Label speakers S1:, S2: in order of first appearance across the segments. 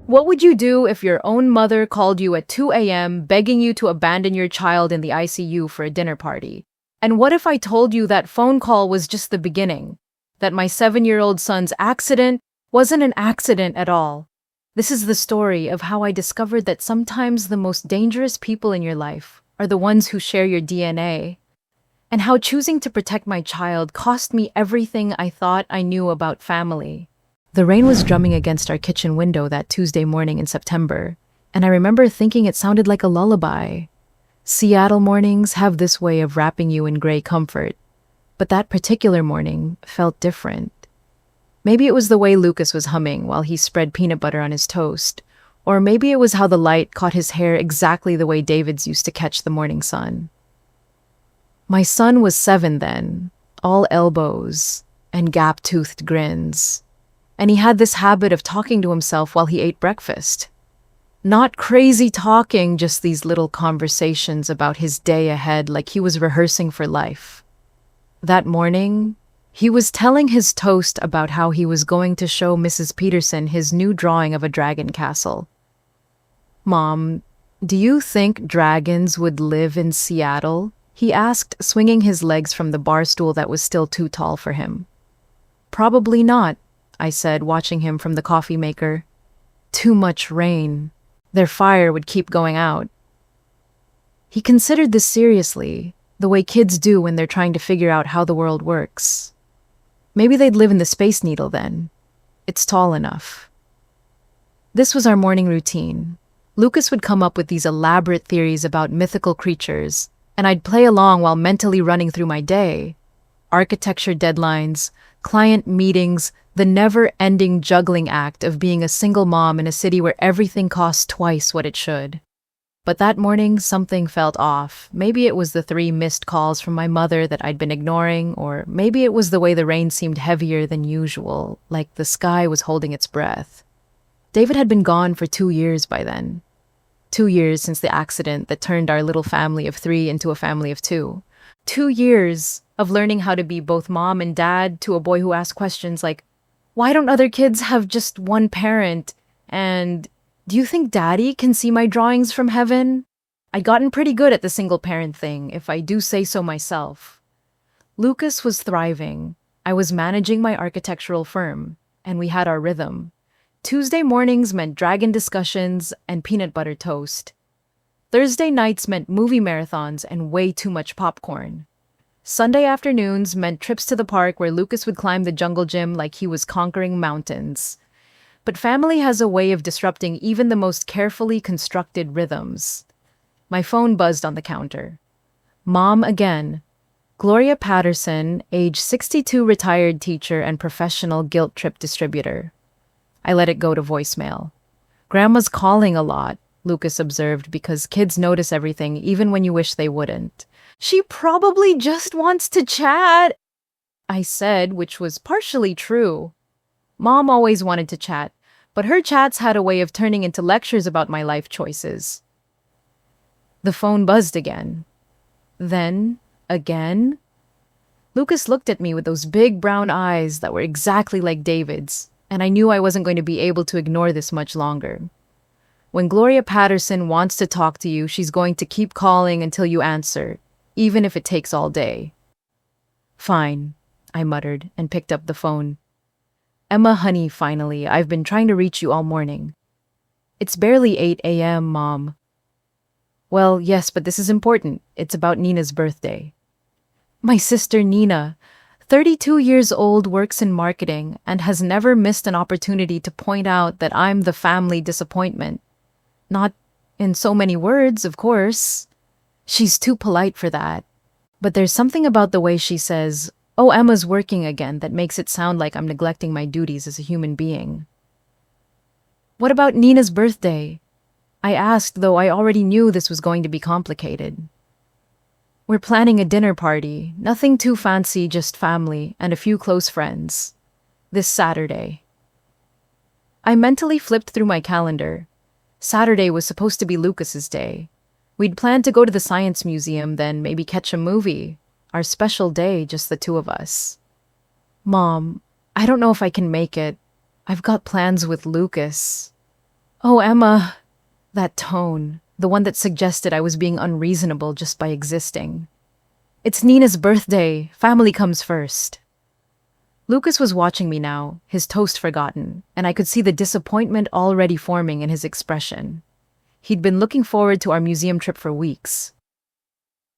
S1: What would you do if your own mother called you at 2 a.m. begging you to abandon your child in the ICU for a dinner party? And what if I told you that phone call was just the beginning? That my 7-year-old son's accident wasn't an accident at all? This is the story of how I discovered that sometimes the most dangerous people in your life are the ones who share your DNA, and how choosing to protect my child cost me everything I thought I knew about family. The rain was drumming against our kitchen window that Tuesday morning in September, and I remember thinking it sounded like a lullaby. Seattle mornings have this way of wrapping you in gray comfort, but that particular morning felt different. Maybe it was the way Lucas was humming while he spread peanut butter on his toast, or maybe it was how the light caught his hair exactly the way David's used to catch the morning sun. My son was 7 then, all elbows and gap-toothed grins. And he had this habit of talking to himself while he ate breakfast. Not crazy talking, just these little conversations about his day ahead like he was rehearsing for life. That morning, he was telling his toast about how he was going to show Mrs. Peterson his new drawing of a dragon castle. "Mom, do you think dragons would live in Seattle?" he asked, swinging his legs from the bar stool that was still too tall for him. "Probably not," I said, watching him from the coffee maker. "Too much rain. Their fire would keep going out." He considered this seriously, the way kids do when they're trying to figure out how the world works. Maybe they'd live in the Space Needle then. It's tall enough. This was our morning routine. Lucas would come up with these elaborate theories about mythical creatures, and I'd play along while mentally running through my day. Architecture deadlines, client meetings, the never-ending juggling act of being a single mom in a city where everything costs twice what it should. But that morning, something felt off. Maybe it was the 3 missed calls from my mother that I'd been ignoring, or maybe it was the way the rain seemed heavier than usual, like the sky was holding its breath. David had been gone for 2 years by then. 2 years since the accident that turned our little family of 3 into a family of 2. 2 years of learning how to be both mom and dad to a boy who asked questions like, "Why don't other kids have just one parent?" And, "Do you think Daddy can see my drawings from heaven?" I'd gotten pretty good at the single parent thing, if I do say so myself. Lucas was thriving. I was managing my architectural firm, and we had our rhythm. Tuesday mornings meant dragon discussions and peanut butter toast. Thursday nights meant movie marathons and way too much popcorn. Sunday afternoons meant trips to the park where Lucas would climb the jungle gym like he was conquering mountains. But family has a way of disrupting even the most carefully constructed rhythms. My phone buzzed on the counter. Mom again. Gloria Patterson, age 62, retired teacher and professional guilt trip distributor. I let it go to voicemail. "Grandma's calling a lot," Lucas observed, "because kids notice everything even when you wish they wouldn't." "She probably just wants to chat," I said, which was partially true. Mom always wanted to chat, but her chats had a way of turning into lectures about my life choices. The phone buzzed again. Then, again. Lucas looked at me with those big brown eyes that were exactly like David's, and I knew I wasn't going to be able to ignore this much longer. When Gloria Patterson wants to talk to you, she's going to keep calling until you answer, even if it takes all day. "Fine," I muttered and picked up the phone. "Emma, honey, finally, I've been trying to reach you all morning." "It's barely 8 a.m., Mom." "Well, yes, but this is important. It's about Nina's birthday." My sister Nina, 32 years old, works in marketing and has never missed an opportunity to point out that I'm the family disappointment. Not in so many words, of course. She's too polite for that. But there's something about the way she says, "Oh, Emma's working again," that makes it sound like I'm neglecting my duties as a human being. "What about Nina's birthday?" I asked, though I already knew this was going to be complicated. "We're planning a dinner party, nothing too fancy, just family and a few close friends. This Saturday." I mentally flipped through my calendar. Saturday was supposed to be Lucas's day. We'd planned to go to the science museum, then maybe catch a movie. Our special day, just the 2 of us. "Mom, I don't know if I can make it. I've got plans with Lucas." Oh, Emma, that tone, the one that suggested I was being unreasonable just by existing. It's Nina's birthday. Family comes first. Lucas was watching me now, his toast forgotten, and I could see the disappointment already forming in his expression. He'd been looking forward to our museum trip for weeks.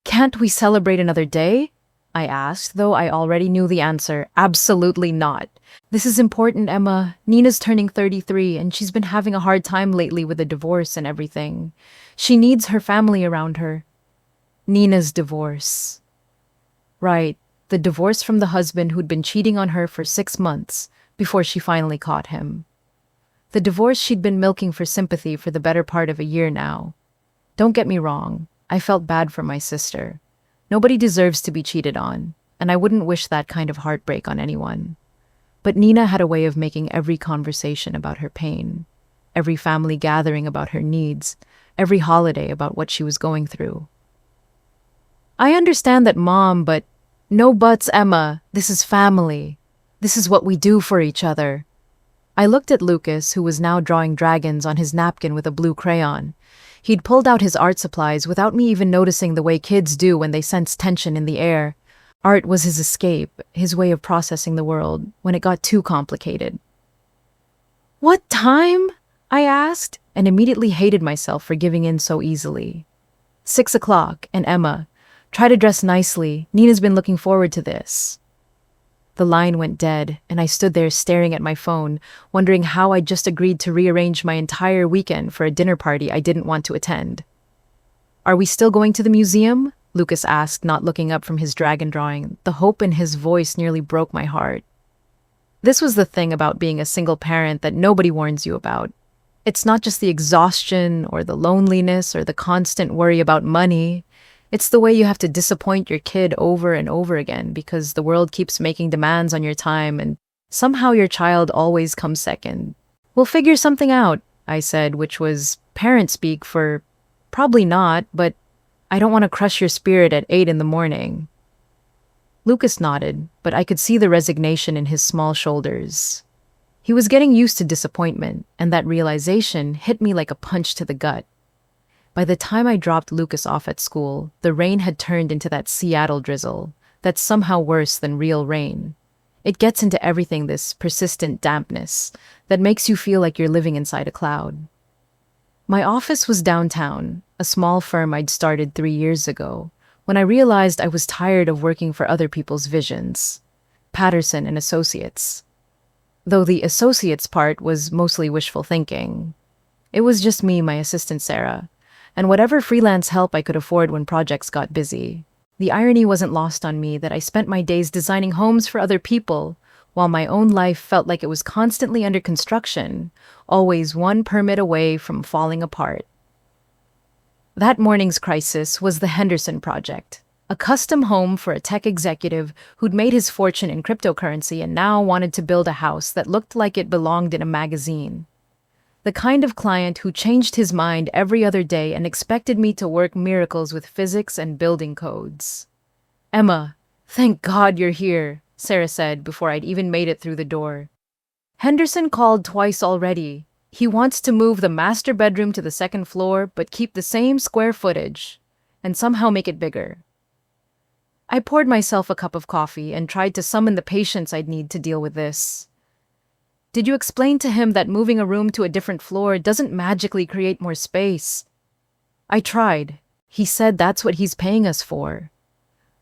S1: Can't we celebrate another day? I asked, though I already knew the answer. Absolutely not. This is important, Emma. Nina's turning 33, and she's been having a hard time lately with the divorce and everything. She needs her family around her. Nina's divorce. Right, the divorce from the husband who'd been cheating on her for 6 months before she finally caught him. The divorce she'd been milking for sympathy for the better part of a year now. Don't get me wrong, I felt bad for my sister. Nobody deserves to be cheated on, and I wouldn't wish that kind of heartbreak on anyone. But Nina had a way of making every conversation about her pain, every family gathering about her needs, every holiday about what she was going through. I understand that, Mom, but no buts, Emma. This is family. This is what we do for each other. I looked at Lucas, who was now drawing dragons on his napkin with a blue crayon. He'd pulled out his art supplies without me even noticing, the way kids do when they sense tension in the air. Art was his escape, his way of processing the world when it got too complicated. What time? I asked, and immediately hated myself for giving in so easily. 6 o'clock, and Emma, try to dress nicely. Nina's been looking forward to this. The line went dead, and I stood there staring at my phone, wondering how I'd just agreed to rearrange my entire weekend for a dinner party I didn't want to attend. Are we still going to the museum? Lucas asked, not looking up from his dragon drawing. The hope in his voice nearly broke my heart. This was the thing about being a single parent that nobody warns you about. It's not just the exhaustion or the loneliness or the constant worry about money. It's the way you have to disappoint your kid over and over again because the world keeps making demands on your time and somehow your child always comes second. We'll figure something out, I said, which was parent speak for probably not, but I don't want to crush your spirit at 8 in the morning. Lucas nodded, but I could see the resignation in his small shoulders. He was getting used to disappointment, and that realization hit me like a punch to the gut. By the time I dropped Lucas off at school, the rain had turned into that Seattle drizzle that's somehow worse than real rain. It gets into everything, this persistent dampness that makes you feel like you're living inside a cloud. My office was downtown, a small firm I'd started 3 years ago, when I realized I was tired of working for other people's visions. Patterson and Associates. Though the associates part was mostly wishful thinking. It was just me, my assistant Sarah, and whatever freelance help I could afford when projects got busy. The irony wasn't lost on me that I spent my days designing homes for other people, while my own life felt like it was constantly under construction, always one permit away from falling apart. That morning's crisis was the Henderson Project, a custom home for a tech executive who'd made his fortune in cryptocurrency and now wanted to build a house that looked like it belonged in a magazine. The kind of client who changed his mind every other day and expected me to work miracles with physics and building codes. Emma, thank God you're here, Sarah said before I'd even made it through the door. Henderson called twice already. He wants to move the master bedroom to the second floor but keep the same square footage and somehow make it bigger. I poured myself a cup of coffee and tried to summon the patience I'd need to deal with this. Did you explain to him that moving a room to a different floor doesn't magically create more space? I tried. He said that's what he's paying us for.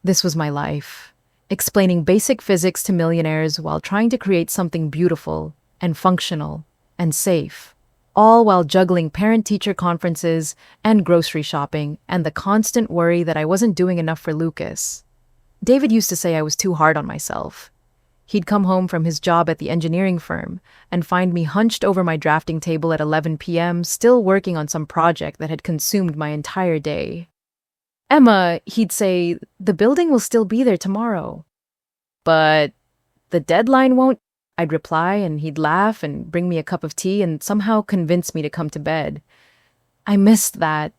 S1: This was my life, explaining basic physics to millionaires while trying to create something beautiful and functional and safe, all while juggling parent-teacher conferences and grocery shopping and the constant worry that I wasn't doing enough for Lucas. David used to say I was too hard on myself. He'd come home from his job at the engineering firm and find me hunched over my drafting table at 11 p.m., still working on some project that had consumed my entire day. Emma, he'd say, the building will still be there tomorrow. But the deadline won't, I'd reply, and he'd laugh and bring me a cup of tea and somehow convince me to come to bed. I missed that.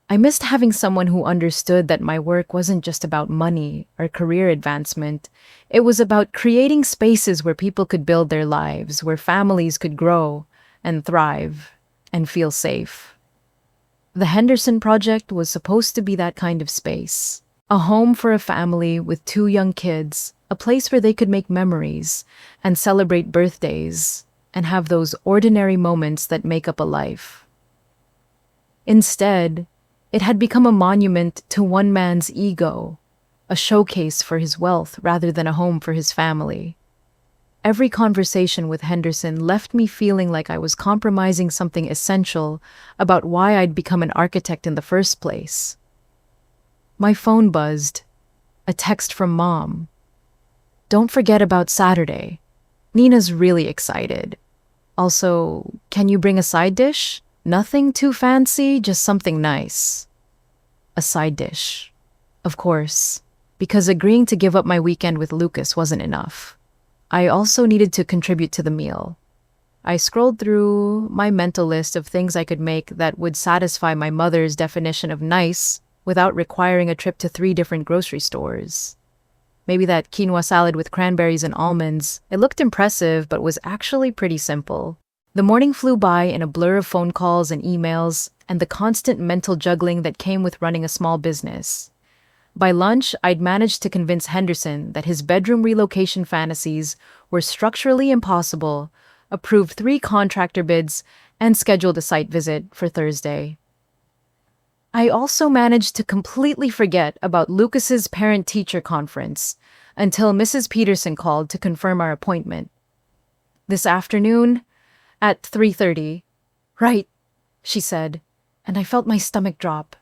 S1: I missed having someone who understood that my work wasn't just about money or career advancement. It was about creating spaces where people could build their lives, where families could grow and thrive. and feel safe. The Henderson Project was supposed to be that kind of space. A home for a family with two young kids, a place where they could make memories and celebrate birthdays and have those ordinary moments that make up a life. Instead, it had become a monument to one man's ego, a showcase for his wealth rather than a home for his family. Every conversation with Henderson left me feeling like I was compromising something essential about why I'd become an architect in the first place. My phone buzzed. A text from Mom. "Don't forget about Saturday. Nina's really excited. Also, can you bring a side dish? Nothing too fancy, just something nice." A side dish. Of course, because agreeing to give up my weekend with Lucas wasn't enough. I also needed to contribute to the meal. I scrolled through my mental list of things I could make that would satisfy my mother's definition of nice without requiring a trip to 3 different grocery stores. Maybe that quinoa salad with cranberries and almonds. It looked impressive, but was actually pretty simple. The morning flew by in a blur of phone calls and emails, and the constant mental juggling that came with running a small business. By lunch, I'd managed to convince Henderson that his bedroom relocation fantasies were structurally impossible, approved 3 contractor bids, and scheduled a site visit for Thursday. I also managed to completely forget about Lucas's parent-teacher conference until Mrs. Peterson called to confirm our appointment. "This afternoon, at 3:30. "Right," she said, and I felt my stomach drop.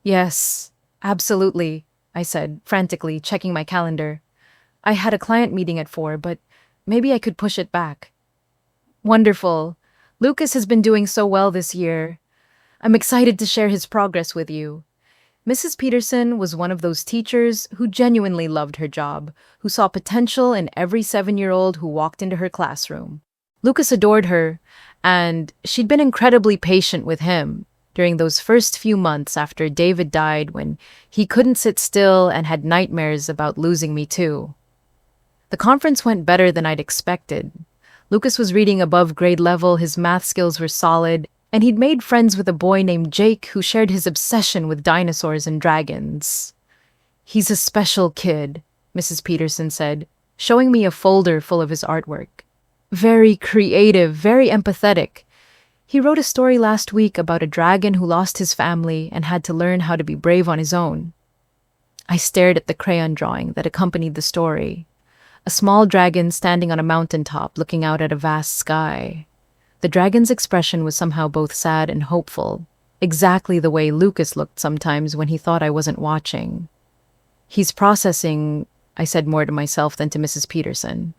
S1: "Yes, absolutely," I said, frantically checking my calendar. I had a client meeting at 4, but maybe I could push it back. "Wonderful. Lucas has been doing so well this year. I'm excited to share his progress with you." Mrs. Peterson was one of those teachers who genuinely loved her job, who saw potential in every 7-year-old who walked into her classroom. Lucas adored her, and she'd been incredibly patient with him during those first few months after David died, when he couldn't sit still and had nightmares about losing me too. The conference went better than I'd expected. Lucas was reading above grade level, his math skills were solid, and he'd made friends with a boy named Jake who shared his obsession with dinosaurs and dragons. "He's a special kid," Mrs. Peterson said, showing me a folder full of his artwork. "Very creative, very empathetic. He wrote a story last week about a dragon who lost his family and had to learn how to be brave on his own." I stared at the crayon drawing that accompanied the story. A small dragon standing on a mountaintop looking out at a vast sky. The dragon's expression was somehow both sad and hopeful, exactly the way Lucas looked sometimes when he thought I wasn't watching. "He's processing," I said more to myself than to Mrs. Peterson.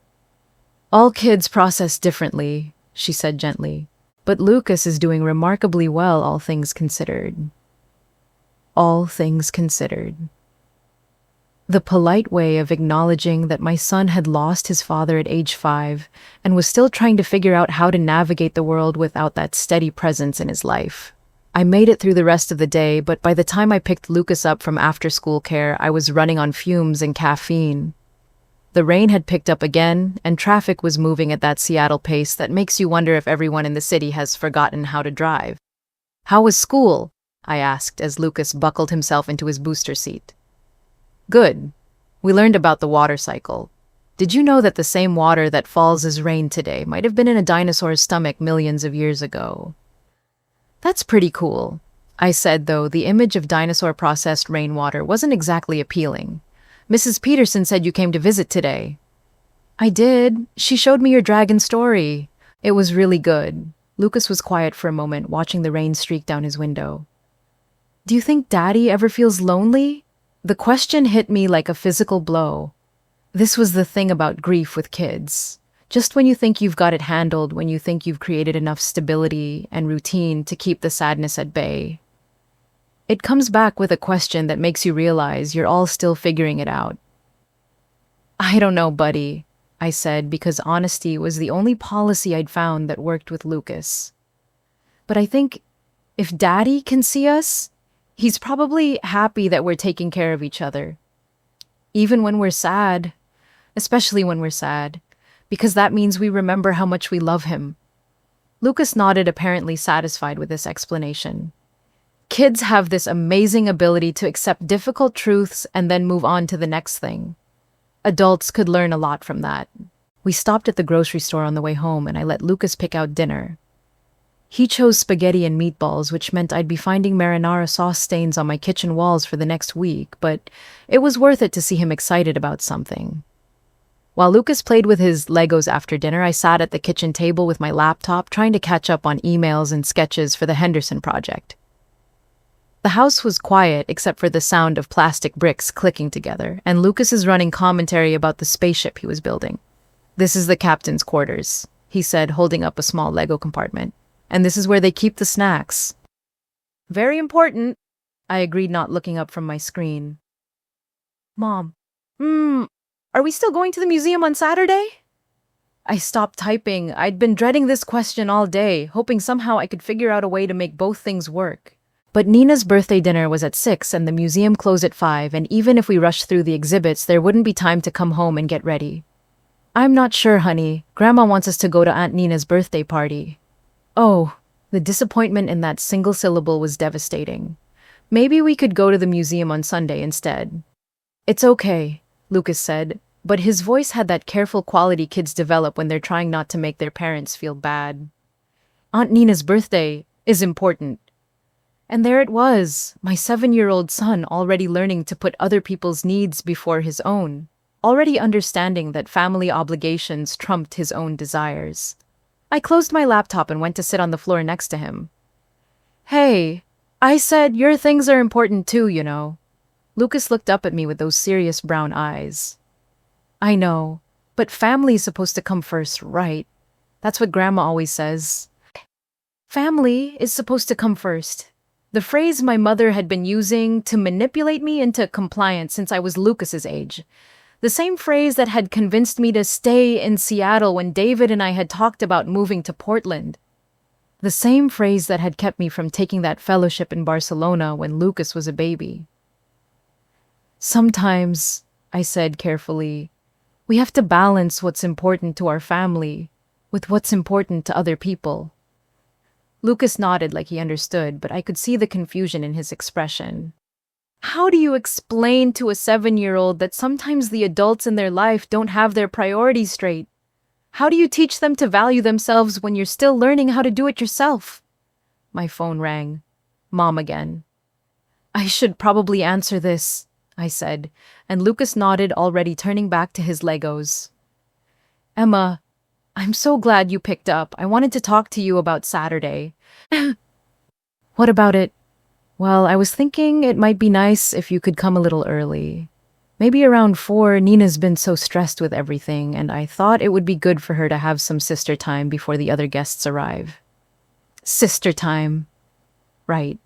S1: "All kids process differently," she said gently. "But Lucas is doing remarkably well, all things considered." All things considered. The polite way of acknowledging that my son had lost his father at age 5 and was still trying to figure out how to navigate the world without that steady presence in his life. I made it through the rest of the day, but by the time I picked Lucas up from after-school care, I was running on fumes and caffeine. The rain had picked up again, and traffic was moving at that Seattle pace that makes you wonder if everyone in the city has forgotten how to drive. "How was school?" I asked as Lucas buckled himself into his booster seat. "Good. We learned about the water cycle. Did you know that the same water that falls as rain today might have been in a dinosaur's stomach millions of years ago?" "That's pretty cool," I said, though the image of dinosaur-processed rainwater wasn't exactly appealing. "Mrs. Peterson said you came to visit today." "I did. She showed me your dragon story. It was really good." Lucas was quiet for a moment, watching the rain streak down his window. "Do you think Daddy ever feels lonely?" The question hit me like a physical blow. This was the thing about grief with kids. Just when you think you've got it handled, when you think you've created enough stability and routine to keep the sadness at bay, it comes back with a question that makes you realize you're all still figuring it out. "I don't know, buddy," I said, because honesty was the only policy I'd found that worked with Lucas. "But I think if Daddy can see us, he's probably happy that we're taking care of each other. Even when we're sad, especially when we're sad, because that means we remember how much we love him." Lucas nodded, apparently satisfied with this explanation. Kids have this amazing ability to accept difficult truths and then move on to the next thing. Adults could learn a lot from that. We stopped at the grocery store on the way home and I let Lucas pick out dinner. He chose spaghetti and meatballs, which meant I'd be finding marinara sauce stains on my kitchen walls for the next week, but it was worth it to see him excited about something. While Lucas played with his Legos after dinner, I sat at the kitchen table with my laptop trying to catch up on emails and sketches for the Henderson project. The house was quiet except for the sound of plastic bricks clicking together, and Lucas is running commentary about the spaceship he was building. "This is the captain's quarters," he said, holding up a small Lego compartment. "And this is where they keep the snacks." "Very important," I agreed, not looking up from my screen. "Mom, are we still going to the museum on Saturday?" I stopped typing. I'd been dreading this question all day, hoping somehow I could figure out a way to make both things work. But Nina's birthday dinner was at 6 and the museum closed at 5, and even if we rushed through the exhibits, there wouldn't be time to come home and get ready. "I'm not sure, honey. Grandma wants us to go to Aunt Nina's birthday party." Oh, the disappointment in that single syllable was devastating. "Maybe we could go to the museum on Sunday instead." "It's okay," Lucas said, but his voice had that careful quality kids develop when they're trying not to make their parents feel bad. Aunt Nina's birthday is important. And there it was, my 7-year-old son already learning to put other people's needs before his own, already understanding that family obligations trumped his own desires. I closed my laptop and went to sit on the floor next to him. "Hey, I said your things are important too, you know." Lucas looked up at me with those serious brown eyes. "I know, but family's supposed to come first, right? That's what Grandma always says." Family is supposed to come first. The phrase my mother had been using to manipulate me into compliance since I was Lucas's age. The same phrase that had convinced me to stay in Seattle when David and I had talked about moving to Portland. The same phrase that had kept me from taking that fellowship in Barcelona when Lucas was a baby. "Sometimes," I said carefully, "we have to balance what's important to our family with what's important to other people." Lucas nodded like he understood, but I could see the confusion in his expression. How do you explain to a 7-year-old that sometimes the adults in their life don't have their priorities straight? How do you teach them to value themselves when you're still learning how to do it yourself? My phone rang. Mom again. "I should probably answer this," I said, and Lucas nodded, already turning back to his Legos. "Emma, I'm so glad you picked up. I wanted to talk to you about Saturday." "What about it?" "Well, I was thinking it might be nice if you could come a little early. Maybe around 4. Nina's been so stressed with everything, and I thought it would be good for her to have some sister time before the other guests arrive." Sister time. Right.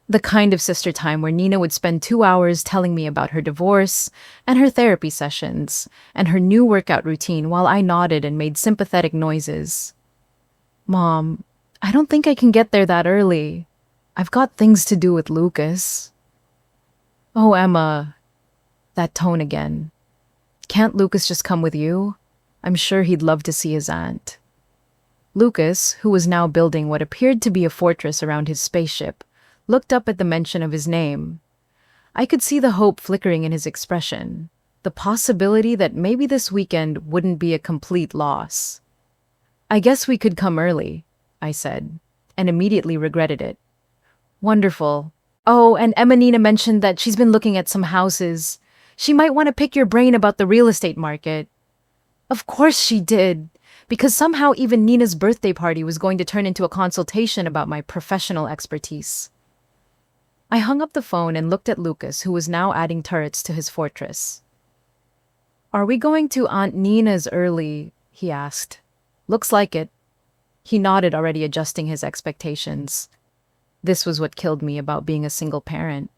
S1: The kind of sister time where Nina would spend 2 hours telling me about her divorce and her therapy sessions and her new workout routine while I nodded and made sympathetic noises. "Mom, I don't think I can get there that early. I've got things to do with Lucas." "Oh, Emma." That tone again. "Can't Lucas just come with you? I'm sure he'd love to see his aunt." Lucas, who was now building what appeared to be a fortress around his spaceship, looked up at the mention of his name. I could see the hope flickering in his expression, the possibility that maybe this weekend wouldn't be a complete loss. "I guess we could come early," I said, and immediately regretted it. "Wonderful. Oh, and Nina mentioned that she's been looking at some houses. She might want to pick your brain about the real estate market." Of course she did, because somehow even Nina's birthday party was going to turn into a consultation about my professional expertise. I hung up the phone and looked at Lucas, who was now adding turrets to his fortress. "Are we going to Aunt Nina's early?" he asked. "Looks like it." He nodded, already adjusting his expectations. This was what killed me about being a single parent.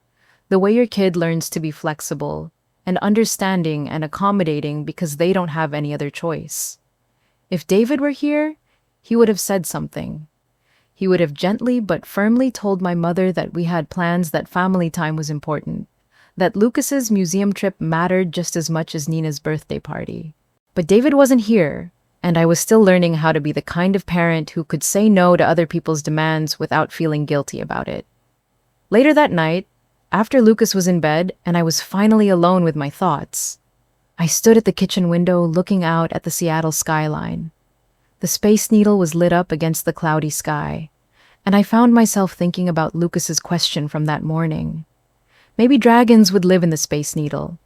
S1: The way your kid learns to be flexible and understanding and accommodating because they don't have any other choice. If David were here, he would have said something. He would have gently but firmly told my mother that we had plans, that family time was important, that Lucas's museum trip mattered just as much as Nina's birthday party. But David wasn't here, and I was still learning how to be the kind of parent who could say no to other people's demands without feeling guilty about it. Later that night, after Lucas was in bed and I was finally alone with my thoughts, I stood at the kitchen window looking out at the Seattle skyline. The Space Needle was lit up against the cloudy sky, and I found myself thinking about Lucas's question from that morning. Maybe dragons would live in the Space Needle.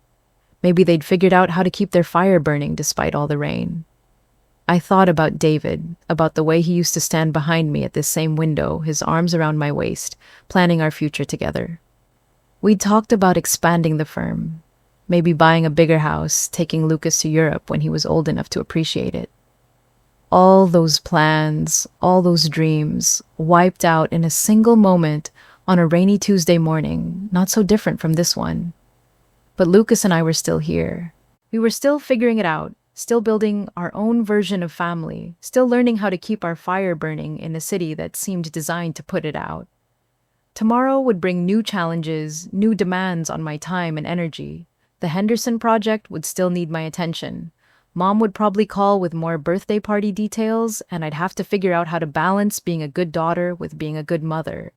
S1: Maybe they'd figured out how to keep their fire burning despite all the rain. I thought about David, about the way he used to stand behind me at this same window, his arms around my waist, planning our future together. We'd talked about expanding the firm, maybe buying a bigger house, taking Lucas to Europe when he was old enough to appreciate it. All those plans, all those dreams, wiped out in a single moment on a rainy Tuesday morning, not so different from this one. But Lucas and I were still here. We were still figuring it out, still building our own version of family, still learning how to keep our fire burning in a city that seemed designed to put it out. Tomorrow would bring new challenges, new demands on my time and energy. The Henderson project would still need my attention. Mom would probably call with more birthday party details, and I'd have to figure out how to balance being a good daughter with being a good mother.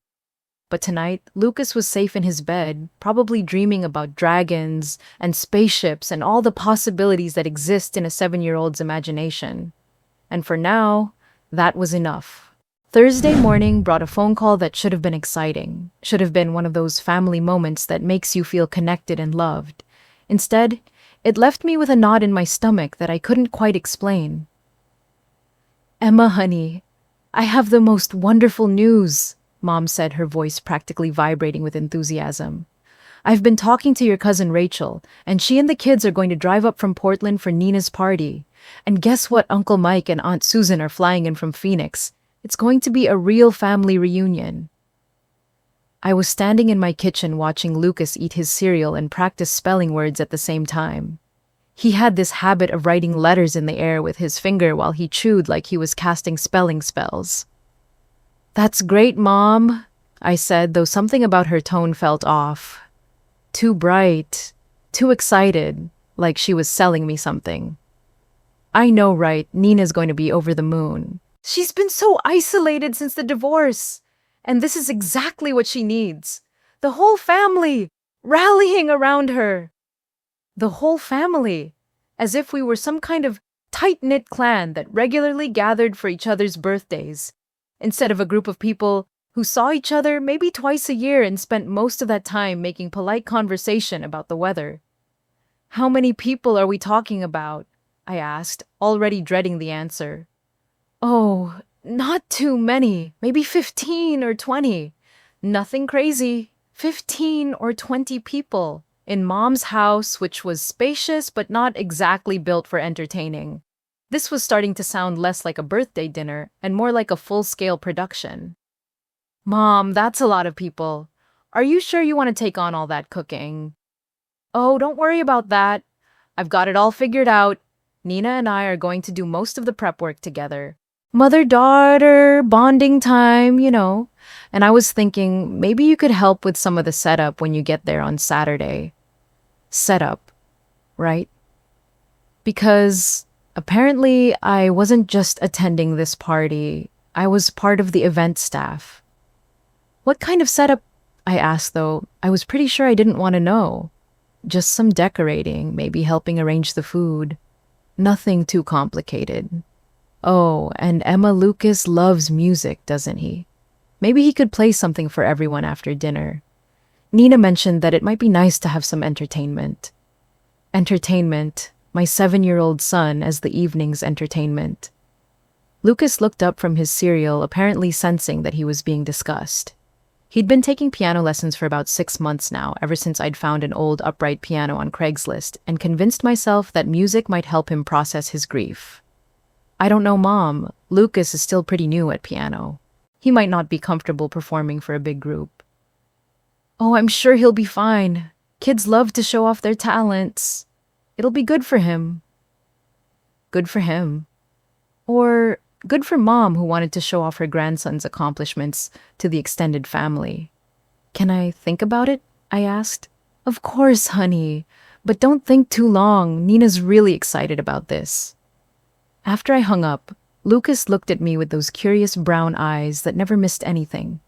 S1: But tonight, Lucas was safe in his bed, probably dreaming about dragons and spaceships and all the possibilities that exist in a 7-year-old's imagination. And for now, that was enough. Thursday morning brought a phone call that should have been exciting, should have been one of those family moments that makes you feel connected and loved. Instead, it left me with a knot in my stomach that I couldn't quite explain. "Emma, honey, I have the most wonderful news," Mom said, her voice practically vibrating with enthusiasm. "I've been talking to your cousin Rachel, and she and the kids are going to drive up from Portland for Nina's party. And guess what? Uncle Mike and Aunt Susan are flying in from Phoenix. It's going to be a real family reunion." I was standing in my kitchen watching Lucas eat his cereal and practice spelling words at the same time. He had this habit of writing letters in the air with his finger while he chewed like he was casting spelling spells. "That's great, Mom," I said, though something about her tone felt off. Too bright, too excited, like she was selling me something. "I know, right? Nina's going to be over the moon. She's been so isolated since the divorce. And this is exactly what she needs. The whole family rallying around her." The whole family, as if we were some kind of tight-knit clan that regularly gathered for each other's birthdays, instead of a group of people who saw each other maybe twice a year and spent most of that time making polite conversation about the weather. "How many people are we talking about?" I asked, already dreading the answer. "Oh, not too many, maybe 15 or 20. Nothing crazy. 15 or 20 people in Mom's house, which was spacious but not exactly built for entertaining. This was starting to sound less like a birthday dinner and more like a full-scale production. "Mom, that's a lot of people. Are you sure you want to take on all that cooking?" "Oh, don't worry about that. I've got it all figured out. Nina and I are going to do most of the prep work together. Mother-daughter bonding time, you know. And I was thinking maybe you could help with some of the setup when you get there on Saturday." Setup, right? Because apparently I wasn't just attending this party, I was part of the event staff. "What kind of setup?" I asked, though I was pretty sure I didn't want to know. Just some decorating, maybe helping arrange the food. Nothing too complicated. Oh, and Emma Lucas loves music, doesn't he? Maybe he could play something for everyone after dinner. Nina mentioned that it might be nice to have some entertainment. Entertainment, my 7-year-old son as the evening's entertainment. Lucas looked up from his cereal, apparently sensing that he was being discussed. He'd been taking piano lessons for about 6 months now, ever since I'd found an old upright piano on Craigslist and convinced myself that music might help him process his grief. "I don't know, Mom. Lucas is still pretty new at piano. He might not be comfortable performing for a big group." "Oh, I'm sure he'll be fine. Kids love to show off their talents. It'll be good for him." Good for him. Or good for Mom, who wanted to show off her grandson's accomplishments to the extended family. "Can I think about it?" I asked. "Of course, honey. But don't think too long. Nina's really excited about this." After I hung up, Lucas looked at me with those curious brown eyes that never missed anything.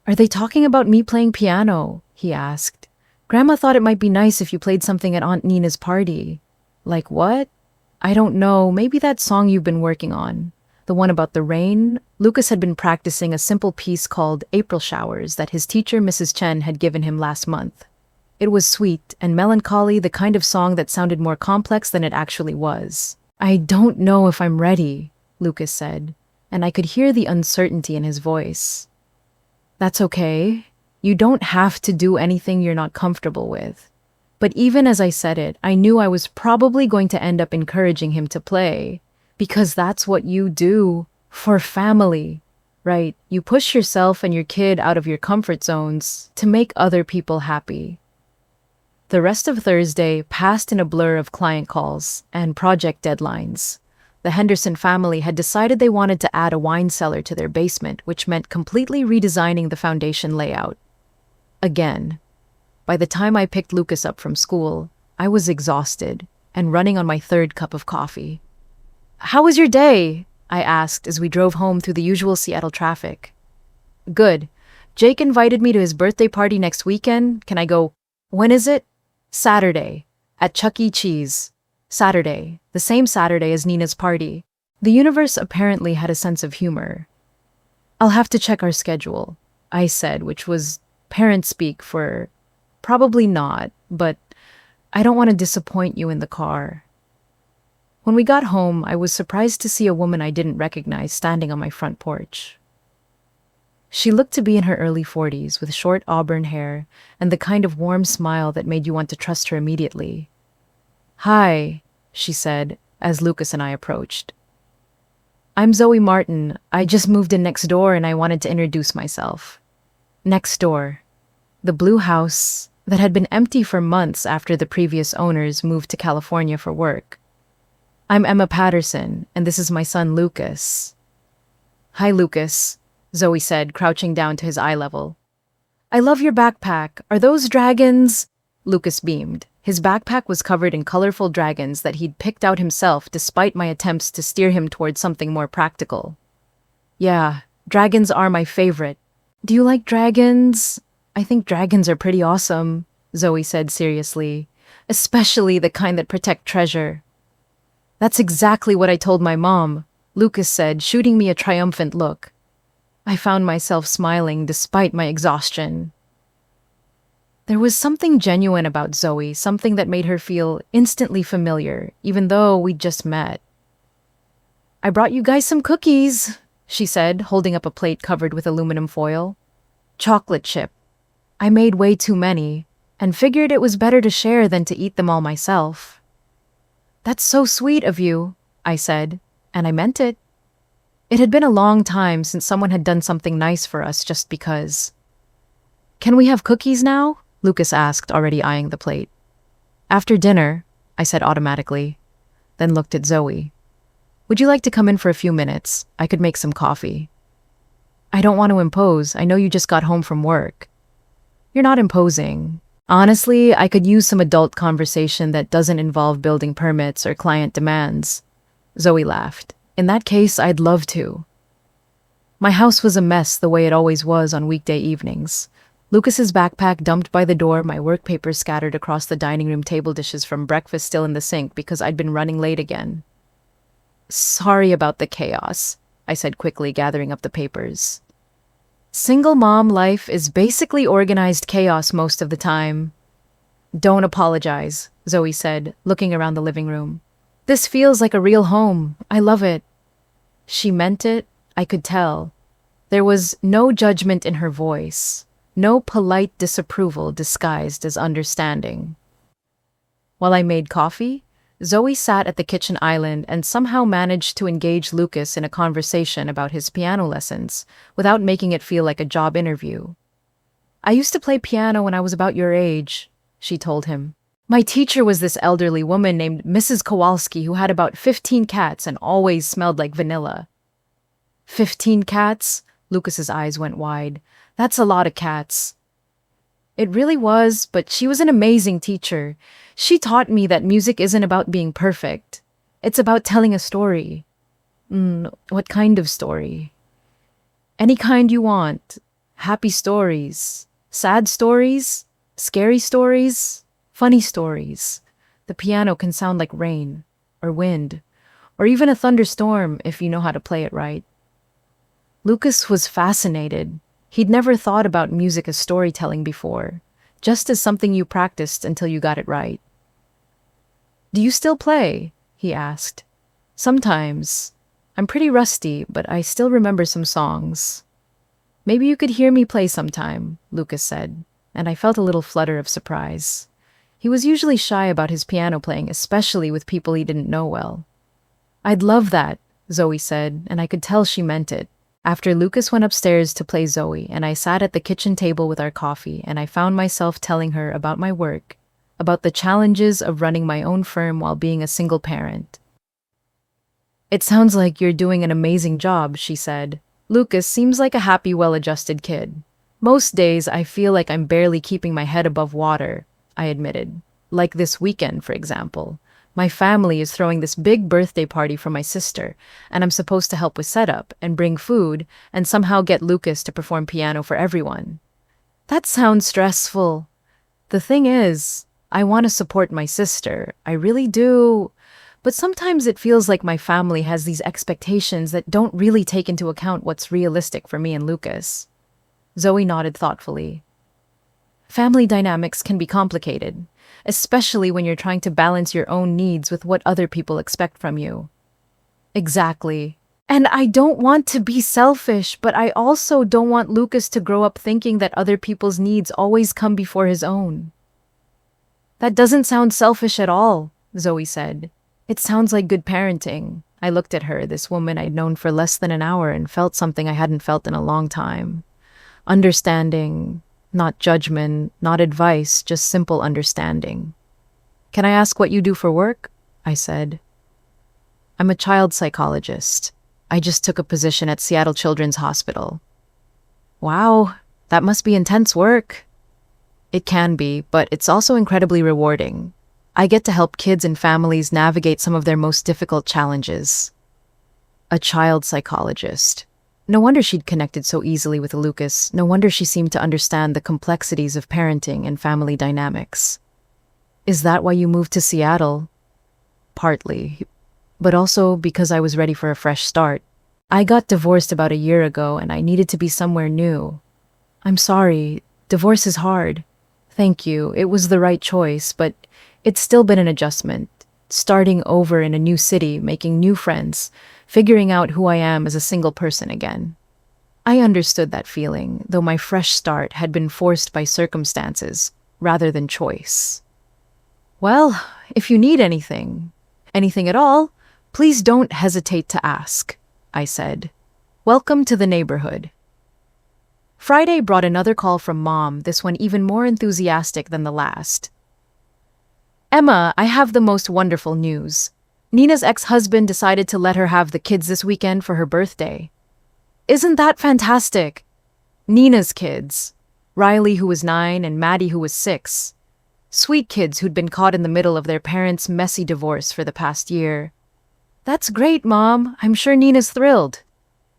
S1: "Are they talking about me playing piano?" he asked. "Grandma thought it might be nice if you played something at Aunt Nina's party." "Like what?" "I don't know, maybe that song you've been working on. The one about the rain?" Lucas had been practicing a simple piece called April Showers that his teacher, Mrs. Chen, had given him last month. It was sweet and melancholy, the kind of song that sounded more complex than it actually was. "I don't know if I'm ready," Lucas said, and I could hear the uncertainty in his voice. "That's okay. You don't have to do anything you're not comfortable with." But even as I said it, I knew I was probably going to end up encouraging him to play, because that's what you do for family, right? You push yourself and your kid out of your comfort zones to make other people happy. The rest of Thursday passed in a blur of client calls and project deadlines. The Henderson family had decided they wanted to add a wine cellar to their basement, which meant completely redesigning the foundation layout. Again, by the time I picked Lucas up from school, I was exhausted and running on my third cup of coffee. "How was your day?" I asked as we drove home through the usual Seattle traffic. "Good. Jake invited me to his birthday party next weekend. Can I go?" "When is it?" "Saturday, at Chuck E. Cheese." Saturday, the same Saturday as Nina's party. The universe apparently had a sense of humor. "I'll have to check our schedule," I said, which was parent speak for probably not, but I don't want to disappoint you in the car. When we got home, I was surprised to see a woman I didn't recognize standing on my front porch. She looked to be in her early 40s with short auburn hair and the kind of warm smile that made you want to trust her immediately. "Hi," she said as Lucas and I approached. "I'm Zoe Martin. I just moved in next door and I wanted to introduce myself." Next door. The blue house that had been empty for months after the previous owners moved to California for work. "I'm Emma Patterson, and this is my son Lucas." "Hi, Lucas," Zoe said, crouching down to his eye level. "I love your backpack. Are those dragons?" Lucas beamed. His backpack was covered in colorful dragons that he'd picked out himself despite my attempts to steer him towards something more practical. "Yeah, dragons are my favorite." "Do you like dragons?" "I think dragons are pretty awesome," Zoe said seriously, "especially the kind that protect treasure." "That's exactly what I told my mom," Lucas said, shooting me a triumphant look. I found myself smiling despite my exhaustion. There was something genuine about Zoe, something that made her feel instantly familiar, even though we'd just met. "I brought you guys some cookies," she said, holding up a plate covered with aluminum foil. "Chocolate chip. I made way too many, and figured it was better to share than to eat them all myself." "That's so sweet of you," I said, and I meant it. It had been a long time since someone had done something nice for us just because. "Can we have cookies now?" Lucas asked, already eyeing the plate. "After dinner," I said automatically, then looked at Zoe. "Would you like to come in for a few minutes? I could make some coffee." "I don't want to impose. I know you just got home from work." "You're not imposing. Honestly, I could use some adult conversation that doesn't involve building permits or client demands." Zoe laughed. "In that case, I'd love to." My house was a mess the way it always was on weekday evenings. Lucas's backpack dumped by the door, my work papers scattered across the dining room table, dishes from breakfast still in the sink because I'd been running late again. "Sorry about the chaos," I said quickly, gathering up the papers. Single mom life is basically organized chaos most of the time. "Don't apologize," Zoe said, looking around the living room. "This feels like a real home. I love it." She meant it, I could tell. There was no judgment in her voice, no polite disapproval disguised as understanding. While I made coffee, Zoe sat at the kitchen island and somehow managed to engage Lucas in a conversation about his piano lessons without making it feel like a job interview. "I used to play piano when I was about your age," she told him. "My teacher was this elderly woman named Mrs. Kowalski who had about 15 cats and always smelled like vanilla." 15 cats? Lucas's eyes went wide. "That's a lot of cats." It really was, but she was an amazing teacher. She taught me that music isn't about being perfect. It's about telling a story. What kind of story? Any kind you want. Happy stories, sad stories, scary stories, funny stories. The piano can sound like rain, or wind, or even a thunderstorm if you know how to play it right. Lucas was fascinated. He'd never thought about music as storytelling before, just as something you practiced until you got it right. Do you still play? He asked. Sometimes. I'm pretty rusty, but I still remember some songs. Maybe you could hear me play sometime, Lucas said, and I felt a little flutter of surprise. He was usually shy about his piano playing, especially with people he didn't know well. I'd love that, Zoe said, and I could tell she meant it. After Lucas went upstairs to play Zoe, and I sat at the kitchen table with our coffee, and I found myself telling her about my work, about the challenges of running my own firm while being a single parent. It sounds like you're doing an amazing job, she said. Lucas seems like a happy, well-adjusted kid. Most days I feel like I'm barely keeping my head above water, I admitted. Like this weekend, for example. My family is throwing this big birthday party for my sister, and I'm supposed to help with setup and bring food and somehow get Lucas to perform piano for everyone. That sounds stressful. The thing is, I want to support my sister. I really do. But sometimes it feels like my family has these expectations that don't really take into account what's realistic for me and Lucas. Zoe nodded thoughtfully. Family dynamics can be complicated, especially when you're trying to balance your own needs with what other people expect from you. Exactly. And I don't want to be selfish, but I also don't want Lucas to grow up thinking that other people's needs always come before his own. That doesn't sound selfish at all, Zoe said. It sounds like good parenting. I looked at her, this woman I'd known for less than an hour, and felt something I hadn't felt in a long time. Understanding, not judgment, not advice, just simple understanding. Can I ask what you do for work? I said. I'm a child psychologist. I just took a position at Seattle Children's Hospital. Wow, that must be intense work. It can be, but it's also incredibly rewarding. I get to help kids and families navigate some of their most difficult challenges. A child psychologist. No wonder she'd connected so easily with Lucas. No wonder she seemed to understand the complexities of parenting and family dynamics. Is that why you moved to Seattle? Partly, but also because I was ready for a fresh start. I got divorced about a year ago and I needed to be somewhere new. I'm sorry, divorce is hard. Thank you, it was the right choice, but it's still been an adjustment. Starting over in a new city, making new friends, figuring out who I am as a single person again. I understood that feeling, though my fresh start had been forced by circumstances rather than choice. Well, if you need anything at all, please don't hesitate to ask, I said. Welcome to the neighborhood. Friday brought another call from Mom, this one even more enthusiastic than the last. Emma, I have the most wonderful news. Nina's ex-husband decided to let her have the kids this weekend for her birthday. Isn't that fantastic? Nina's kids. Riley, who was 9, and Maddie, who was 6. Sweet kids who'd been caught in the middle of their parents' messy divorce for the past year. That's great, Mom. I'm sure Nina's thrilled.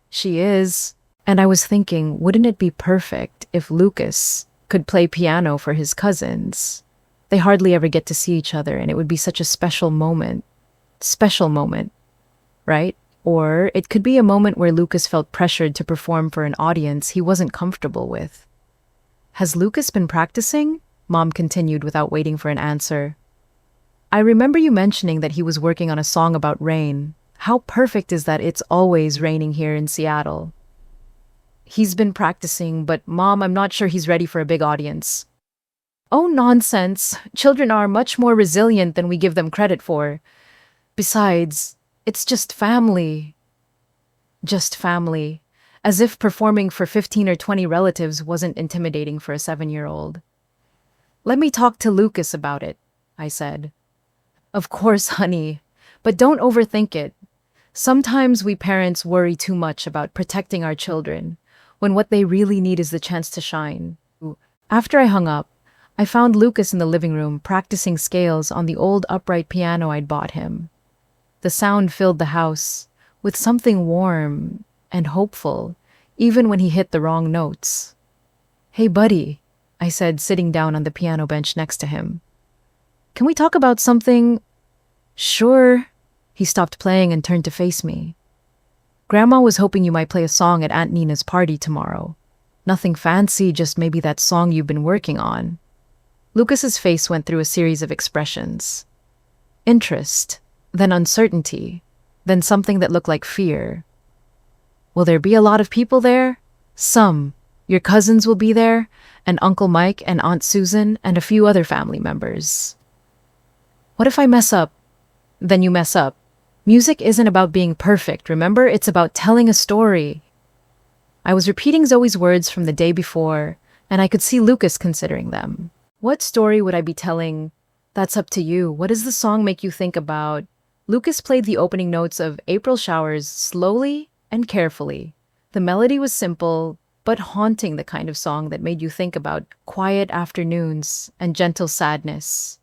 S1: She is. And I was thinking, wouldn't it be perfect if Lucas could play piano for his cousins? They hardly ever get to see each other, and it would be such a special moment. Special moment, right? Or it could be a moment where Lucas felt pressured to perform for an audience he wasn't comfortable with. Has Lucas been practicing? Mom continued without waiting for an answer. I remember you mentioning that he was working on a song about rain. How perfect is that it's always raining here in Seattle? He's been practicing, but Mom, I'm not sure he's ready for a big audience. Oh, nonsense. Children are much more resilient than we give them credit for. Besides, it's just family. Just family. As if performing for 15 or 20 relatives wasn't intimidating for a 7-year-old. Let me talk to Lucas about it, I said. Of course, honey, but don't overthink it. Sometimes we parents worry too much about protecting our children, when what they really need is the chance to shine. After I hung up, I found Lucas in the living room practicing scales on the old upright piano I'd bought him. The sound filled the house with something warm and hopeful, even when he hit the wrong notes. "Hey, buddy," I said, sitting down on the piano bench next to him. "Can we talk about something?" "Sure." He stopped playing and turned to face me. "Grandma was hoping you might play a song at Aunt Nina's party tomorrow. Nothing fancy, just maybe that song you've been working on." Lucas's face went through a series of expressions. Interest, then uncertainty, then something that looked like fear. "Will there be a lot of people there?" "Some. Your cousins will be there, and Uncle Mike and Aunt Susan and a few other family members." "What if I mess up?" "Then you mess up. Music isn't about being perfect, remember? It's about telling a story." I was repeating Zoe's words from the day before, and I could see Lucas considering them. "What story would I be telling?" "That's up to you. What does the song make you think about?" Lucas played the opening notes of April Showers slowly and carefully. The melody was simple, but haunting, the kind of song that made you think about quiet afternoons and gentle sadness.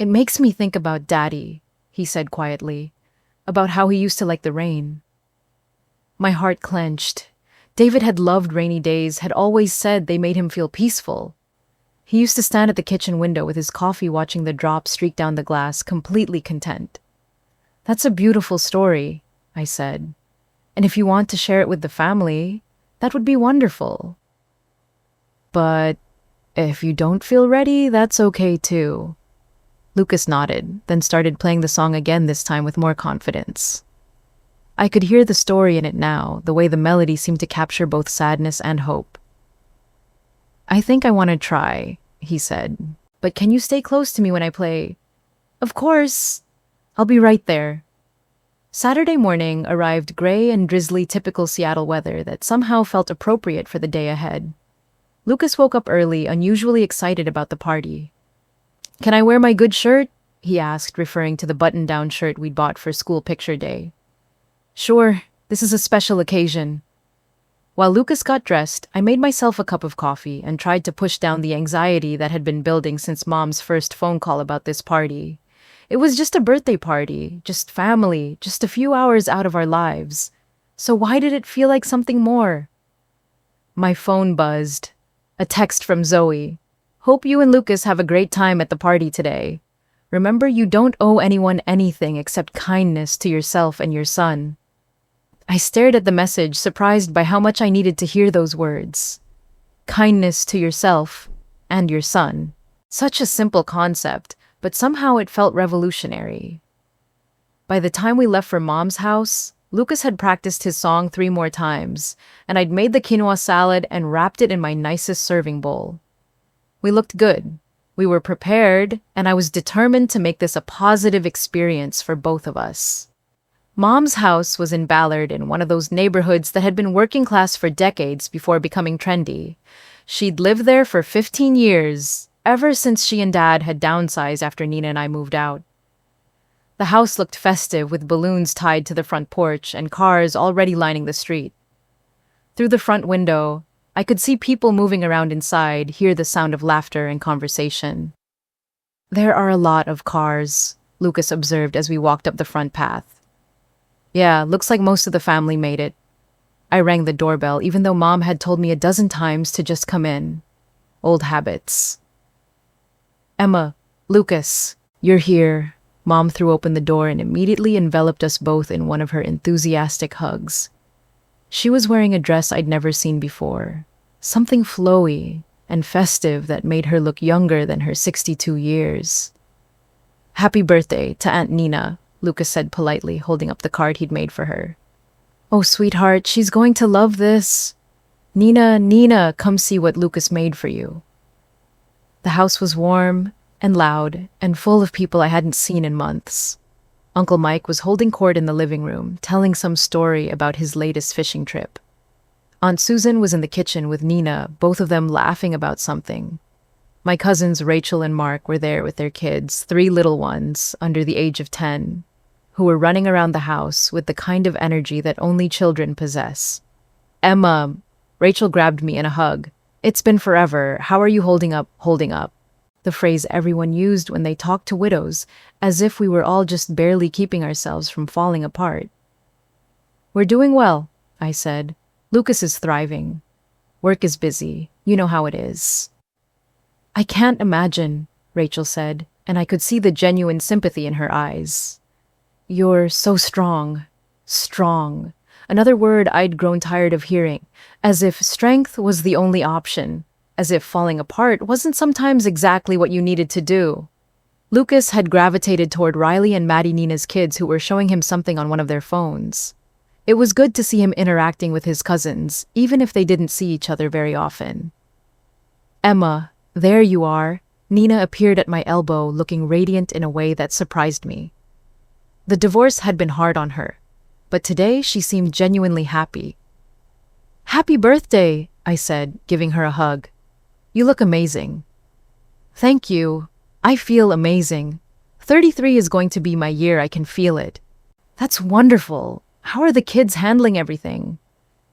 S1: "It makes me think about Daddy," he said quietly, "about how he used to like the rain." My heart clenched. David had loved rainy days, had always said they made him feel peaceful. He used to stand at the kitchen window with his coffee watching the drops streak down the glass, completely content. "That's a beautiful story," I said. "And if you want to share it with the family, that would be wonderful. But if you don't feel ready, that's okay too." Lucas nodded, then started playing the song again, this time with more confidence. I could hear the story in it now, the way the melody seemed to capture both sadness and hope. "I think I want to try," he said. "But can you stay close to me when I play?" "Of course. I'll be right there." Saturday morning arrived gray and drizzly, typical Seattle weather that somehow felt appropriate for the day ahead. Lucas woke up early, unusually excited about the party. "Can I wear my good shirt?" he asked, referring to the button-down shirt we'd bought for school picture day. "Sure, this is a special occasion." While Lucas got dressed, I made myself a cup of coffee and tried to push down the anxiety that had been building since Mom's first phone call about this party. It was just a birthday party, just family, just a few hours out of our lives. So why did it feel like something more? My phone buzzed. A text from Zoe. "Hope you and Lucas have a great time at the party today. Remember, you don't owe anyone anything except kindness to yourself and your son." I stared at the message, surprised by how much I needed to hear those words. Kindness to yourself and your son. Such a simple concept, but somehow it felt revolutionary. By the time we left for Mom's house, Lucas had practiced his song 3 more times, and I'd made the quinoa salad and wrapped it in my nicest serving bowl. We looked good. We were prepared, and I was determined to make this a positive experience for both of us. Mom's house was in Ballard, in one of those neighborhoods that had been working class for decades before becoming trendy. She'd lived there for 15 years, ever since she and Dad had downsized after Nina and I moved out. The house looked festive, with balloons tied to the front porch and cars already lining the street. Through the front window, I could see people moving around inside, hear the sound of laughter and conversation. "There are a lot of cars," Lucas observed as we walked up the front path. "Yeah, looks like most of the family made it." I rang the doorbell, even though Mom had told me a dozen times to just come in. Old habits. "Emma, Lucas, you're here." Mom threw open the door and immediately enveloped us both in one of her enthusiastic hugs. She was wearing a dress I'd never seen before, something flowy and festive that made her look younger than her 62 years. "Happy birthday to Aunt Nina," Lucas said politely, holding up the card he'd made for her. "Oh, sweetheart, she's going to love this." Nina, come see what Lucas made for you." The house was warm and loud and full of people I hadn't seen in months. Uncle Mike was holding court in the living room, telling some story about his latest fishing trip. Aunt Susan was in the kitchen with Nina, both of them laughing about something. My cousins Rachel and Mark were there with their kids, 3 little ones under the age of 10, who were running around the house with the kind of energy that only children possess. "Emma," Rachel grabbed me in a hug. "It's been forever. How are you holding up?" the phrase everyone used when they talked to widows, as if we were all just barely keeping ourselves from falling apart. "We're doing well," I said. "Lucas is thriving. Work is busy. You know how it is." "I can't imagine," Rachel said, and I could see the genuine sympathy in her eyes. "You're so strong. Strong." Another word I'd grown tired of hearing, as if strength was the only option, as if falling apart wasn't sometimes exactly what you needed to do. Lucas had gravitated toward Riley and Maddie, Nina's kids, who were showing him something on one of their phones. It was good to see him interacting with his cousins, even if they didn't see each other very often. "Emma, there you are." Nina appeared at my elbow, looking radiant in a way that surprised me. The divorce had been hard on her, but today she seemed genuinely happy. "Happy birthday," I said, giving her a hug. "You look amazing." "Thank you. I feel amazing. 33 is going to be my year, I can feel it." "That's wonderful. How are the kids handling everything?"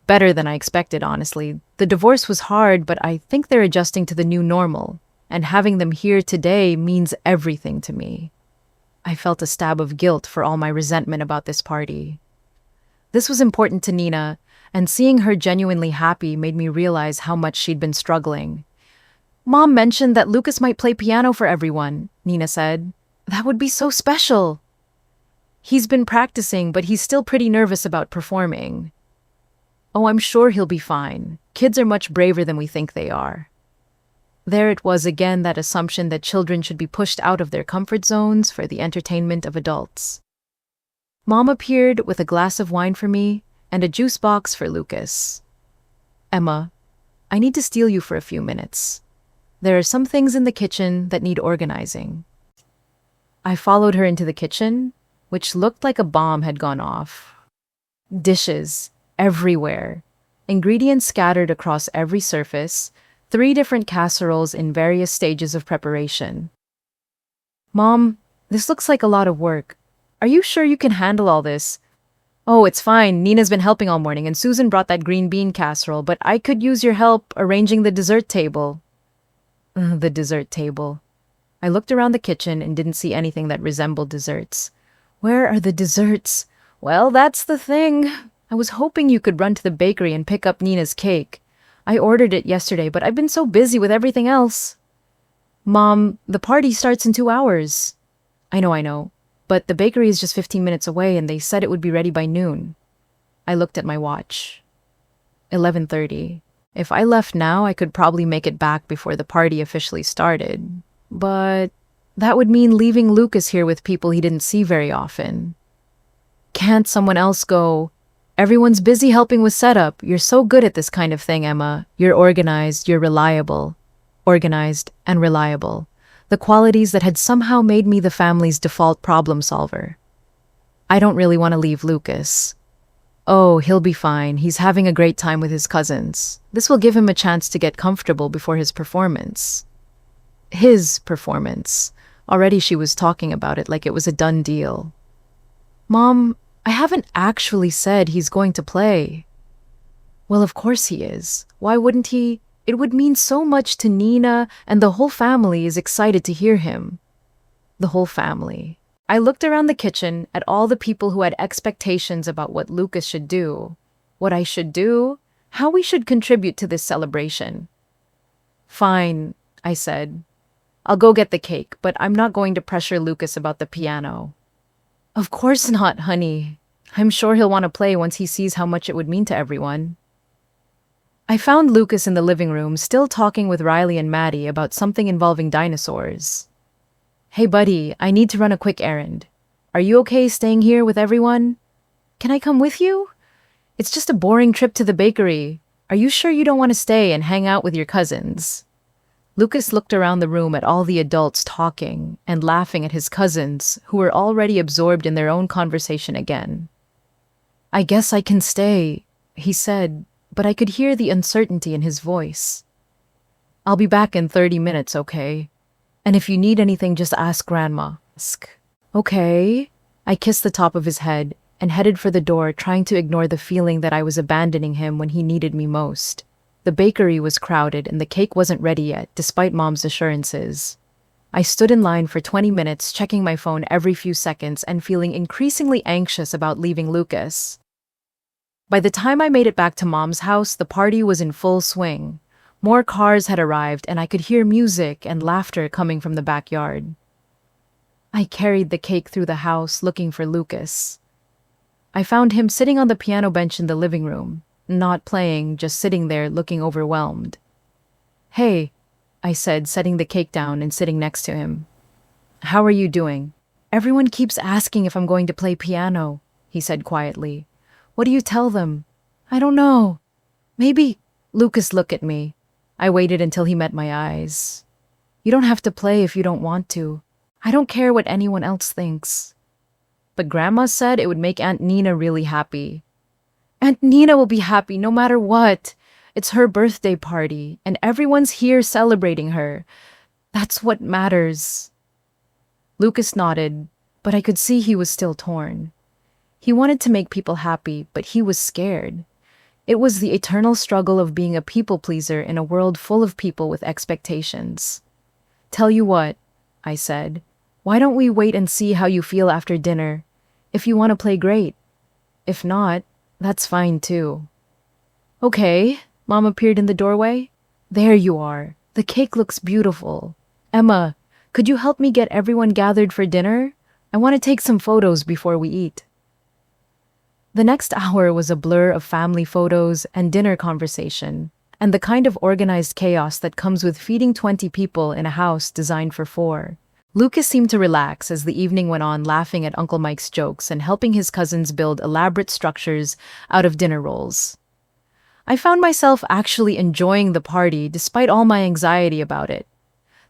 S1: "Better than I expected, honestly. The divorce was hard, but I think they're adjusting to the new normal, and having them here today means everything to me." I felt a stab of guilt for all my resentment about this party. This was important to Nina, and seeing her genuinely happy made me realize how much she'd been struggling. "Mom mentioned that Lucas might play piano for everyone," Nina said. "That would be so special." "He's been practicing, but he's still pretty nervous about performing." "Oh, I'm sure he'll be fine. Kids are much braver than we think they are." There it was again, that assumption that children should be pushed out of their comfort zones for the entertainment of adults. Mom appeared with a glass of wine for me and a juice box for Lucas. "Emma, I need to steal you for a few minutes. There are some things in the kitchen that need organizing." I followed her into the kitchen, which looked like a bomb had gone off. Dishes everywhere, ingredients scattered across every surface, 3 different casseroles in various stages of preparation. "Mom, this looks like a lot of work. Are you sure you can handle all this?" "Oh, it's fine. Nina's been helping all morning, and Susan brought that green bean casserole, but I could use your help arranging the dessert table." The dessert table. I looked around the kitchen and didn't see anything that resembled desserts. Where are the desserts? Well, that's the thing. I was hoping you could run to the bakery and pick up Nina's cake. I ordered it yesterday, but I've been so busy with everything else. "Mom, the party starts in 2 hours. I know. But the bakery is just 15 minutes away, and they said it would be ready by noon." I looked at my watch. 11:30. If I left now, I could probably make it back before the party officially started. But that would mean leaving Lucas here with people he didn't see very often. "Can't someone else go?" "Everyone's busy helping with setup. You're so good at this kind of thing, Emma. You're organized, you're reliable." Organized and reliable. The qualities that had somehow made me the family's default problem solver. "I don't really want to leave Lucas." "Oh, he'll be fine. He's having a great time with his cousins. This will give him a chance to get comfortable before his performance." His performance. Already she was talking about it like it was a done deal. "Mom, I haven't actually said he's going to play." "Well, of course he is. Why wouldn't he? It would mean so much to Nina, and the whole family is excited to hear him." The whole family. I looked around the kitchen at all the people who had expectations about what Lucas should do, what I should do, how we should contribute to this celebration. "Fine," I said. "I'll go get the cake, but I'm not going to pressure Lucas about the piano." "Of course not, honey. I'm sure he'll want to play once he sees how much it would mean to everyone." I found Lucas in the living room, still talking with Riley and Maddie about something involving dinosaurs. "Hey, buddy, I need to run a quick errand. Are you okay staying here with everyone?" "Can I come with you?" "It's just a boring trip to the bakery. Are you sure you don't want to stay and hang out with your cousins?" Lucas looked around the room at all the adults talking and laughing at his cousins, who were already absorbed in their own conversation again. "I guess I can stay," he said, but I could hear the uncertainty in his voice. "I'll be back in 30 minutes, okay? And if you need anything, just ask Grandma." "Okay." I kissed the top of his head and headed for the door, trying to ignore the feeling that I was abandoning him when he needed me most. The bakery was crowded and the cake wasn't ready yet, despite Mom's assurances. I stood in line for 20 minutes, checking my phone every few seconds and feeling increasingly anxious about leaving Lucas. By the time I made it back to Mom's house, the party was in full swing. More cars had arrived, and I could hear music and laughter coming from the backyard. I carried the cake through the house looking for Lucas. I found him sitting on the piano bench in the living room, not playing, just sitting there looking overwhelmed. "Hey," I said, setting the cake down and sitting next to him. "How are you doing?" "Everyone keeps asking if I'm going to play piano," he said quietly. "What do you tell them?" "I don't know. Maybe." Lucas looked at me. I waited until he met my eyes. "You don't have to play if you don't want to. I don't care what anyone else thinks." "But Grandma said it would make Aunt Nina really happy." "Aunt Nina will be happy no matter what. It's her birthday party, and everyone's here celebrating her. That's what matters." Lucas nodded, but I could see he was still torn. He wanted to make people happy, but he was scared. It was the eternal struggle of being a people pleaser in a world full of people with expectations. "Tell you what," I said, "why don't we wait and see how you feel after dinner? If you want to play, great. If not, that's fine too." "Okay." Mom appeared in the doorway. "There you are. The cake looks beautiful. Emma, could you help me get everyone gathered for dinner? I want to take some photos before we eat." The next hour was a blur of family photos and dinner conversation, and the kind of organized chaos that comes with feeding 20 people in a house designed for 4. Lucas seemed to relax as the evening went on, laughing at Uncle Mike's jokes and helping his cousins build elaborate structures out of dinner rolls. I found myself actually enjoying the party despite all my anxiety about it.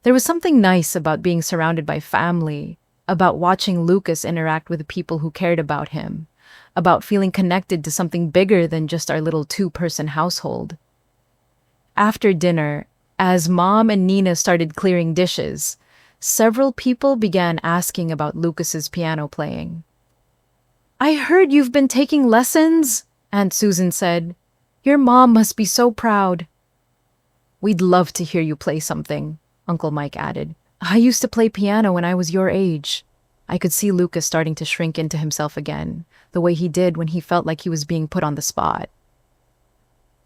S1: There was something nice about being surrounded by family, about watching Lucas interact with people who cared about him, about feeling connected to something bigger than just our little 2-person household. After dinner, as Mom and Nina started clearing dishes, several people began asking about Lucas's piano playing. "I heard you've been taking lessons," Aunt Susan said. "Your mom must be so proud." "We'd love to hear you play something," Uncle Mike added. "I used to play piano when I was your age." I could see Lucas starting to shrink into himself again, the way he did when he felt like he was being put on the spot.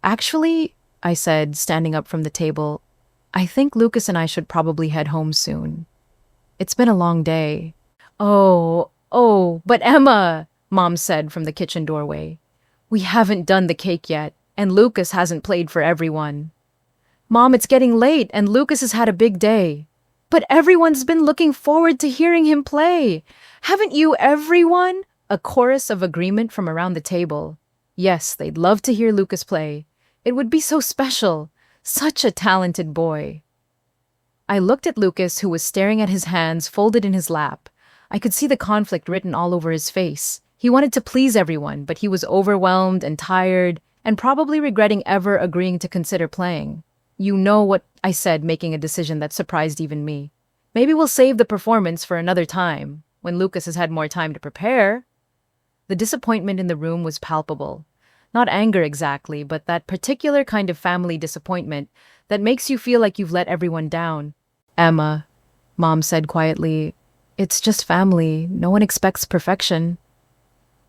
S1: "Actually," I said, standing up from the table, "I think Lucas and I should probably head home soon. It's been a long day." Oh, but Emma," Mom said from the kitchen doorway. "We haven't done the cake yet, and Lucas hasn't played for everyone." "Mom, it's getting late, and Lucas has had a big day." "But everyone's been looking forward to hearing him play. Haven't you, everyone?" A chorus of agreement from around the table. Yes, they'd love to hear Lucas play. It would be so special. Such a talented boy. I looked at Lucas, who was staring at his hands folded in his lap. I could see the conflict written all over his face. He wanted to please everyone, but he was overwhelmed and tired, and probably regretting ever agreeing to consider playing. "You know what," I said, making a decision that surprised even me. "Maybe we'll save the performance for another time, when Lucas has had more time to prepare." The disappointment in the room was palpable. Not anger exactly, but that particular kind of family disappointment that makes you feel like you've let everyone down. "Emma," Mom said quietly, "it's just family. No one expects perfection."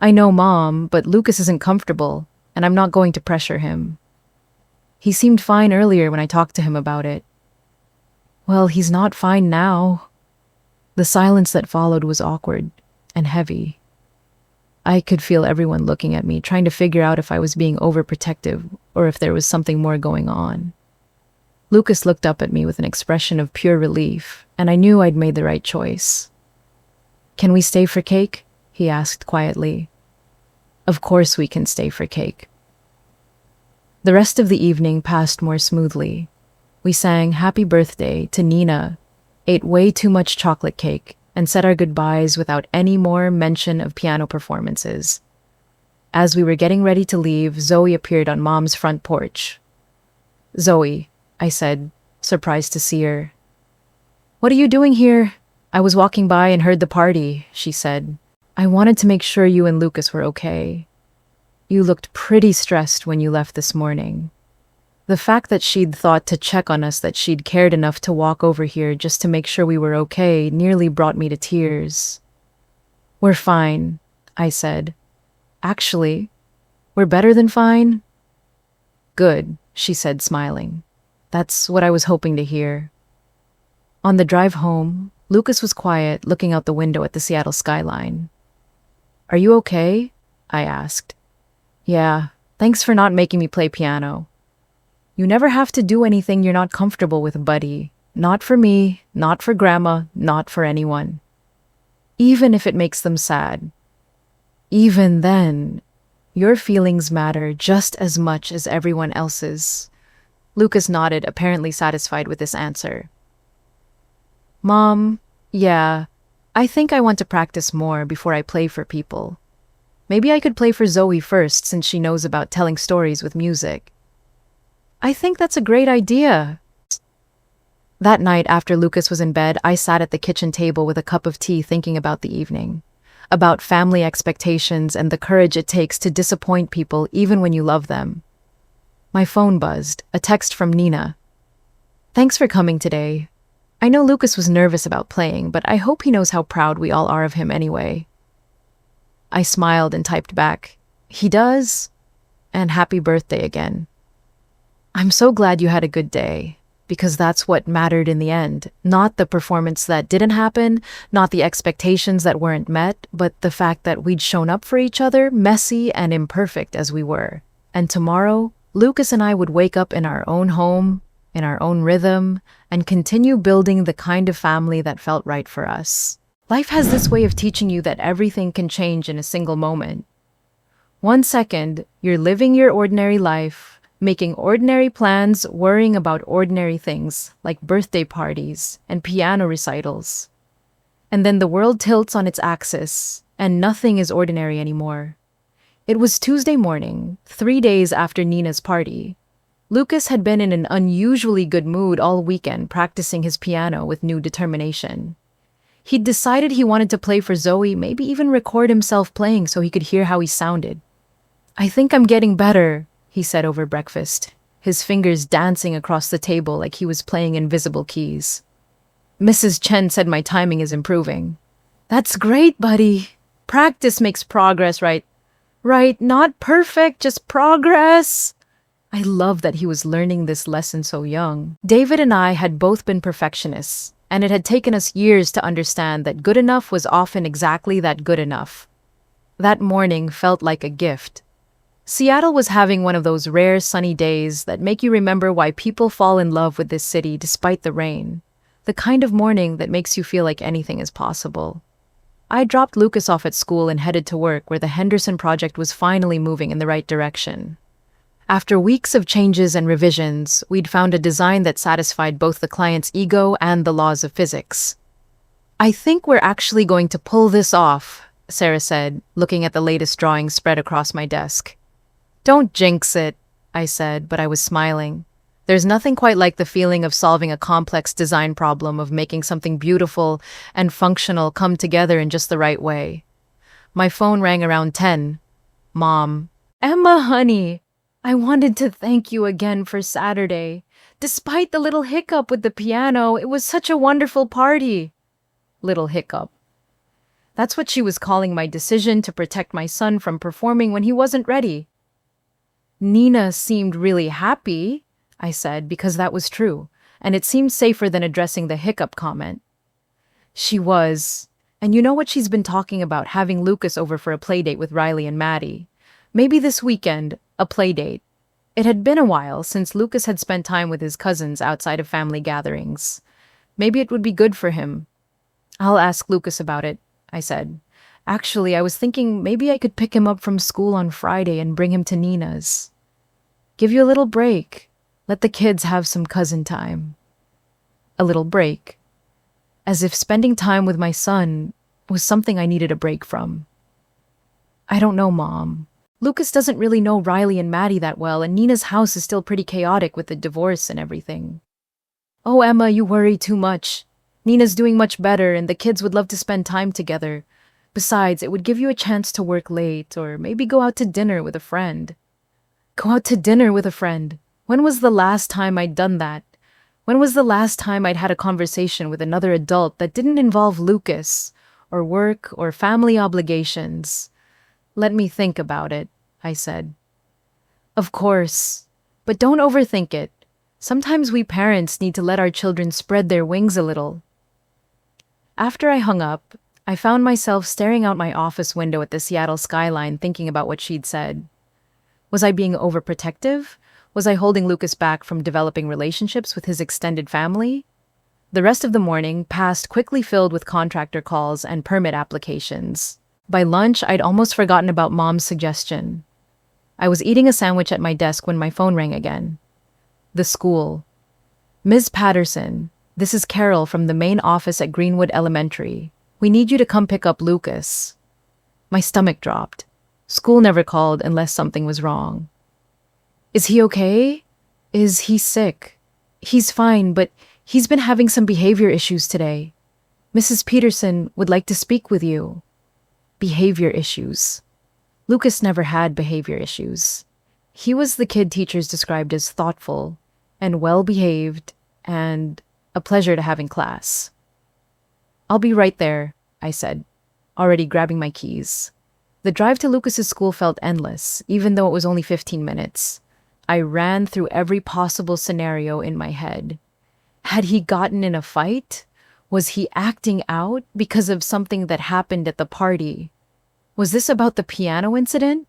S1: "I know, Mom, but Lucas isn't comfortable, and I'm not going to pressure him. He seemed fine earlier when I talked to him about it." "Well, he's not fine now." The silence that followed was awkward and heavy. I could feel everyone looking at me, trying to figure out if I was being overprotective or if there was something more going on. Lucas looked up at me with an expression of pure relief, and I knew I'd made the right choice. "Can we stay for cake?" he asked quietly. "Of course we can stay for cake." The rest of the evening passed more smoothly. We sang Happy Birthday to Nina, ate way too much chocolate cake, and said our goodbyes without any more mention of piano performances. As we were getting ready to leave, Zoe appeared on Mom's front porch. "Zoe," I said, surprised to see her. "What are you doing here?" "I was walking by and heard the party," she said. "I wanted to make sure you and Lucas were okay. You looked pretty stressed when you left this morning." The fact that she'd thought to check on us, that she'd cared enough to walk over here just to make sure we were okay, nearly brought me to tears. "We're fine," I said. "Actually, we're better than fine." "Good," she said, smiling. "That's what I was hoping to hear." On the drive home, Lucas was quiet, looking out the window at the Seattle skyline. "Are you okay?" I asked. "Yeah, thanks for not making me play piano." "You never have to do anything you're not comfortable with, buddy. Not for me, not for Grandma, not for anyone. Even if it makes them sad. Even then, your feelings matter just as much as everyone else's." Lucas nodded, apparently satisfied with this answer. "Mom, yeah, I think I want to practice more before I play for people. Maybe I could play for Zoe first since she knows about telling stories with music." "I think that's a great idea." That night, after Lucas was in bed, I sat at the kitchen table with a cup of tea thinking about the evening, about family expectations and the courage it takes to disappoint people even when you love them. My phone buzzed, a text from Nina. "Thanks for coming today. I know Lucas was nervous about playing, but I hope he knows how proud we all are of him anyway." I smiled and typed back, "He does, and happy birthday again. I'm so glad you had a good day, because that's what mattered in the end. Not the performance that didn't happen, not the expectations that weren't met, but the fact that we'd shown up for each other, messy and imperfect as we were. And tomorrow, Lucas and I would wake up in our own home, in our own rhythm, and continue building the kind of family that felt right for us." Life has this way of teaching you that everything can change in a single moment. 1 second, you're living your ordinary life, making ordinary plans, worrying about ordinary things like birthday parties and piano recitals. And then the world tilts on its axis, and nothing is ordinary anymore. It was Tuesday morning, 3 days after Nina's party. Lucas had been in an unusually good mood all weekend, practicing his piano with new determination. He'd decided he wanted to play for Zoe, maybe even record himself playing so he could hear how he sounded. "I think I'm getting better," he said over breakfast, his fingers dancing across the table like he was playing invisible keys. "Mrs. Chen said my timing is improving." "That's great, buddy. Practice makes progress, right? Right, not perfect, just progress." I love that he was learning this lesson so young. David and I had both been perfectionists, and it had taken us years to understand that good enough was often exactly that, good enough. That morning felt like a gift. Seattle was having one of those rare sunny days that make you remember why people fall in love with this city despite the rain. The kind of morning that makes you feel like anything is possible. I dropped Lucas off at school and headed to work, where the Henderson project was finally moving in the right direction. After weeks of changes and revisions, we'd found a design that satisfied both the client's ego and the laws of physics. "I think we're actually going to pull this off," Sarah said, looking at the latest drawing spread across my desk. "Don't jinx it," I said, but I was smiling. There's nothing quite like the feeling of solving a complex design problem, of making something beautiful and functional come together in just the right way. My phone rang around 10. "Mom." "Emma, honey, I wanted to thank you again for Saturday. Despite the little hiccup with the piano, it was such a wonderful party." Little hiccup. That's what she was calling my decision to protect my son from performing when he wasn't ready. "Nina seemed really happy," I said, because that was true, and it seemed safer than addressing the hiccup comment. "She was. And you know what she's been talking about, having Lucas over for a playdate with Riley and Maddie. Maybe this weekend, a playdate. It had been a while since Lucas had spent time with his cousins outside of family gatherings. Maybe it would be good for him." "I'll ask Lucas about it," I said. "Actually, I was thinking maybe I could pick him up from school on Friday and bring him to Nina's. Give you a little break. Let the kids have some cousin time." A little break. As if spending time with my son was something I needed a break from. "I don't know, Mom. Lucas doesn't really know Riley and Maddie that well, and Nina's house is still pretty chaotic with the divorce and everything." "Oh, Emma, you worry too much. Nina's doing much better, and the kids would love to spend time together. Besides, it would give you a chance to work late, or maybe go out to dinner with a friend." "Go out to dinner with a friend? When was the last time I'd done that? When was the last time I'd had a conversation with another adult that didn't involve Lucas, or work, or family obligations? Let me think about it, I said. Of course, but don't overthink it. Sometimes we parents need to let our children spread their wings a little. After I hung up, I found myself staring out my office window at the Seattle skyline thinking about what she'd said. Was I being overprotective? Was I holding Lucas back from developing relationships with his extended family? The rest of the morning passed quickly filled with contractor calls and permit applications. By lunch, I'd almost forgotten about Mom's suggestion. I was eating a sandwich at my desk when my phone rang again. The school. Ms. Patterson, this is Carol from the main office at Greenwood Elementary. We need you to come pick up Lucas. My stomach dropped. School never called unless something was wrong. Is he okay? Is he sick? He's fine, but he's been having some behavior issues today. Mrs. Peterson would like to speak with you. Behavior issues. Lucas never had behavior issues. He was the kid teachers described as thoughtful and well-behaved and a pleasure to have in class. I'll be right there, I said, already grabbing my keys. The drive to Lucas's school felt endless, even though it was only 15 minutes. I ran through every possible scenario in my head. Had he gotten in a fight? Was he acting out because of something that happened at the party? Was this about the piano incident?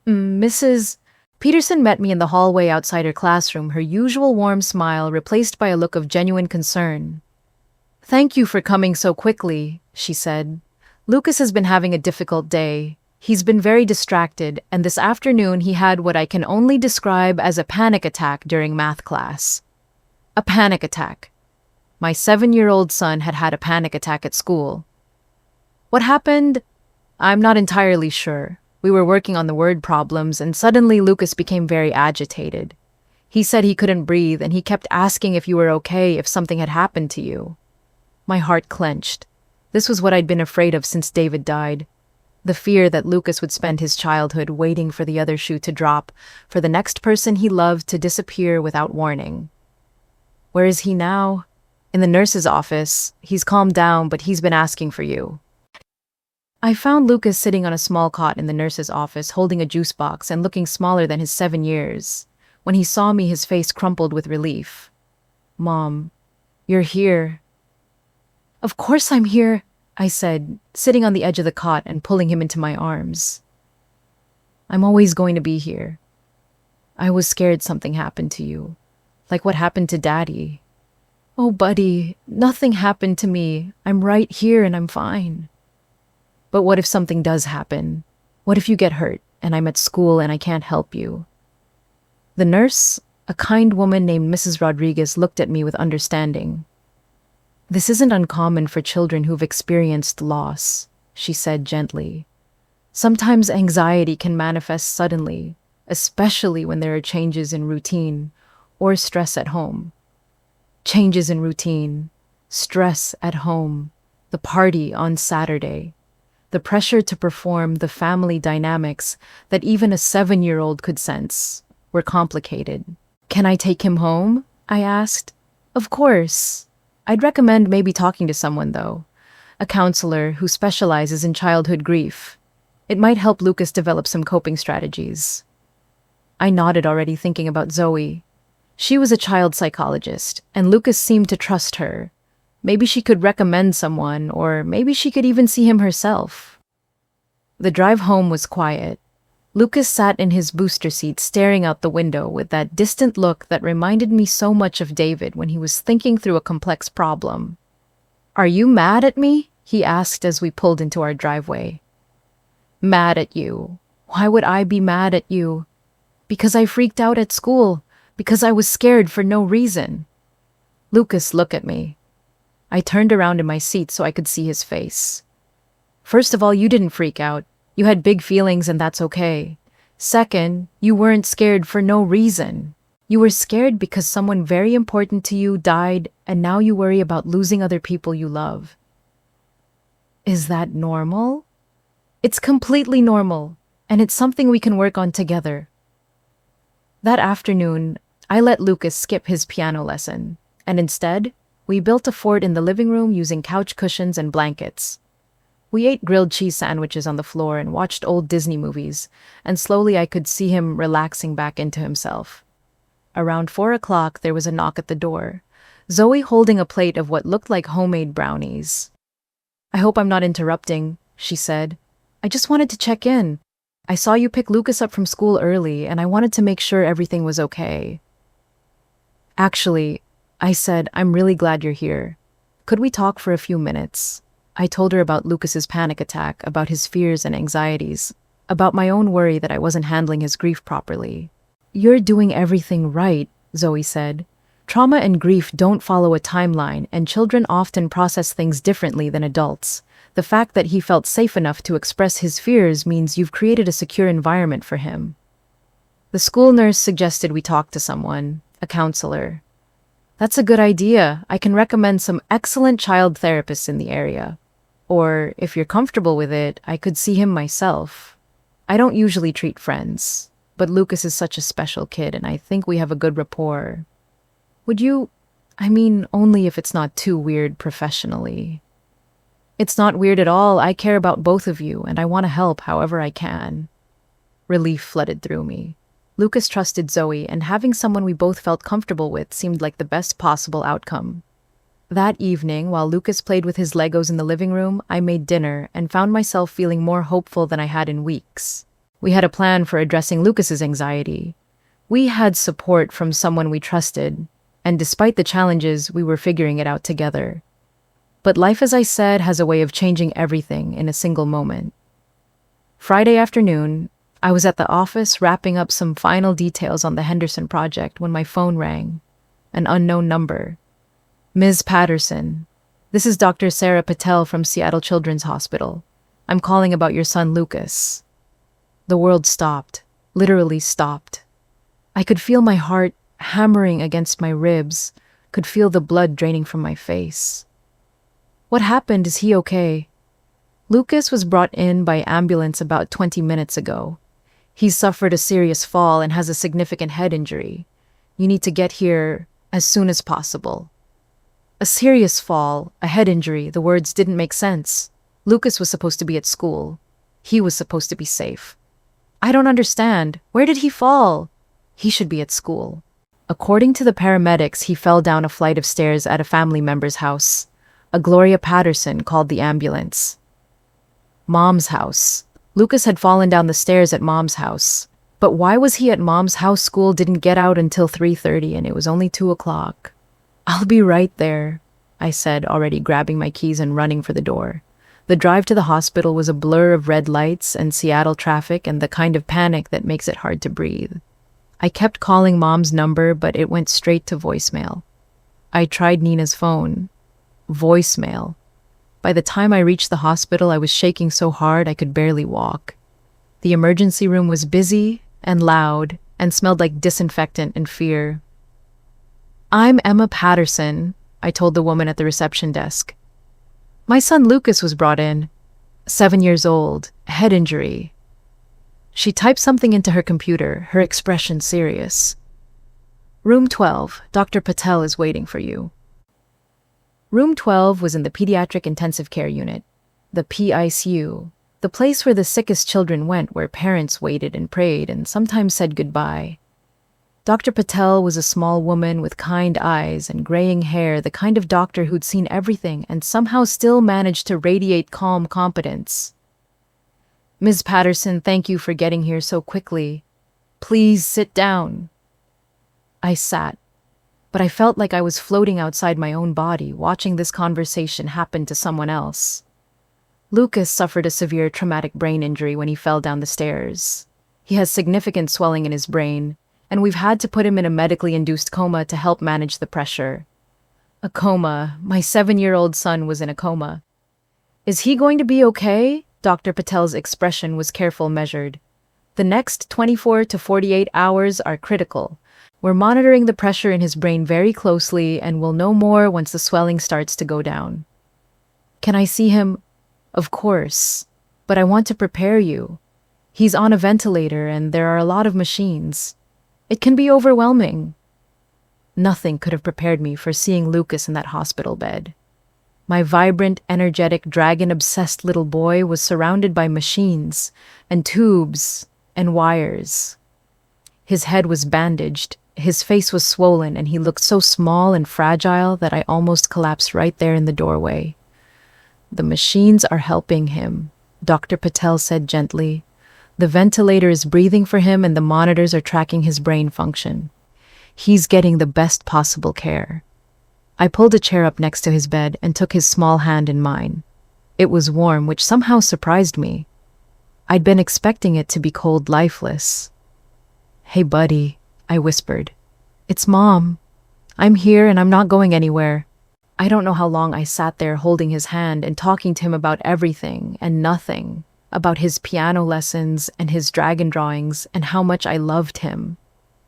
S1: Mrs. Peterson met me in the hallway outside her classroom, her usual warm smile replaced by a look of genuine concern. Thank you for coming so quickly, she said. Lucas has been having a difficult day. He's been very distracted, and this afternoon he had what I can only describe as a panic attack during math class. A panic attack. My 7-year-old son had had a panic attack at school. What happened? I'm not entirely sure. We were working on the word problems, and suddenly Lucas became very agitated. He said he couldn't breathe, and he kept asking if you were okay, if something had happened to you. My heart clenched. This was what I'd been afraid of since David died. The fear that Lucas would spend his childhood waiting for the other shoe to drop, for the next person he loved to disappear without warning. Where is he now? In the nurse's office. He's calmed down, but he's been asking for you. I found Lucas sitting on a small cot in the nurse's office, holding a juice box and looking smaller than his 7 years. When he saw me, his face crumpled with relief. Mom, you're here. Of course I'm here, I said, sitting on the edge of the cot and pulling him into my arms. I'm always going to be here. I was scared something happened to you, like what happened to Daddy. Oh, buddy, nothing happened to me. I'm right here and I'm fine. But what if something does happen? What if you get hurt and I'm at school and I can't help you? The nurse, a kind woman named Mrs. Rodriguez, looked at me with understanding. This isn't uncommon for children who've experienced loss, she said gently. Sometimes anxiety can manifest suddenly, especially when there are changes in routine or stress at home. Changes in routine, stress at home, the party on Saturday, the pressure to perform, the family dynamics that even a 7-year-old could sense were complicated. Can I take him home? I asked. Of course. I'd recommend maybe talking to someone, though, a counselor who specializes in childhood grief. It might help Lucas develop some coping strategies. I nodded, already thinking about Zoe. She was a child psychologist, and Lucas seemed to trust her. Maybe she could recommend someone, or maybe she could even see him herself. The drive home was quiet. Lucas sat in his booster seat staring out the window with that distant look that reminded me so much of David when he was thinking through a complex problem. Are you mad at me? He asked as we pulled into our driveway. Mad at you? Why would I be mad at you? Because I freaked out at school. Because I was scared for no reason. Lucas, look at me. I turned around in my seat so I could see his face. First of all, you didn't freak out. You had big feelings and that's okay. Second, you weren't scared for no reason. You were scared because someone very important to you died and now you worry about losing other people you love. Is that normal? It's completely normal, and it's something we can work on together. That afternoon, I let Lucas skip his piano lesson, and instead, we built a fort in the living room using couch cushions and blankets. We ate grilled cheese sandwiches on the floor and watched old Disney movies, and slowly I could see him relaxing back into himself. Around 4 o'clock, there was a knock at the door. Zoe holding a plate of what looked like homemade brownies. "I hope I'm not interrupting," she said. "I just wanted to check in. I saw you pick Lucas up from school early, and I wanted to make sure everything was okay." "Actually," I said, "I'm really glad you're here. Could we talk for a few minutes?" I told her about Lucas's panic attack, about his fears and anxieties, about my own worry that I wasn't handling his grief properly. "You're doing everything right," Zoe said. "Trauma and grief don't follow a timeline, and children often process things differently than adults. The fact that he felt safe enough to express his fears means you've created a secure environment for him." The school nurse suggested we talk to someone, a counselor. "That's a good idea. I can recommend some excellent child therapists in the area. Or, if you're comfortable with it, I could see him myself. I don't usually treat friends, but Lucas is such a special kid and I think we have a good rapport. Would you? I mean, only if it's not too weird professionally." "It's not weird at all. I care about both of you and I want to help however I can." Relief flooded through me. Lucas trusted Zoe, and having someone we both felt comfortable with seemed like the best possible outcome. That evening, while Lucas played with his Legos in the living room, I made dinner and found myself feeling more hopeful than I had in weeks. We had a plan for addressing Lucas's anxiety. We had support from someone we trusted, and despite the challenges, we were figuring it out together. But life, as I said, has a way of changing everything in a single moment. Friday afternoon, I was at the office wrapping up some final details on the Henderson project when my phone rang. An unknown number. "Ms. Patterson, this is Dr. Sarah Patel from Seattle Children's Hospital. I'm calling about your son Lucas." The world stopped, literally stopped. I could feel my heart hammering against my ribs, could feel the blood draining from my face. "What happened? Is he okay?" "Lucas was brought in by ambulance about 20 minutes ago. He's suffered a serious fall and has a significant head injury. You need to get here as soon as possible." A serious fall, a head injury, the words didn't make sense. Lucas was supposed to be at school. He was supposed to be safe. "I don't understand. Where did he fall?" "He should be at school." According to the paramedics, he fell down a flight of stairs at a family member's house. A Gloria Patterson called the ambulance. Mom's house. Lucas had fallen down the stairs at Mom's house. But why was he at Mom's house? School didn't get out until 3:30 and it was only 2 o'clock. "I'll be right there," I said, already grabbing my keys and running for the door. The drive to the hospital was a blur of red lights and Seattle traffic and the kind of panic that makes it hard to breathe. I kept calling Mom's number, but it went straight to voicemail. I tried Nina's phone. Voicemail. By the time I reached the hospital, I was shaking so hard I could barely walk. The emergency room was busy and loud and smelled like disinfectant and fear. "I'm Emma Patterson," I told the woman at the reception desk. "My son Lucas was brought in. 7 years old, head injury." She typed something into her computer, her expression serious. "Room 12, Dr. Patel is waiting for you." Room 12 was in the Pediatric Intensive Care Unit, the PICU, the place where the sickest children went, where parents waited and prayed and sometimes said goodbye. Dr. Patel was a small woman with kind eyes and graying hair, the kind of doctor who'd seen everything and somehow still managed to radiate calm competence. "Ms. Patterson, thank you for getting here so quickly. Please sit down." I sat, but I felt like I was floating outside my own body, watching this conversation happen to someone else. Lucas suffered a severe traumatic brain injury when he fell down the stairs. He has significant swelling in his brain, and we've had to put him in a medically induced coma to help manage the pressure. A coma. My 7-year-old son was in a coma. "Is he going to be okay?" Dr. Patel's expression was careful, measured. "The next 24 to 48 hours are critical. We're monitoring the pressure in his brain very closely and we'll know more once the swelling starts to go down." "Can I see him?" "Of course. But I want to prepare you. He's on a ventilator and there are a lot of machines. It can be overwhelming." Nothing could have prepared me for seeing Lucas in that hospital bed. My vibrant, energetic, dragon-obsessed little boy was surrounded by machines and tubes and wires. His head was bandaged, his face was swollen, and he looked so small and fragile that I almost collapsed right there in the doorway. "The machines are helping him," Dr. Patel said gently. "The ventilator is breathing for him and the monitors are tracking his brain function. He's getting the best possible care." I pulled a chair up next to his bed and took his small hand in mine. It was warm, which somehow surprised me. I'd been expecting it to be cold, lifeless. "Hey, buddy," I whispered. "It's Mom. I'm here and I'm not going anywhere." I don't know how long I sat there holding his hand and talking to him about everything and nothing, about his piano lessons and his dragon drawings and how much I loved him.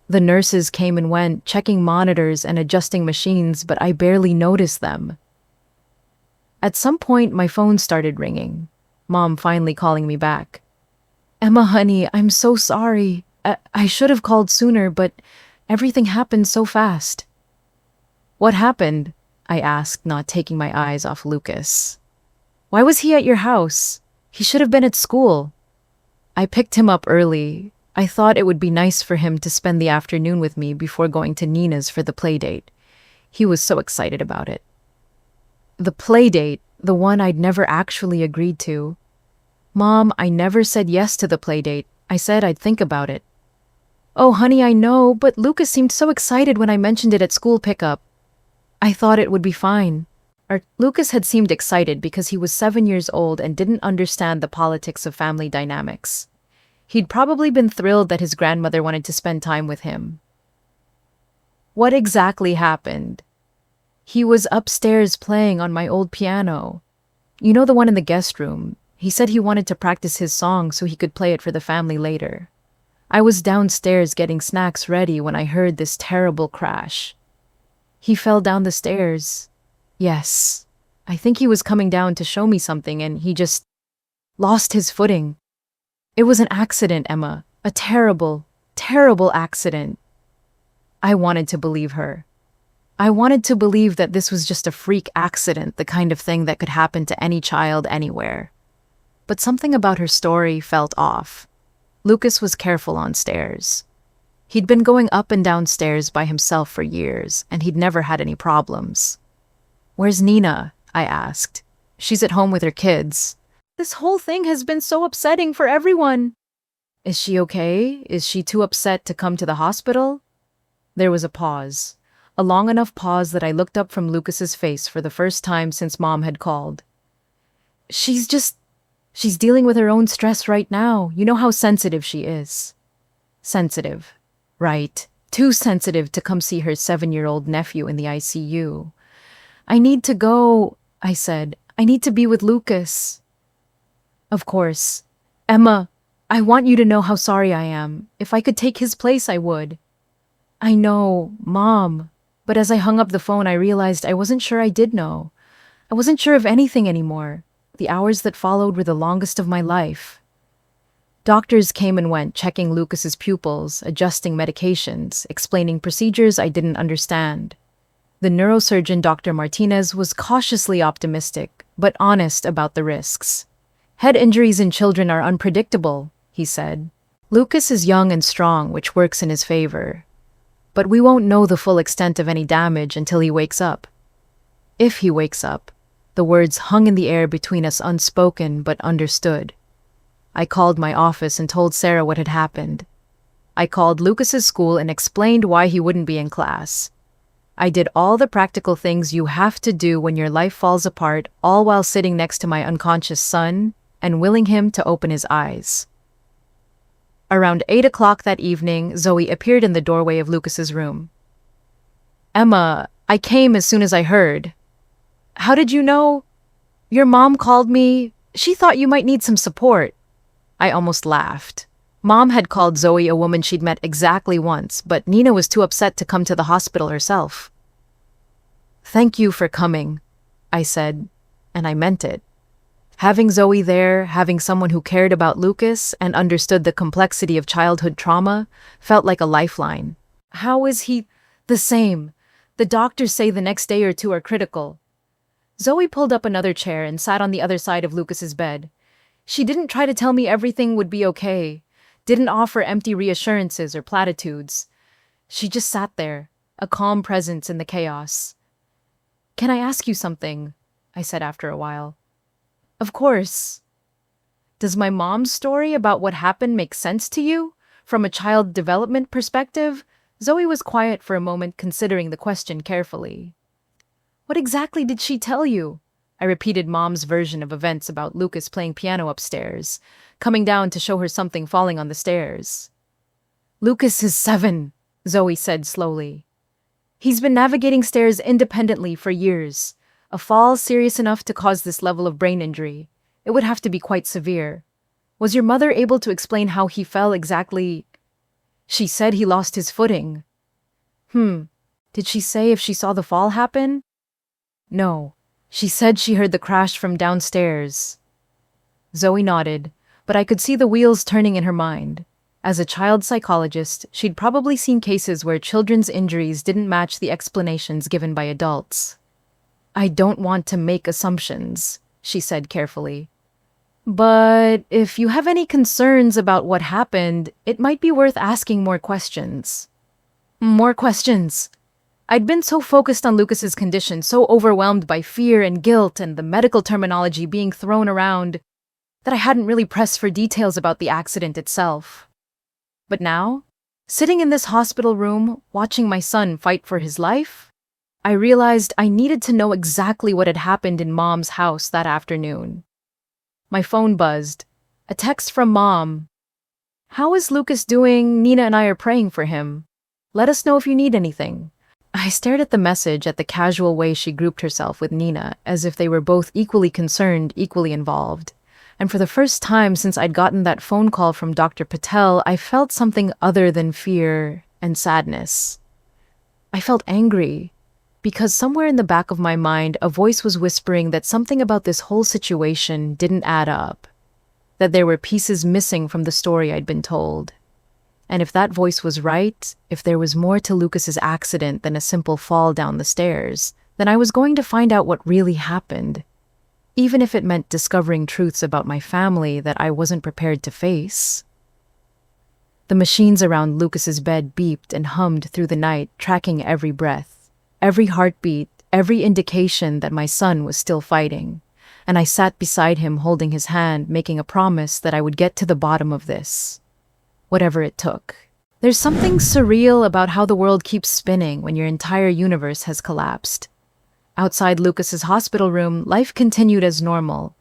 S1: The nurses came and went, checking monitors and adjusting machines, but I barely noticed them. At some point, my phone started ringing. Mom finally calling me back. "Emma, honey, I'm so sorry. I should have called sooner, but everything happened so fast." "What happened?" I asked, not taking my eyes off Lucas. "Why was he at your house? He should have been at school." "I picked him up early. I thought it would be nice for him to spend the afternoon with me before going to Nina's for the play date. He was so excited about it." The play date, the one I'd never actually agreed to. "Mom, I never said yes to the play date. I said I'd think about it." "Oh, honey, I know, but Lucas seemed so excited when I mentioned it at school pickup. I thought it would be fine." Lucas had seemed excited because he was 7 years old and didn't understand the politics of family dynamics. He'd probably been thrilled that his grandmother wanted to spend time with him. What exactly happened? "He was upstairs playing on my old piano. You know, the one in the guest room. He said he wanted to practice his song so he could play it for the family later. I was downstairs getting snacks ready when I heard this terrible crash. He fell down the stairs. Yes, I think he was coming down to show me something and he just lost his footing. It was an accident, Emma. A terrible, terrible accident." I wanted to believe her. I wanted to believe that this was just a freak accident, the kind of thing that could happen to any child anywhere. But something about her story felt off. Lucas was careful on stairs. He'd been going up and down stairs by himself for years, and he'd never had any problems. "Where's Nina?" I asked. "She's at home with her kids. This whole thing has been so upsetting for everyone." "Is she okay? Is she too upset to come to the hospital?" There was a pause. A long enough pause that I looked up from Lucas's face for the first time since Mom had called. She's dealing with her own stress right now. You know how sensitive she is." "Sensitive. Right. Too sensitive to come see her 7-year-old nephew in the ICU. "I need to go," I said. "I need to be with Lucas." "Of course. Emma, I want you to know how sorry I am. If I could take his place, I would." "I know, Mom." But as I hung up the phone, I realized I wasn't sure I did know. I wasn't sure of anything anymore. The hours that followed were the longest of my life. Doctors came and went, checking Lucas's pupils, adjusting medications, explaining procedures I didn't understand. The neurosurgeon, Dr. Martinez, was cautiously optimistic, but honest about the risks. "Head injuries in children are unpredictable," he said. "Lucas is young and strong, which works in his favor. But we won't know the full extent of any damage until he wakes up. If he wakes up." The words hung in the air between us, unspoken but understood. I called my office and told Sarah what had happened. I called Lucas's school and explained why he wouldn't be in class. I did all the practical things you have to do when your life falls apart, all while sitting next to my unconscious son and willing him to open his eyes. Around 8 o'clock that evening, Zoe appeared in the doorway of Lucas's room. "Emma, I came as soon as I heard." "How did you know?" "Your mom called me. She thought you might need some support." I almost laughed. Mom had called Zoe a woman she'd met exactly once, but Nina was too upset to come to the hospital herself. "Thank you for coming," I said, and I meant it. Having Zoe there, having someone who cared about Lucas and understood the complexity of childhood trauma, felt like a lifeline. "How is he?" The same. The doctors say the next day or two are critical. Zoe pulled up another chair and sat on the other side of Lucas's bed. She didn't try to tell me everything would be okay, didn't offer empty reassurances or platitudes. She just sat there, a calm presence in the chaos. "Can I ask you something?" I said after a while. "Of course." "Does my mom's story about what happened make sense to you? From a child development perspective?" Zoe was quiet for a moment, considering the question carefully. "What exactly did she tell you?" I repeated Mom's version of events about Lucas playing piano upstairs, coming down to show her something falling on the stairs. "Lucas is 7, Zoe said slowly. "He's been navigating stairs independently for years. A fall serious enough to cause this level of brain injury. It would have to be quite severe. Was your mother able to explain how he fell exactly?" "She said he lost his footing." Did she say if she saw the fall happen?" "No. She said she heard the crash from downstairs." Zoe nodded, but I could see the wheels turning in her mind. As a child psychologist, she'd probably seen cases where children's injuries didn't match the explanations given by adults. "I don't want to make assumptions," she said carefully. "But if you have any concerns about what happened, it might be worth asking more questions." "More questions." I'd been so focused on Lucas's condition, so overwhelmed by fear and guilt and the medical terminology being thrown around, that I hadn't really pressed for details about the accident itself. But now, sitting in this hospital room, watching my son fight for his life, I realized I needed to know exactly what had happened in Mom's house that afternoon. My phone buzzed. A text from Mom. "How is Lucas doing? Nina and I are praying for him. Let us know if you need anything." I stared at the message, at the casual way she grouped herself with Nina, as if they were both equally concerned, equally involved. And for the first time since I'd gotten that phone call from Dr. Patel, I felt something other than fear and sadness. I felt angry, because somewhere in the back of my mind, a voice was whispering that something about this whole situation didn't add up, that there were pieces missing from the story I'd been told. And if that voice was right, if there was more to Lucas's accident than a simple fall down the stairs, then I was going to find out what really happened, even if it meant discovering truths about my family that I wasn't prepared to face. The machines around Lucas's bed beeped and hummed through the night, tracking every breath, every heartbeat, every indication that my son was still fighting. And I sat beside him, holding his hand, making a promise that I would get to the bottom of this, whatever it took. There's something surreal about how the world keeps spinning when your entire universe has collapsed. Outside Lucas's hospital room, life continued as normal.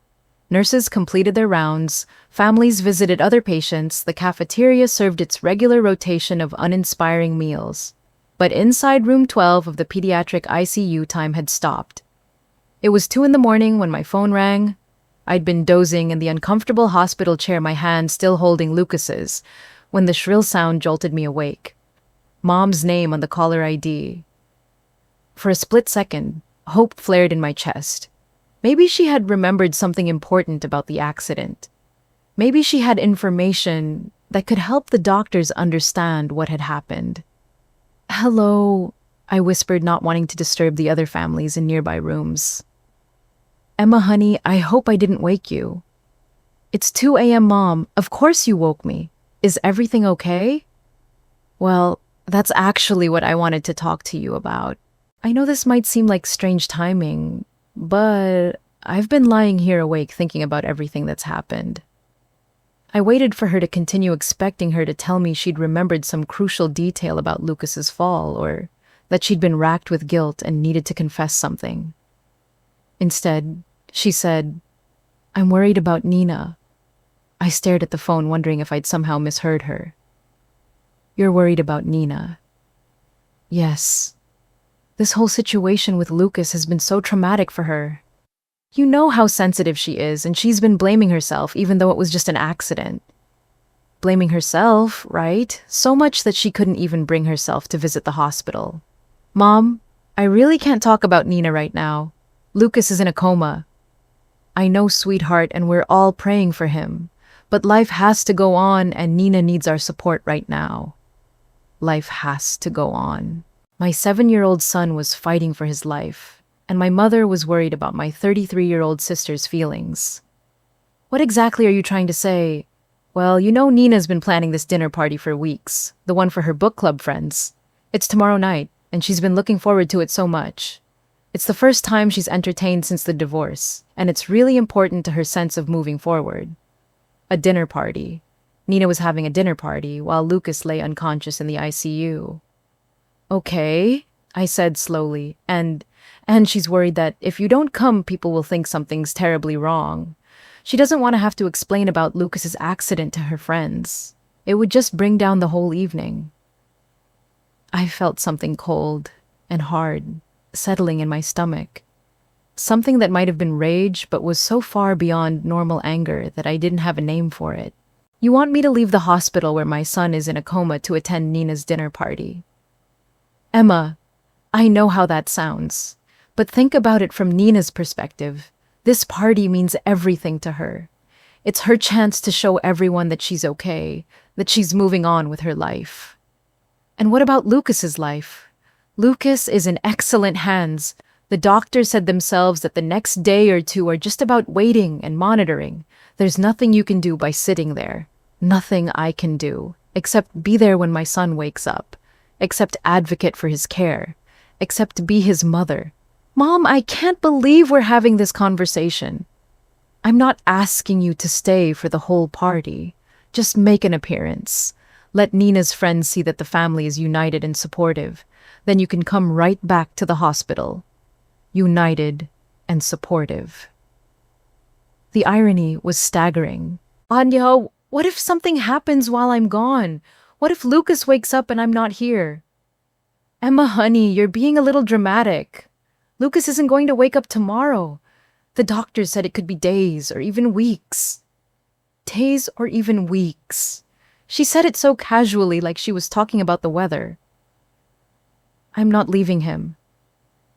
S1: Nurses completed their rounds, families visited other patients, the cafeteria served its regular rotation of uninspiring meals. But inside room 12 of the pediatric ICU, time had stopped. It was 2 a.m. when my phone rang. I'd been dozing in the uncomfortable hospital chair, my hand still holding Lucas's, when the shrill sound jolted me awake. Mom's name on the caller ID. For a split second, hope flared in my chest. Maybe she had remembered something important about the accident. Maybe she had information that could help the doctors understand what had happened. "Hello," I whispered, not wanting to disturb the other families in nearby rooms. "Emma, honey, I hope I didn't wake you." "It's 2 a.m., Mom. Of course you woke me. Is everything okay?" "Well, that's actually what I wanted to talk to you about. I know this might seem like strange timing, but I've been lying here awake thinking about everything that's happened." I waited for her to continue, expecting her to tell me she'd remembered some crucial detail about Lucas's fall, or that she'd been racked with guilt and needed to confess something. Instead, she said, "I'm worried about Nina." I stared at the phone, wondering if I'd somehow misheard her. "You're worried about Nina?" "Yes. This whole situation with Lucas has been so traumatic for her. You know how sensitive she is, and she's been blaming herself even though it was just an accident." Blaming herself, right? So much that she couldn't even bring herself to visit the hospital. "Mom, I really can't talk about Nina right now. Lucas is in a coma." "I know, sweetheart, and we're all praying for him. But life has to go on, and Nina needs our support right now." Life has to go on. My 7-year-old son was fighting for his life, and my mother was worried about my 33-year-old sister's feelings. What exactly are you trying to say? Well, you know Nina's been planning this dinner party for weeks, the one for her book club friends. It's tomorrow night, and she's been looking forward to it so much. It's the first time she's entertained since the divorce, and it's really important to her sense of moving forward. A dinner party. Nina was having a dinner party while Lucas lay unconscious in the ICU. Okay, I said slowly, and she's worried that if you don't come, people will think something's terribly wrong. She doesn't want to have to explain about Lucas's accident to her friends. It would just bring down the whole evening. I felt something cold and hard settling in my stomach. Something that might have been rage but was so far beyond normal anger that I didn't have a name for it. You want me to leave the hospital where my son is in a coma to attend Nina's dinner party? Emma, I know how that sounds, but think about it from Nina's perspective. This party means everything to her. It's her chance to show everyone that she's okay, that she's moving on with her life. And what about Lucas's life? Lucas is in excellent hands. The doctors said themselves that the next day or two are just about waiting and monitoring. There's nothing you can do by sitting there. Nothing I can do, except be there when my son wakes up, except advocate for his care, except be his mother. Mom, I can't believe we're having this conversation. I'm not asking you to stay for the whole party. Just make an appearance. Let Nina's friends see that the family is united and supportive. Then you can come right back to the hospital. United and supportive. The irony was staggering. Anya, what if something happens while I'm gone? What if Lucas wakes up and I'm not here? Emma, honey, you're being a little dramatic. Lucas isn't going to wake up tomorrow. The doctor said it could be days or even weeks. Days or even weeks. She said it so casually, like she was talking about the weather. I'm not leaving him.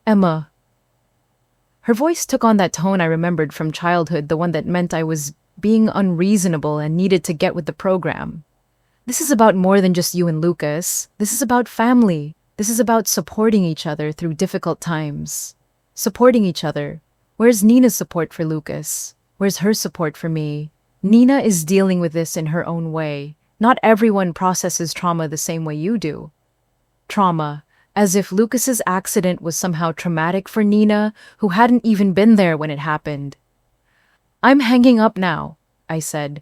S1: Emma. Her voice took on that tone I remembered from childhood, the one that meant I was being unreasonable and needed to get with the program. This is about more than just you and Lucas. This is about family. This is about supporting each other through difficult times. Supporting each other. Where's Nina's support for Lucas? Where's her support for me? Nina is dealing with this in her own way. Not everyone processes trauma the same way you do. Trauma, as if Lucas's accident was somehow traumatic for Nina, who hadn't even been there when it happened. I'm hanging up now, I said.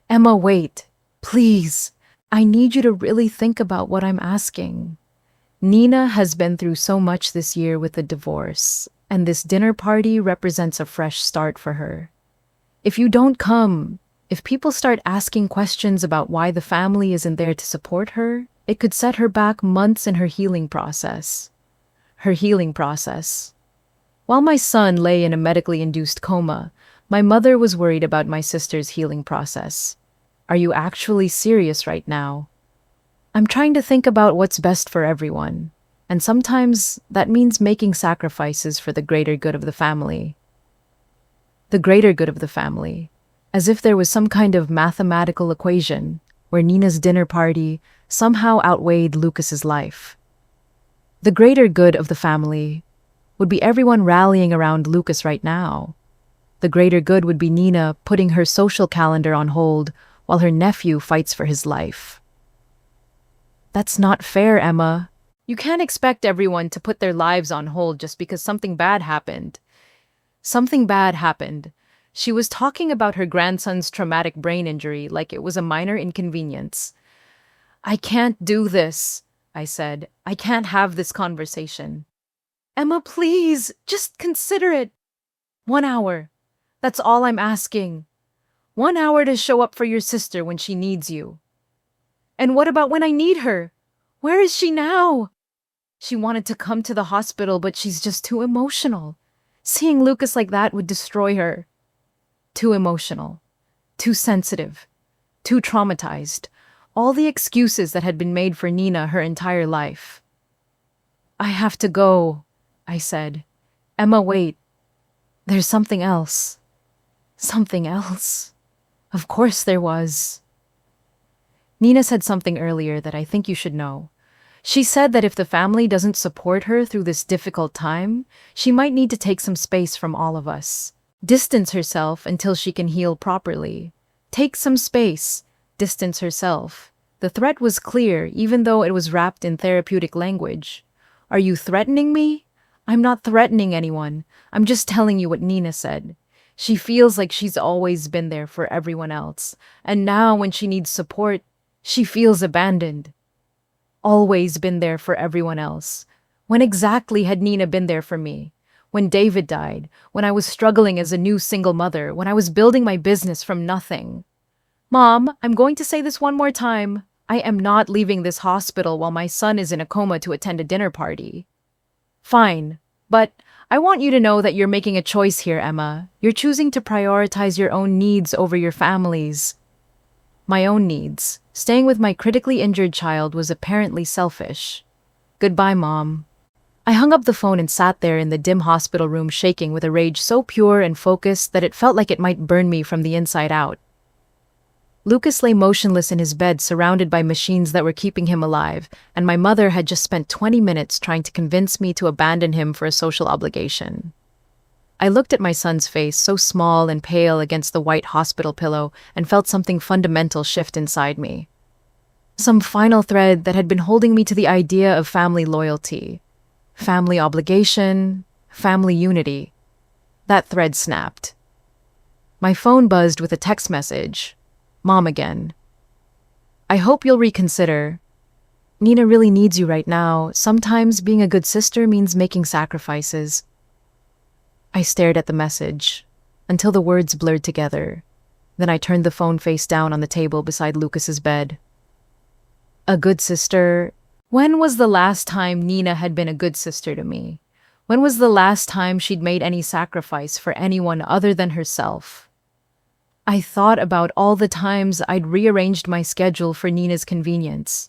S1: Emma, wait. Please. I need you to really think about what I'm asking. Nina has been through so much this year with the divorce, and this dinner party represents a fresh start for her. If you don't come, if people start asking questions about why the family isn't there to support her, it could set her back months in her healing process. Her healing process. While my son lay in a medically induced coma, my mother was worried about my sister's healing process. Are you actually serious right now? I'm trying to think about what's best for everyone, and sometimes that means making sacrifices for the greater good of the family. The greater good of the family, as if there was some kind of mathematical equation where Nina's dinner party somehow outweighed Lucas's life. The greater good of the family would be everyone rallying around Lucas right now. The greater good would be Nina putting her social calendar on hold while her nephew fights for his life. That's not fair, Emma. You can't expect everyone to put their lives on hold just because something bad happened. Something bad happened. She was talking about her grandson's traumatic brain injury like it was a minor inconvenience. I can't do this, I said. I can't have this conversation. Emma, please, just consider it. 1 hour. That's all I'm asking. 1 hour to show up for your sister when she needs you. And what about when I need her? Where is she now? She wanted to come to the hospital, but she's just too emotional. Seeing Lucas like that would destroy her. Too emotional. Too sensitive. Too traumatized. All the excuses that had been made for Nina her entire life. I have to go, I said. Emma, wait. There's something else. Something else? Of course there was. Nina said something earlier that I think you should know. She said that if the family doesn't support her through this difficult time, she might need to take some space from all of us. Distance herself until she can heal properly. Take some space. Distance herself. The threat was clear, even though it was wrapped in therapeutic language. Are you threatening me? I'm not threatening anyone. I'm just telling you what Nina said. She feels like she's always been there for everyone else. And now when she needs support, she feels abandoned. Always been there for everyone else. When exactly had Nina been there for me? When David died, when I was struggling as a new single mother, when I was building my business from nothing. Mom, I'm going to say this one more time. I am not leaving this hospital while my son is in a coma to attend a dinner party. Fine, but I want you to know that you're making a choice here, Emma. You're choosing to prioritize your own needs over your family's. My own needs. Staying with my critically injured child was apparently selfish. Goodbye, Mom. I hung up the phone and sat there in the dim hospital room shaking with a rage so pure and focused that it felt like it might burn me from the inside out. Lucas lay motionless in his bed surrounded by machines that were keeping him alive, and my mother had just spent 20 minutes trying to convince me to abandon him for a social obligation. I looked at my son's face, so small and pale against the white hospital pillow, and felt something fundamental shift inside me. Some final thread that had been holding me to the idea of family loyalty, family obligation, family unity. That thread snapped. My phone buzzed with a text message. Mom again. I hope you'll reconsider. Nina really needs you right now. Sometimes being a good sister means making sacrifices. I stared at the message until the words blurred together. Then I turned the phone face down on the table beside Lucas's bed. A good sister? When was the last time Nina had been a good sister to me? When was the last time she'd made any sacrifice for anyone other than herself? I thought about all the times I'd rearranged my schedule for Nina's convenience.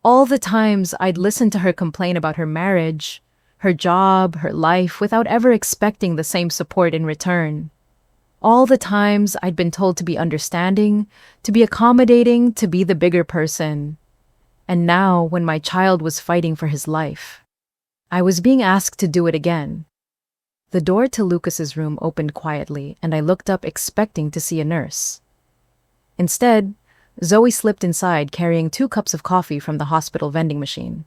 S1: All the times I'd listened to her complain about her marriage, her job, her life, without ever expecting the same support in return. All the times I'd been told to be understanding, to be accommodating, to be the bigger person. And now, when my child was fighting for his life, I was being asked to do it again. The door to Lucas's room opened quietly, and I looked up expecting to see a nurse. Instead, Zoe slipped inside carrying 2 cups of coffee from the hospital vending machine.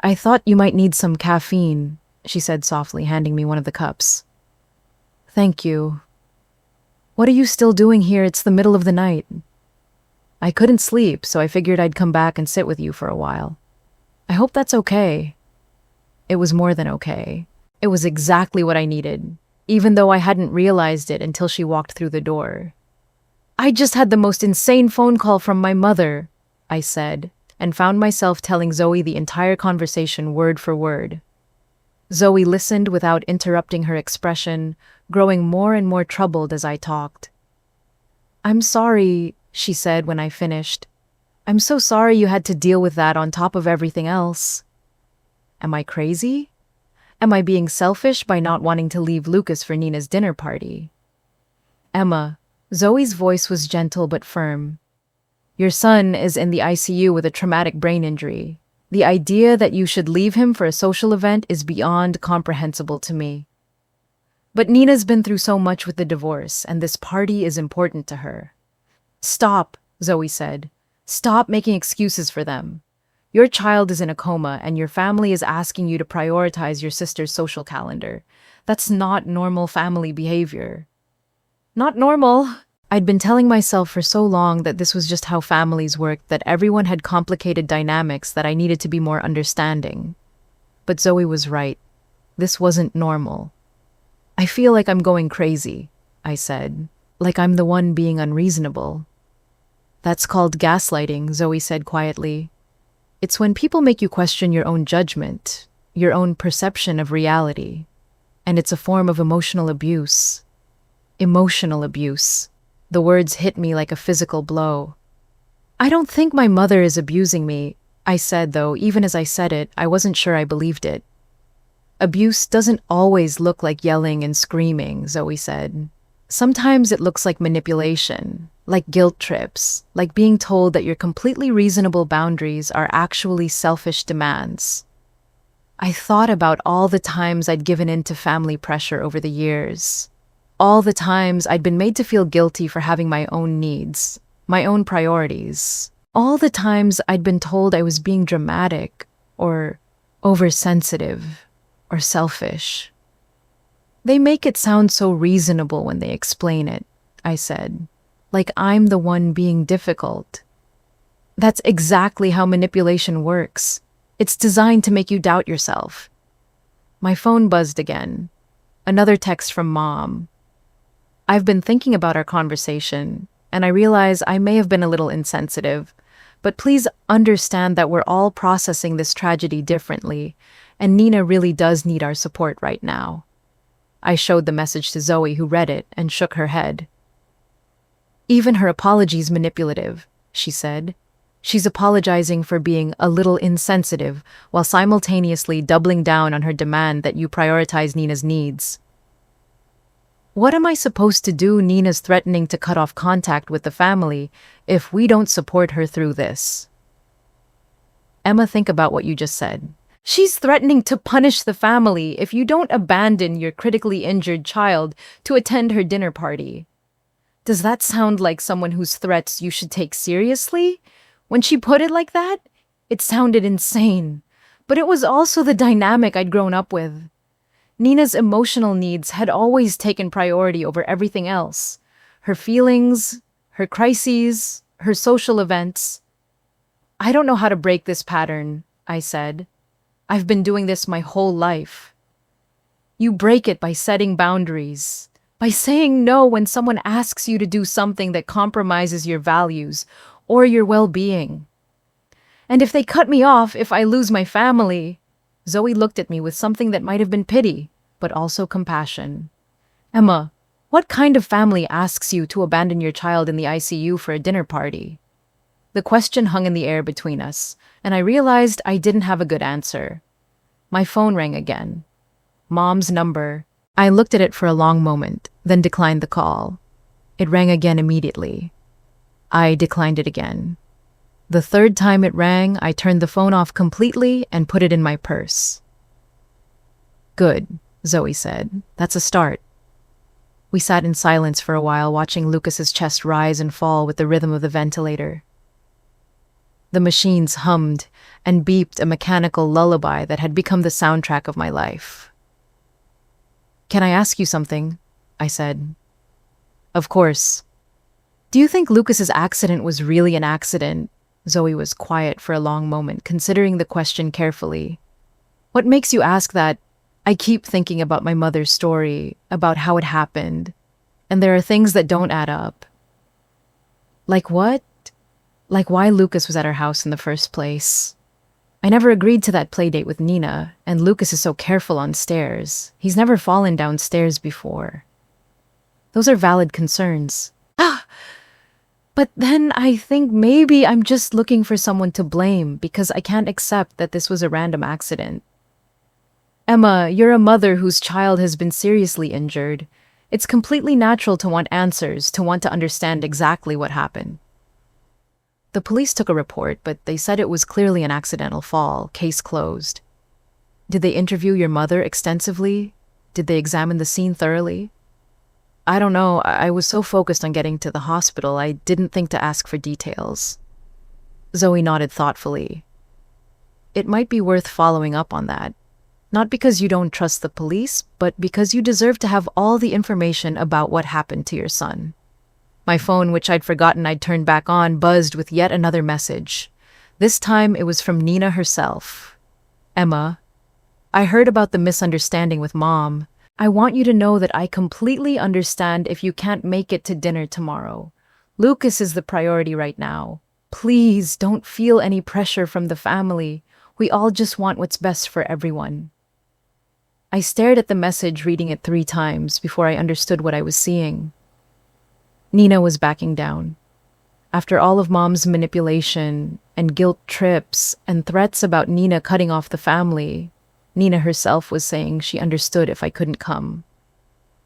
S1: I thought you might need some caffeine, she said softly, handing me one of the cups. Thank you. What are you still doing here? It's the middle of the night. I couldn't sleep, so I figured I'd come back and sit with you for a while. I hope that's okay. It was more than okay. It was exactly what I needed, even though I hadn't realized it until she walked through the door. I just had the most insane phone call from my mother, I said, and found myself telling Zoe the entire conversation word for word. Zoe listened without interrupting her expression, growing more and more troubled as I talked. I'm sorry, she said when I finished. I'm so sorry you had to deal with that on top of everything else. Am I crazy? Am I being selfish by not wanting to leave Lucas for Nina's dinner party? Emma, Zoe's voice was gentle but firm. Your son is in the ICU with a traumatic brain injury. The idea that you should leave him for a social event is beyond comprehensible to me. But Nina's been through so much with the divorce, and this party is important to her. Stop, Zoe said. Stop making excuses for them. Your child is in a coma, and your family is asking you to prioritize your sister's social calendar. That's not normal family behavior. Not normal. I'd been telling myself for so long that this was just how families worked, that everyone had complicated dynamics, that I needed to be more understanding. But Zoe was right. This wasn't normal. I feel like I'm going crazy, I said. Like I'm the one being unreasonable. That's called gaslighting, Zoe said quietly. It's when people make you question your own judgment, your own perception of reality. And it's a form of emotional abuse. Emotional abuse. The words hit me like a physical blow. I don't think my mother is abusing me, I said, though even as I said it, I wasn't sure I believed it. Abuse doesn't always look like yelling and screaming, Zoe said. Sometimes it looks like manipulation, like guilt trips, like being told that your completely reasonable boundaries are actually selfish demands. I thought about all the times I'd given in to family pressure over the years. All the times I'd been made to feel guilty for having my own needs, my own priorities. All the times I'd been told I was being dramatic, or oversensitive, or selfish. They make it sound so reasonable when they explain it, I said, like I'm the one being difficult. That's exactly how manipulation works. It's designed to make you doubt yourself. My phone buzzed again. Another text from Mom. I've been thinking about our conversation, and I realize I may have been a little insensitive, but please understand that we're all processing this tragedy differently, and Nina really does need our support right now. I showed the message to Zoe, who read it and shook her head. Even her apology's manipulative, she said. She's apologizing for being a little insensitive while simultaneously doubling down on her demand that you prioritize Nina's needs. What am I supposed to do? Nina's threatening to cut off contact with the family if we don't support her through this. Emma, think about what you just said. She's threatening to punish the family if you don't abandon your critically injured child to attend her dinner party. Does that sound like someone whose threats you should take seriously? When she put it like that, it sounded insane, but it was also the dynamic I'd grown up with. Nina's emotional needs had always taken priority over everything else. Her feelings, her crises, her social events. I don't know how to break this pattern, I said. I've been doing this my whole life. You break it by setting boundaries, by saying no when someone asks you to do something that compromises your values or your well-being. And if they cut me off, if I lose my family, Zoe looked at me with something that might have been pity, but also compassion. Emma, what kind of family asks you to abandon your child in the ICU for a dinner party? The question hung in the air between us, and I realized I didn't have a good answer. My phone rang again. Mom's number. I looked at it for a long moment, then declined the call. It rang again immediately. I declined it again. The third time it rang, I turned the phone off completely and put it in my purse. Good, Zoe said. That's a start. We sat in silence for a while, watching Lucas's chest rise and fall with the rhythm of the ventilator. The machines hummed and beeped a mechanical lullaby that had become the soundtrack of my life. Can I ask you something? I said. Of course. Do you think Lucas's accident was really an accident? Zoe was quiet for a long moment, considering the question carefully. What makes you ask that? I keep thinking about my mother's story, about how it happened, and there are things that don't add up. Like what? Like why Lucas was at our house in the first place. I never agreed to that play date with Nina, and Lucas is so careful on stairs. He's never fallen downstairs before. Those are valid concerns. But then I think maybe I'm just looking for someone to blame because I can't accept that this was a random accident. Emma, you're a mother whose child has been seriously injured. It's completely natural to want answers, to want to understand exactly what happened. The police took a report, but they said it was clearly an accidental fall, case closed. Did they interview your mother extensively? Did they examine the scene thoroughly? I don't know, I was so focused on getting to the hospital, I didn't think to ask for details. Zoe nodded thoughtfully. It might be worth following up on that. Not because you don't trust the police, but because you deserve to have all the information about what happened to your son. My phone, which I'd forgotten I'd turned back on, buzzed with yet another message. This time it was from Nina herself. Emma, I heard about the misunderstanding with Mom. I want you to know that I completely understand if you can't make it to dinner tomorrow. Lucas is the priority right now. Please don't feel any pressure from the family. We all just want what's best for everyone. I stared at the message, reading it 3 times before I understood what I was seeing. Nina was backing down. After all of Mom's manipulation and guilt trips and threats about Nina cutting off the family, Nina herself was saying she understood if I couldn't come.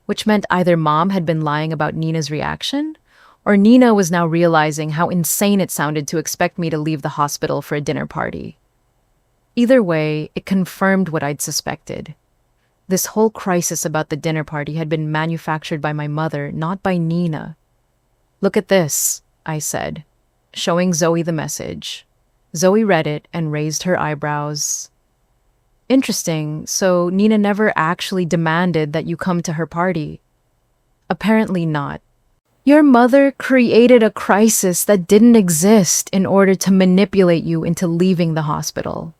S1: which meant either Mom had been lying about Nina's reaction, or Nina was now realizing how insane it sounded to expect me to leave the hospital for a dinner party. Either way, it confirmed what I'd suspected. This whole crisis about the dinner party had been manufactured by my mother, not by Nina. "Look at this," I said, showing Zoe the message. Zoe read it and raised her eyebrows. "Interesting, so Nina never actually demanded that you come to her party." "Apparently not. Your mother created a crisis that didn't exist in order to manipulate you into leaving the hospital."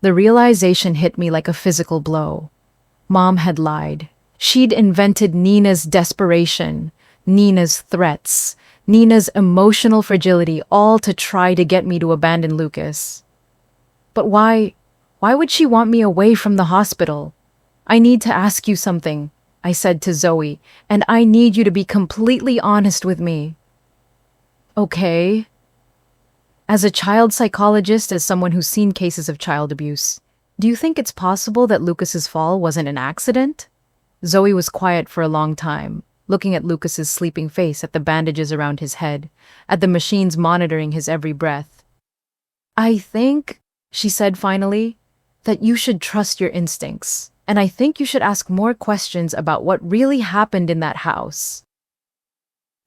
S1: The realization hit me like a physical blow. Mom had lied. She'd invented Nina's desperation, Nina's threats, Nina's emotional fragility, all to try to get me to abandon Lucas. But why? Why would she want me away from the hospital? "I need to ask you something," I said to Zoe, "and I need you to be completely honest with me." "Okay." As a child psychologist, as someone who's seen cases of child abuse, do you think it's possible that Lucas's fall wasn't an accident? Zoe was quiet for a long time, looking at Lucas's sleeping face, at the bandages around his head, at the machines monitoring his every breath. "I think," she said finally, "that you should trust your instincts, and I think you should ask more questions about what really happened in that house."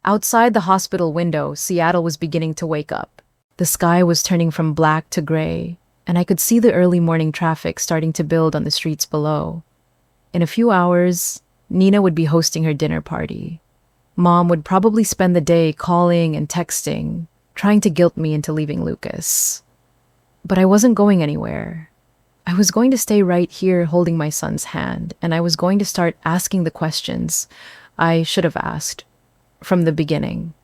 S1: Outside the hospital window, Seattle was beginning to wake up. The sky was turning from black to gray, and I could see the early morning traffic starting to build on the streets below. In a few hours, Nina would be hosting her dinner party. Mom would probably spend the day calling and texting, trying to guilt me into leaving Lucas. But I wasn't going anywhere. I was going to stay right here holding my son's hand, and I was going to start asking the questions I should have asked from the beginning.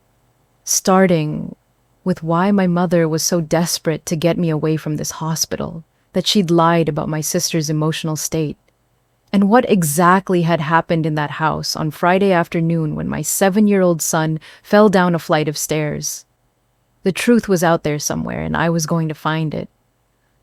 S1: Starting with why my mother was so desperate to get me away from this hospital, that she'd lied about my sister's emotional state, and what exactly had happened in that house on Friday afternoon when my 7-year-old son fell down a flight of stairs. The truth was out there somewhere, and I was going to find it.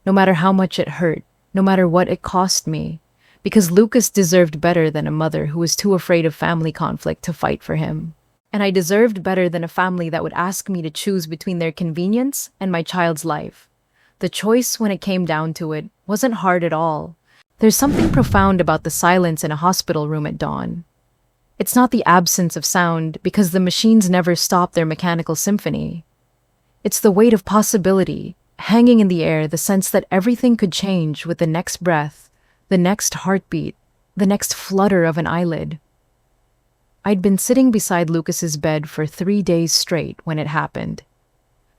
S1: No matter how much it hurt, no matter what it cost me, because Lucas deserved better than a mother who was too afraid of family conflict to fight for him. And I deserved better than a family that would ask me to choose between their convenience and my child's life. The choice, when it came down to it, wasn't hard at all. There's something profound about the silence in a hospital room at dawn. It's not the absence of sound, because the machines never stop their mechanical symphony. It's the weight of possibility, hanging in the air, the sense that everything could change with the next breath, the next heartbeat, the next flutter of an eyelid. I'd been sitting beside Lucas's bed for 3 days straight when it happened.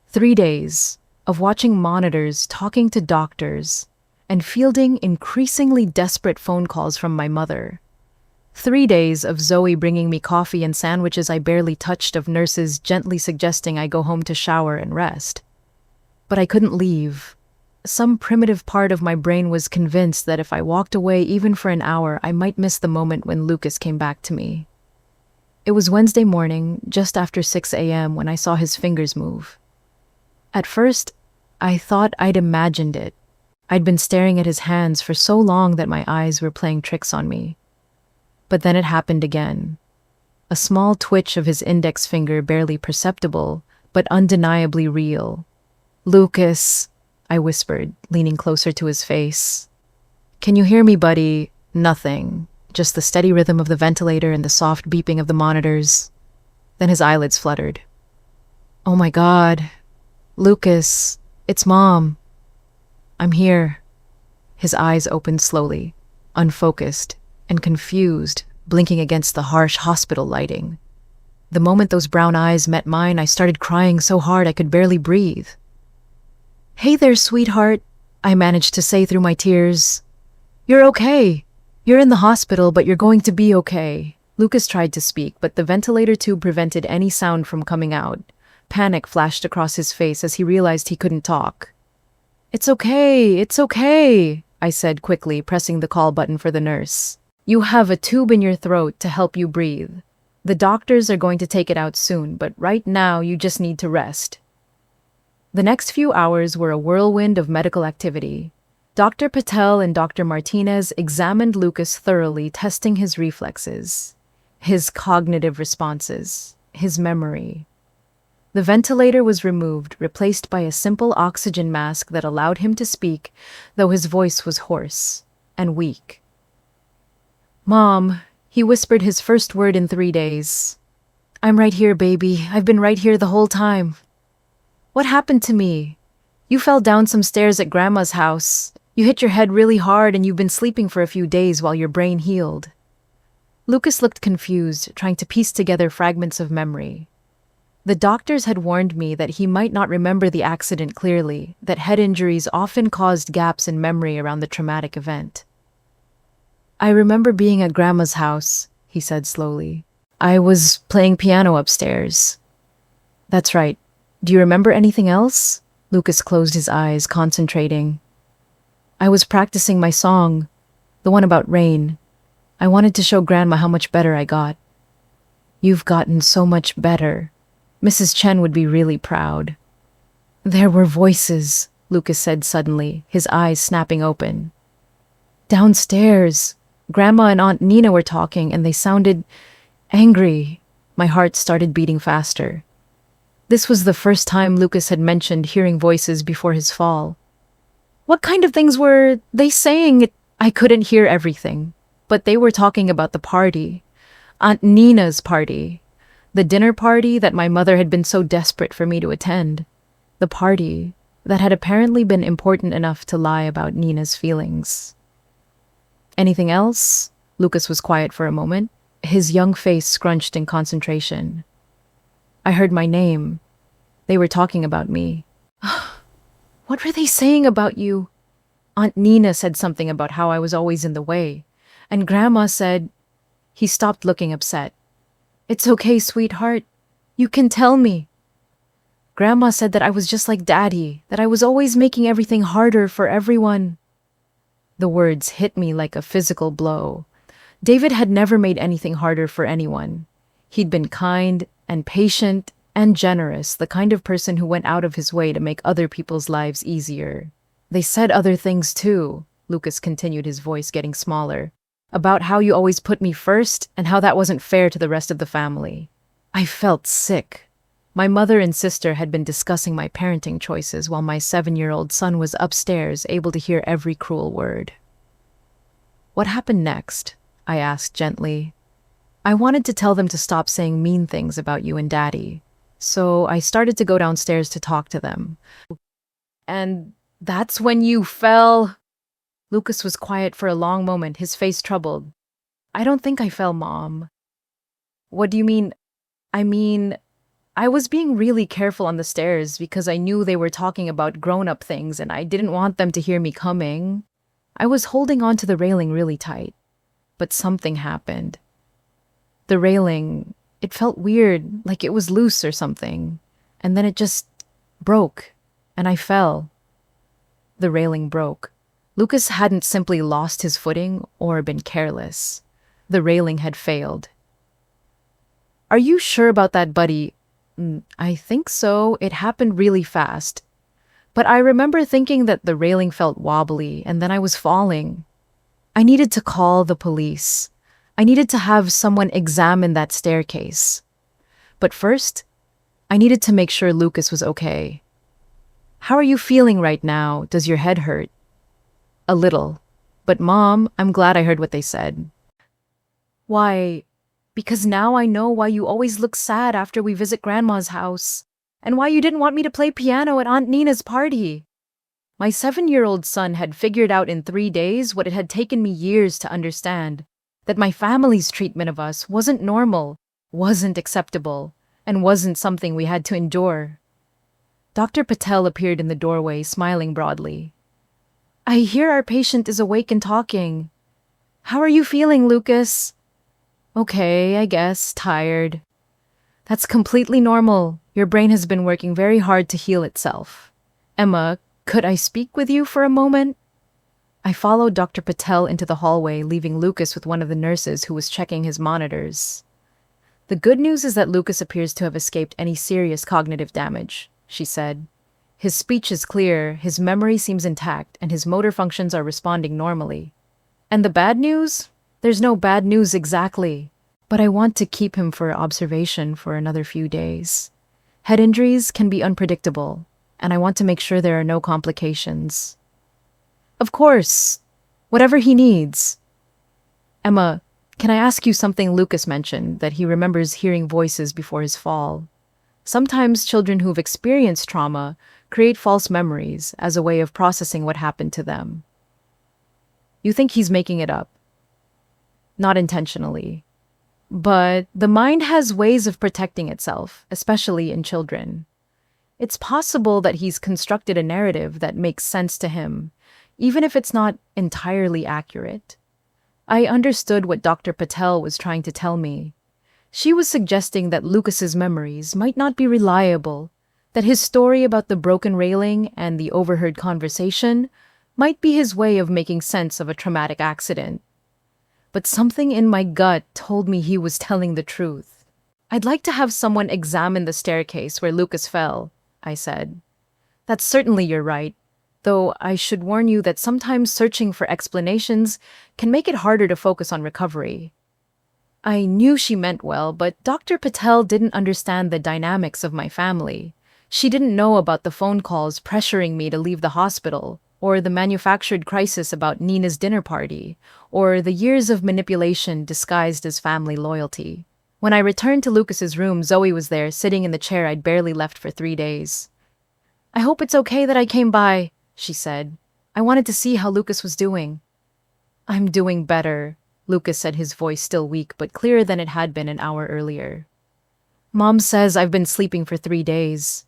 S1: 3 days of watching monitors, talking to doctors, and fielding increasingly desperate phone calls from my mother. 3 days of Zoe bringing me coffee and sandwiches I barely touched, of nurses gently suggesting I go home to shower and rest. But I couldn't leave. Some primitive part of my brain was convinced that if I walked away even for an hour, I might miss the moment when Lucas came back to me. It was Wednesday morning, just after 6 a.m., when I saw his fingers move. At first, I thought I'd imagined it. I'd been staring at his hands for so long that my eyes were playing tricks on me. But then it happened again. A small twitch of his index finger, barely perceptible, but undeniably real. "Lucas," I whispered, leaning closer to his face. "Can you hear me, buddy?" Nothing. Just the steady rhythm of the ventilator and the soft beeping of the monitors. Then his eyelids fluttered. "Oh my God. Lucas, it's Mom. I'm here." His eyes opened slowly, unfocused and confused, blinking against the harsh hospital lighting. The moment those brown eyes met mine, I started crying so hard I could barely breathe. "Hey there, sweetheart," I managed to say through my tears. "You're okay. You're in the hospital, but you're going to be okay." Lucas tried to speak, but the ventilator tube prevented any sound from coming out. Panic flashed across his face as he realized he couldn't talk. It's okay, I said quickly, pressing the call button for the nurse. "You have a tube in your throat to help you breathe. The doctors are going to take it out soon, but right now you just need to rest." The next few hours were a whirlwind of medical activity. Dr. Patel and Dr. Martinez examined Lucas thoroughly, testing his reflexes, his cognitive responses, his memory. The ventilator was removed, replaced by a simple oxygen mask that allowed him to speak, though his voice was hoarse and weak. "Mom," he whispered his first word in 3 days. "I'm right here, baby. I've been right here the whole time." "What happened to me?" "You fell down some stairs at Grandma's house. You hit your head really hard and you've been sleeping for a few days while your brain healed." Lucas looked confused, trying to piece together fragments of memory. The doctors had warned me that he might not remember the accident clearly, that head injuries often caused gaps in memory around the traumatic event. "I remember being at Grandma's house," he said slowly. "I was playing piano upstairs." "That's right. Do you remember anything else?" Lucas closed his eyes, concentrating. "I was practicing my song, the one about rain. I wanted to show Grandma how much better I got." "You've gotten so much better. Mrs. Chen would be really proud." "There were voices," Lucas said suddenly, his eyes snapping open. "Downstairs, Grandma and Aunt Nina were talking and they sounded angry." My heart started beating faster. This was the first time Lucas had mentioned hearing voices before his fall. "What kind of things were they saying?" "I couldn't hear everything, but they were talking about the party. Aunt Nina's party. The dinner party that my mother had been so desperate for me to attend. The party that had apparently been important enough to lie about Nina's feelings." "Anything else?" Lucas was quiet for a moment, his young face scrunched in concentration. "I heard my name. They were talking about me." "What were they saying about you?" "Aunt Nina said something about how I was always in the way. And Grandma said—" He stopped, looking upset. "It's okay, sweetheart. You can tell me." "Grandma said that I was just like Daddy, that I was always making everything harder for everyone." The words hit me like a physical blow. David had never made anything harder for anyone. He'd been kind and patient and generous, the kind of person who went out of his way to make other people's lives easier. "They said other things too," Lucas continued, his voice getting smaller, "about how you always put me first and how that wasn't fair to the rest of the family." I felt sick. My mother and sister had been discussing my parenting choices while my 7-year-old son was upstairs, able to hear every cruel word. "What happened next?" I asked gently. "I wanted to tell them to stop saying mean things about you and Daddy, so I started to go downstairs to talk to them." "And that's when you fell?" Lucas was quiet for a long moment, his face troubled. "I don't think I fell, Mom." "What do you mean?" "I mean, I was being really careful on the stairs because I knew they were talking about grown-up things and I didn't want them to hear me coming. I was holding on to the railing really tight. But something happened. The railing, it felt weird, like it was loose or something. And then it just broke, and I fell." The railing broke. Lucas hadn't simply lost his footing or been careless. The railing had failed. "Are you sure about that, buddy?" "I think so. It happened really fast. But I remember thinking that the railing felt wobbly, and then I was falling. I needed to call the police. I needed to have someone examine that staircase. But first, I needed to make sure Lucas was okay." "How are you feeling right now? Does your head hurt?" "A little. But Mom, I'm glad I heard what they said." "Why?" "Because now I know why you always look sad after we visit Grandma's house, and why you didn't want me to play piano at Aunt Nina's party." My 7-year-old son had figured out in 3 days what it had taken me years to understand, that my family's treatment of us wasn't normal, wasn't acceptable, and wasn't something we had to endure. Dr. Patel appeared in the doorway, smiling broadly. "I hear our patient is awake and talking. How are you feeling, Lucas?" "Okay, I guess, tired." "That's completely normal. Your brain has been working very hard to heal itself. Emma, could I speak with you for a moment?" I followed Dr. Patel into the hallway, leaving Lucas with one of the nurses who was checking his monitors. "The good news is that Lucas appears to have escaped any serious cognitive damage," she said. His speech is clear, his memory seems intact, and his motor functions are responding normally. And the bad news? There's no bad news exactly. But I want to keep him for observation for another few days. Head injuries can be unpredictable, and I want to make sure there are no complications. Of course, whatever he needs. Emma, can I ask you something? Lucas mentioned that he remembers hearing voices before his fall. Sometimes children who've experienced trauma create false memories as a way of processing what happened to them. You think he's making it up? Not intentionally. But the mind has ways of protecting itself, especially in children. It's possible that he's constructed a narrative that makes sense to him, even if it's not entirely accurate. I understood what Dr. Patel was trying to tell me. She was suggesting that Lucas's memories might not be reliable, that his story about the broken railing and the overheard conversation might be his way of making sense of a traumatic accident. But something in my gut told me he was telling the truth. I'd like to have someone examine the staircase where Lucas fell, I said. That's certainly you're right, though I should warn you that sometimes searching for explanations can make it harder to focus on recovery. I knew she meant well, but Dr. Patel didn't understand the dynamics of my family. She didn't know about the phone calls pressuring me to leave the hospital, or the manufactured crisis about Nina's dinner party, or the years of manipulation disguised as family loyalty. When I returned to Lucas's room, Zoe was there, sitting in the chair I'd barely left for 3 days. I hope it's okay that I came by, she said. I wanted to see how Lucas was doing. I'm doing better, Lucas said, his voice still weak but clearer than it had been an hour earlier. Mom says I've been sleeping for 3 days.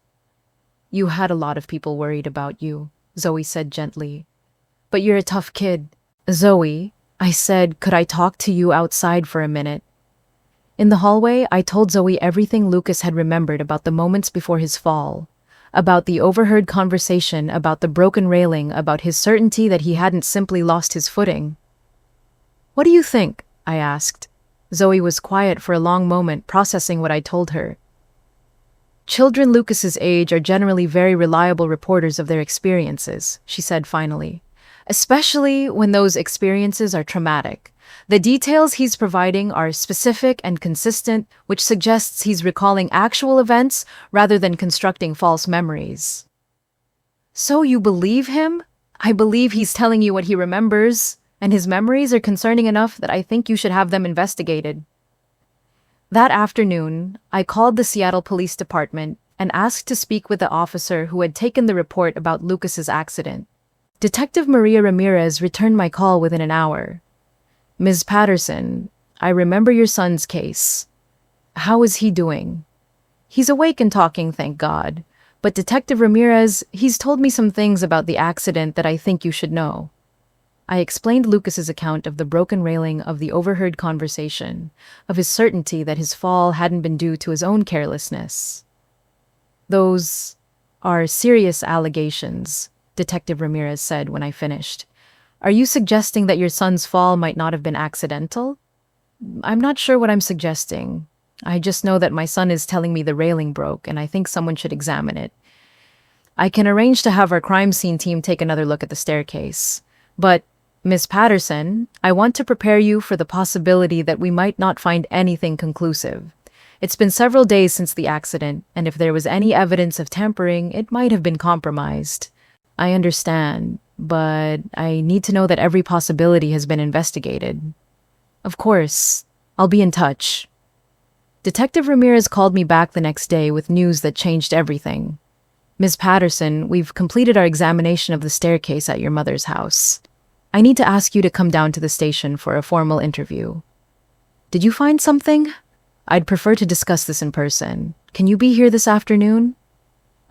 S1: You had a lot of people worried about you, Zoe said gently. But you're a tough kid. Zoe, I said, could I talk to you outside for a minute? In the hallway, I told Zoe everything Lucas had remembered about the moments before his fall, about the overheard conversation, about the broken railing, about his certainty that he hadn't simply lost his footing. What do you think? I asked. Zoe was quiet for a long moment, processing what I told her. Children Lucas's age are generally very reliable reporters of their experiences, she said finally, especially when those experiences are traumatic. The details he's providing are specific and consistent, which suggests he's recalling actual events rather than constructing false memories. So you believe him? I believe he's telling you what he remembers, and his memories are concerning enough that I think you should have them investigated. That afternoon, I called the Seattle Police Department and asked to speak with the officer who had taken the report about Lucas's accident. Detective Maria Ramirez returned my call within an hour. Ms. Patterson, I remember your son's case. How is he doing? He's awake and talking, thank God. But Detective Ramirez, he's told me some things about the accident that I think you should know. I explained Lucas's account of the broken railing, of the overheard conversation, of his certainty that his fall hadn't been due to his own carelessness. Those are serious allegations, Detective Ramirez said when I finished. Are you suggesting that your son's fall might not have been accidental? I'm not sure what I'm suggesting. I just know that my son is telling me the railing broke, and I think someone should examine it. I can arrange to have our crime scene team take another look at the staircase. But, Miss Patterson, I want to prepare you for the possibility that we might not find anything conclusive. It's been several days since the accident, and if there was any evidence of tampering, it might have been compromised. I understand, but I need to know that every possibility has been investigated. Of course, I'll be in touch. Detective Ramirez called me back the next day with news that changed everything. Ms. Patterson, we've completed our examination of the staircase at your mother's house. I need to ask you to come down to the station for a formal interview. Did you find something? I'd prefer to discuss this in person. Can you be here this afternoon?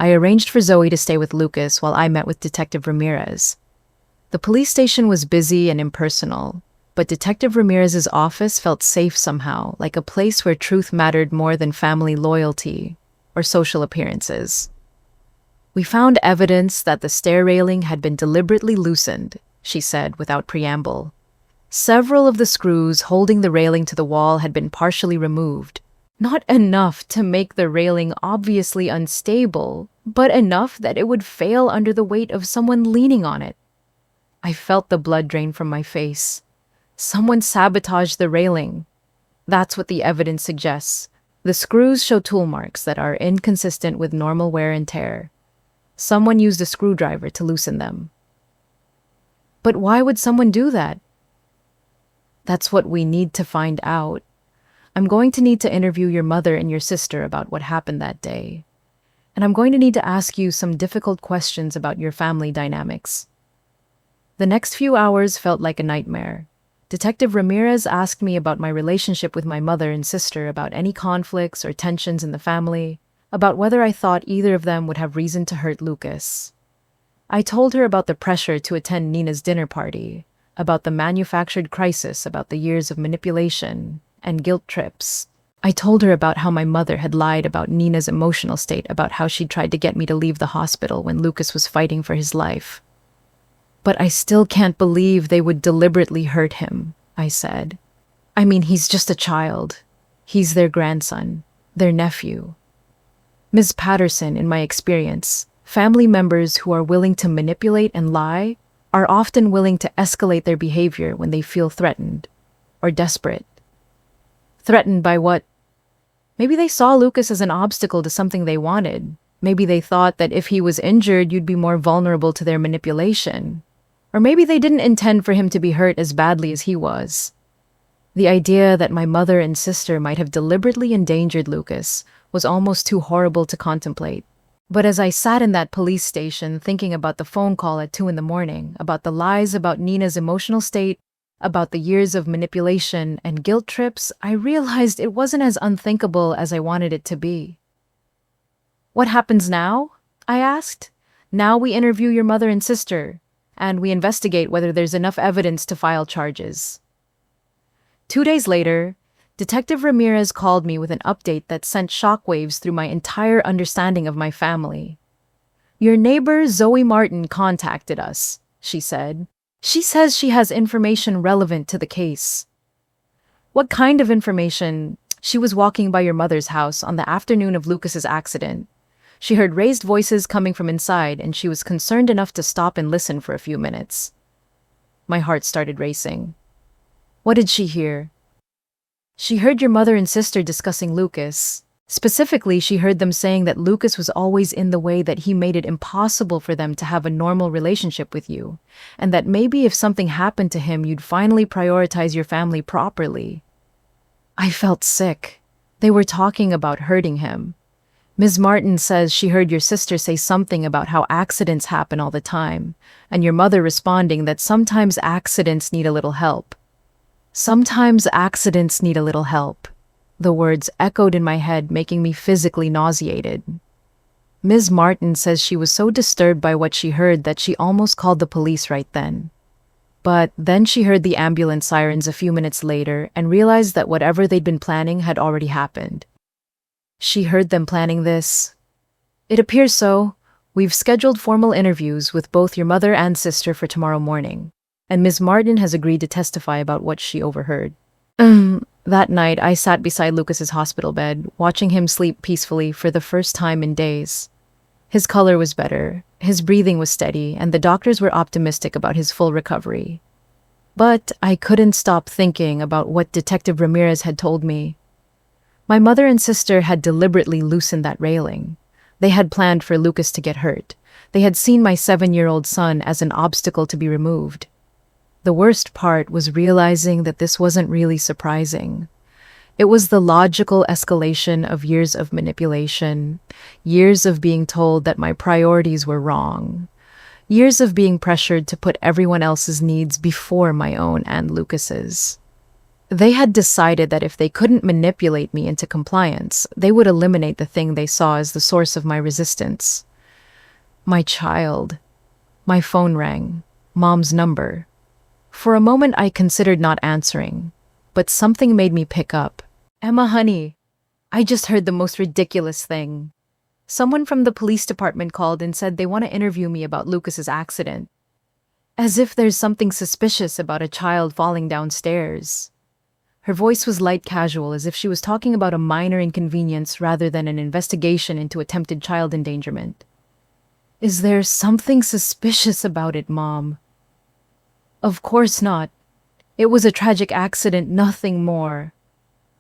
S1: I arranged for Zoe to stay with Lucas while I met with Detective Ramirez. The police station was busy and impersonal, but Detective Ramirez's office felt safe somehow, like a place where truth mattered more than family loyalty or social appearances. We found evidence that the stair railing had been deliberately loosened, she said without preamble. Several of the screws holding the railing to the wall had been partially removed, Not enough to make the railing obviously unstable, but enough that it would fail under the weight of someone leaning on it. I felt the blood drain from my face. Someone sabotaged the railing. That's what the evidence suggests. The screws show tool marks that are inconsistent with normal wear and tear. Someone used a screwdriver to loosen them. But why would someone do that? That's what we need to find out. I'm going to need to interview your mother and your sister about what happened that day. And I'm going to need to ask you some difficult questions about your family dynamics. The next few hours felt like a nightmare. Detective Ramirez asked me about my relationship with my mother and sister, about any conflicts or tensions in the family, about whether I thought either of them would have reason to hurt Lucas. I told her about the pressure to attend Nina's dinner party, about the manufactured crisis, about the years of manipulation and guilt trips. I told her about how my mother had lied about Nina's emotional state, about how she'd tried to get me to leave the hospital when Lucas was fighting for his life. But I still can't believe they would deliberately hurt him, I said. I mean, he's just a child. He's their grandson, their nephew. Ms. Patterson, in my experience, family members who are willing to manipulate and lie are often willing to escalate their behavior when they feel threatened or desperate. Threatened by what? Maybe they saw Lucas as an obstacle to something they wanted. Maybe they thought that if he was injured, you'd be more vulnerable to their manipulation. Or maybe they didn't intend for him to be hurt as badly as he was. The idea that my mother and sister might have deliberately endangered Lucas was almost too horrible to contemplate. But as I sat in that police station thinking about the phone call at 2 a.m, about the lies about Nina's emotional state, about the years of manipulation and guilt trips, I realized it wasn't as unthinkable as I wanted it to be. What happens now? I asked. Now we interview your mother and sister, and we investigate whether there's enough evidence to file charges. 2 days later, Detective Ramirez called me with an update that sent shockwaves through my entire understanding of my family. Your neighbor, Zoe Martin, contacted us, she said. She says she has information relevant to the case. What kind of information? She was walking by your mother's house on the afternoon of Lucas's accident. She heard raised voices coming from inside, and she was concerned enough to stop and listen for a few minutes. My heart started racing. What did she hear? She heard your mother and sister discussing Lucas. Specifically, she heard them saying that Lucas was always in the way, that he made it impossible for them to have a normal relationship with you, and that maybe if something happened to him, you'd finally prioritize your family properly. I felt sick. They were talking about hurting him. Ms. Martin says she heard your sister say something about how accidents happen all the time, and your mother responding that sometimes accidents need a little help. Sometimes accidents need a little help. The words echoed in my head, making me physically nauseated. Ms. Martin says she was so disturbed by what she heard that she almost called the police right then. But then she heard the ambulance sirens a few minutes later and realized that whatever they'd been planning had already happened. She heard them planning this. It appears so. We've scheduled formal interviews with both your mother and sister for tomorrow morning, and Ms. Martin has agreed to testify about what she overheard. That night, I sat beside Lucas's hospital bed, watching him sleep peacefully for the first time in days. His color was better, his breathing was steady, and the doctors were optimistic about his full recovery. But I couldn't stop thinking about what Detective Ramirez had told me. My mother and sister had deliberately loosened that railing. They had planned for Lucas to get hurt. They had seen my 7-year-old son as an obstacle to be removed. The worst part was realizing that this wasn't really surprising. It was the logical escalation of years of manipulation, years of being told that my priorities were wrong, years of being pressured to put everyone else's needs before my own and Lucas's. They had decided that if they couldn't manipulate me into compliance, they would eliminate the thing they saw as the source of my resistance. My child. My phone rang. Mom's number. For a moment, I considered not answering, but something made me pick up. Emma, honey, I just heard the most ridiculous thing. Someone from the police department called and said they want to interview me about Lucas's accident. As if there's something suspicious about a child falling downstairs. Her voice was light casual, as if she was talking about a minor inconvenience rather than an investigation into attempted child endangerment. Is there something suspicious about it, Mom? Of course not. It was a tragic accident, nothing more.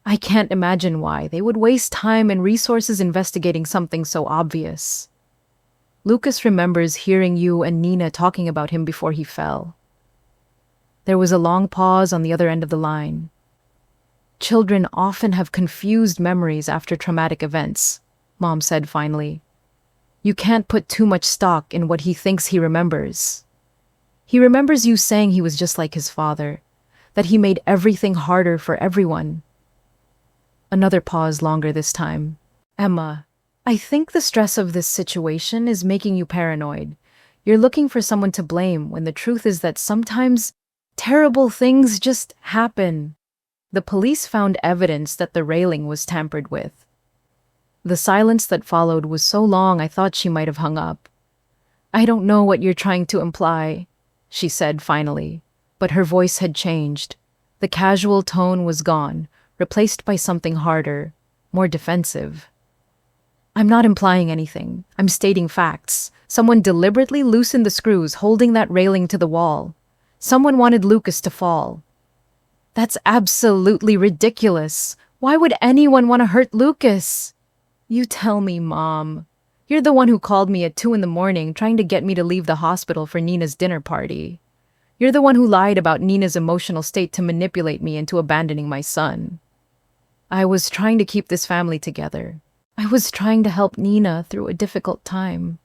S1: I can't imagine why they would waste time and resources investigating something so obvious. Lucas remembers hearing you and Nina talking about him before he fell. There was a long pause on the other end of the line. Children often have confused memories after traumatic events, Mom said finally. You can't put too much stock in what he thinks he remembers. He remembers you saying he was just like his father, that he made everything harder for everyone. Another pause, longer this time. Emma, I think the stress of this situation is making you paranoid. You're looking for someone to blame when the truth is that sometimes terrible things just happen. The police found evidence that the railing was tampered with. The silence that followed was so long I thought she might have hung up. I don't know what you're trying to imply, she said finally, but her voice had changed. The casual tone was gone, replaced by something harder, more defensive. I'm not implying anything. I'm stating facts. Someone deliberately loosened the screws holding that railing to the wall. Someone wanted Lucas to fall. That's absolutely ridiculous. Why would anyone want to hurt Lucas? You tell me, Mom. You're the one who called me at 2 a.m. trying to get me to leave the hospital for Nina's dinner party. You're the one who lied about Nina's emotional state to manipulate me into abandoning my son. I was trying to keep this family together. I was trying to help Nina through a difficult time.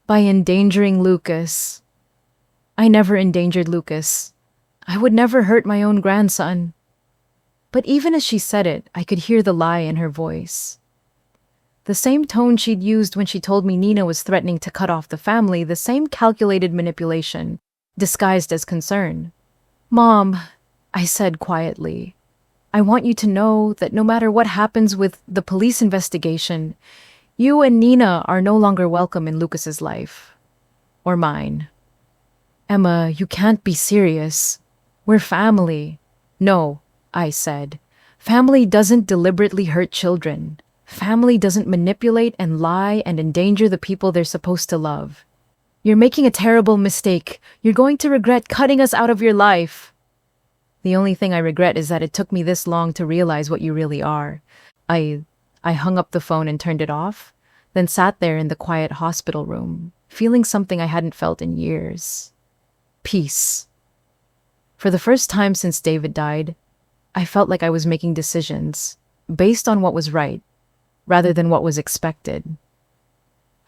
S1: By endangering Lucas. I never endangered Lucas. I would never hurt my own grandson. But even as she said it, I could hear the lie in her voice. The same tone she'd used when she told me Nina was threatening to cut off the family, the same calculated manipulation, disguised as concern. Mom, I said quietly, I want you to know that no matter what happens with the police investigation, you and Nina are no longer welcome in Lucas's life. Or mine. Emma, you can't be serious. We're family. No, I said. Family doesn't deliberately hurt children. Family doesn't manipulate and lie and endanger the people they're supposed to love. You're making a terrible mistake. You're going to regret cutting us out of your life. The only thing I regret is that it took me this long to realize what you really are. I hung up the phone and turned it off, then sat there in the quiet hospital room, feeling something I hadn't felt in years. Peace. For the first time since David died, I felt like I was making decisions based on what was right, rather than what was expected.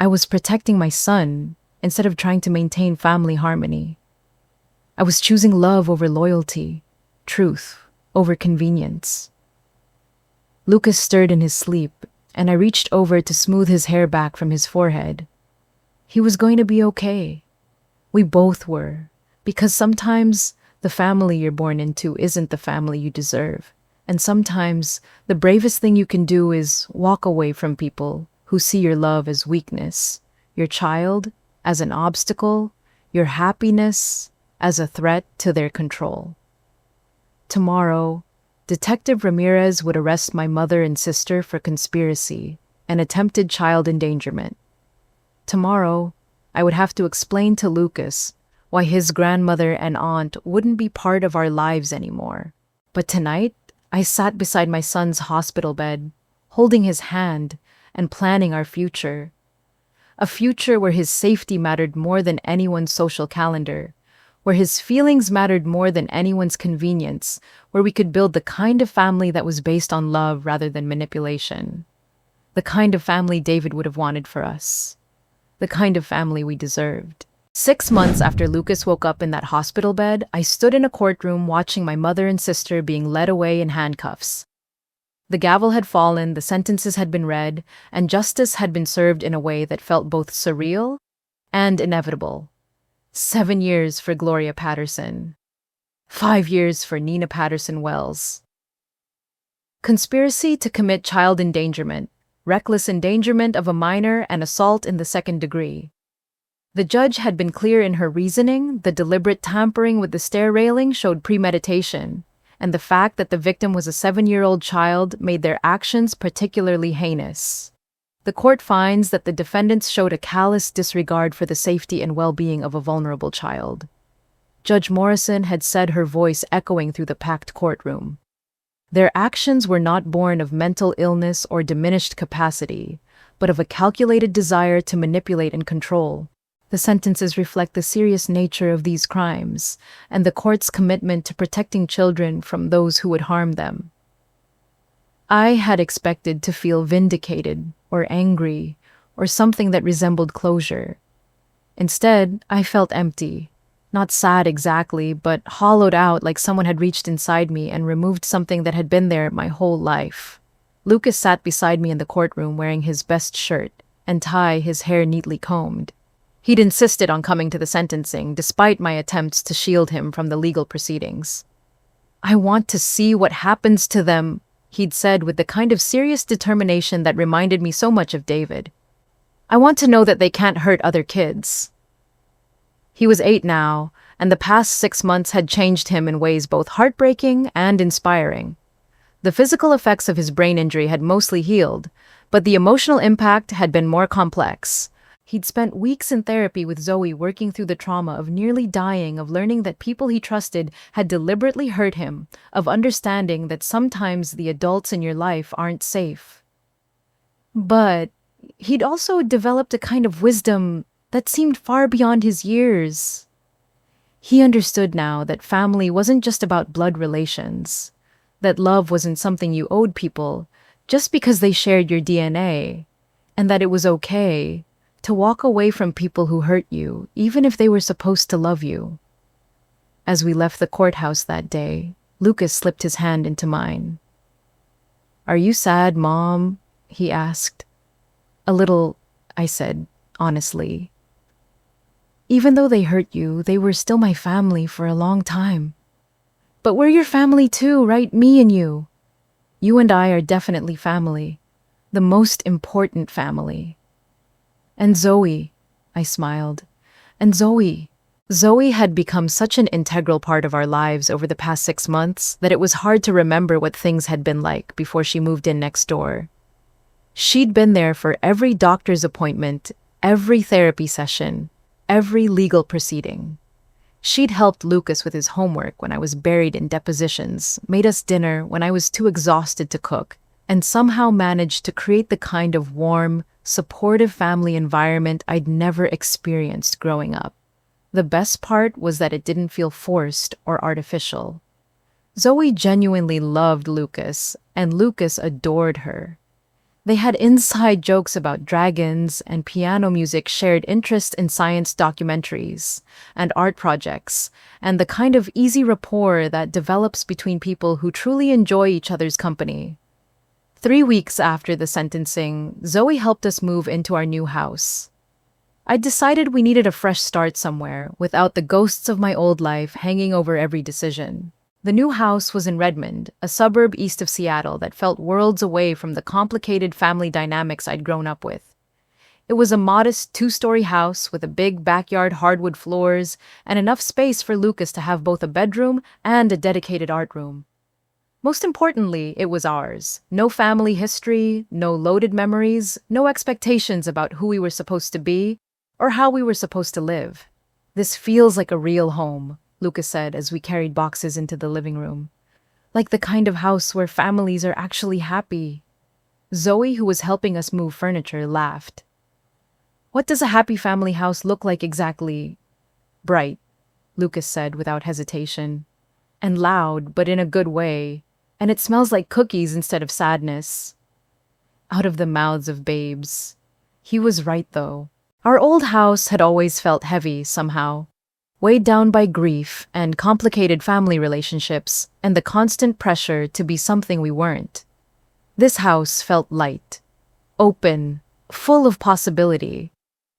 S1: I was protecting my son instead of trying to maintain family harmony. I was choosing love over loyalty, truth over convenience. Lucas stirred in his sleep, and I reached over to smooth his hair back from his forehead. He was going to be okay. We both were, because sometimes the family you're born into isn't the family you deserve. And sometimes the bravest thing you can do is walk away from people who see your love as weakness, your child as an obstacle, your happiness as a threat to their control. Tomorrow, Detective Ramirez would arrest my mother and sister for conspiracy and attempted child endangerment. Tomorrow, I would have to explain to Lucas why his grandmother and aunt wouldn't be part of our lives anymore. But tonight, I sat beside my son's hospital bed, holding his hand and planning our future. A future where his safety mattered more than anyone's social calendar, where his feelings mattered more than anyone's convenience, where we could build the kind of family that was based on love rather than manipulation. The kind of family David would have wanted for us. The kind of family we deserved. 6 months after Lucas woke up in that hospital bed, I stood in a courtroom watching my mother and sister being led away in handcuffs. The gavel had fallen, the sentences had been read, and justice had been served in a way that felt both surreal and inevitable. 7 years for Gloria Patterson. 5 years for Nina Patterson Wells. Conspiracy to commit child endangerment, reckless endangerment of a minor, and assault in the second degree. The judge had been clear in her reasoning. The deliberate tampering with the stair railing showed premeditation, and the fact that the victim was a 7-year-old child made their actions particularly heinous. The court finds that the defendants showed a callous disregard for the safety and well-being of a vulnerable child. Judge Morrison had said, her voice echoing through the packed courtroom. Their actions were not born of mental illness or diminished capacity, but of a calculated desire to manipulate and control. The sentences reflect the serious nature of these crimes and the court's commitment to protecting children from those who would harm them. I had expected to feel vindicated or angry or something that resembled closure. Instead, I felt empty. Not sad exactly, but hollowed out, like someone had reached inside me and removed something that had been there my whole life. Lucas sat beside me in the courtroom wearing his best shirt and tie, his hair neatly combed. He'd insisted on coming to the sentencing, despite my attempts to shield him from the legal proceedings. "I want to see what happens to them," he'd said with the kind of serious determination that reminded me so much of David. "I want to know that they can't hurt other kids." He was 8 now, and the past 6 months had changed him in ways both heartbreaking and inspiring. The physical effects of his brain injury had mostly healed, but the emotional impact had been more complex. He'd spent weeks in therapy with Zoe, working through the trauma of nearly dying, of learning that people he trusted had deliberately hurt him, of understanding that sometimes the adults in your life aren't safe. But he'd also developed a kind of wisdom that seemed far beyond his years. He understood now that family wasn't just about blood relations, that love wasn't something you owed people just because they shared your DNA, and that it was okay to walk away from people who hurt you, even if they were supposed to love you. As we left the courthouse that day, Lucas slipped his hand into mine. "Are you sad, Mom?" he asked. "A little," I said, honestly. "Even though they hurt you, they were still my family for a long time." "But we're your family too, right? Me and you." "You and I are definitely family. The most important family." "And Zoe," I smiled. "And Zoe." Zoe had become such an integral part of our lives over the past 6 months that it was hard to remember what things had been like before she moved in next door. She'd been there for every doctor's appointment, every therapy session, every legal proceeding. She'd helped Lucas with his homework when I was buried in depositions, made us dinner when I was too exhausted to cook, and somehow managed to create the kind of warm, supportive family environment I'd never experienced growing up. The best part was that it didn't feel forced or artificial. Zoe genuinely loved Lucas, and Lucas adored her. They had inside jokes about dragons and piano music, shared interest in science documentaries and art projects, and the kind of easy rapport that develops between people who truly enjoy each other's company. 3 weeks after the sentencing, Zoe helped us move into our new house. I decided we needed a fresh start somewhere, without the ghosts of my old life hanging over every decision. The new house was in Redmond, a suburb east of Seattle that felt worlds away from the complicated family dynamics I'd grown up with. It was a modest 2-story house with a big backyard, hardwood floors, and enough space for Lucas to have both a bedroom and a dedicated art room. Most importantly, it was ours. No family history, no loaded memories, no expectations about who we were supposed to be or how we were supposed to live. "This feels like a real home," Lucas said as we carried boxes into the living room. "Like the kind of house where families are actually happy." Zoe, who was helping us move furniture, laughed. "What does a happy family house look like exactly?" "Bright," Lucas said without hesitation. "And loud, but in a good way. And it smells like cookies instead of sadness." Out of the mouths of babes. He was right, though. Our old house had always felt heavy somehow, weighed down by grief and complicated family relationships and the constant pressure to be something we weren't. This house felt light, open, full of possibility.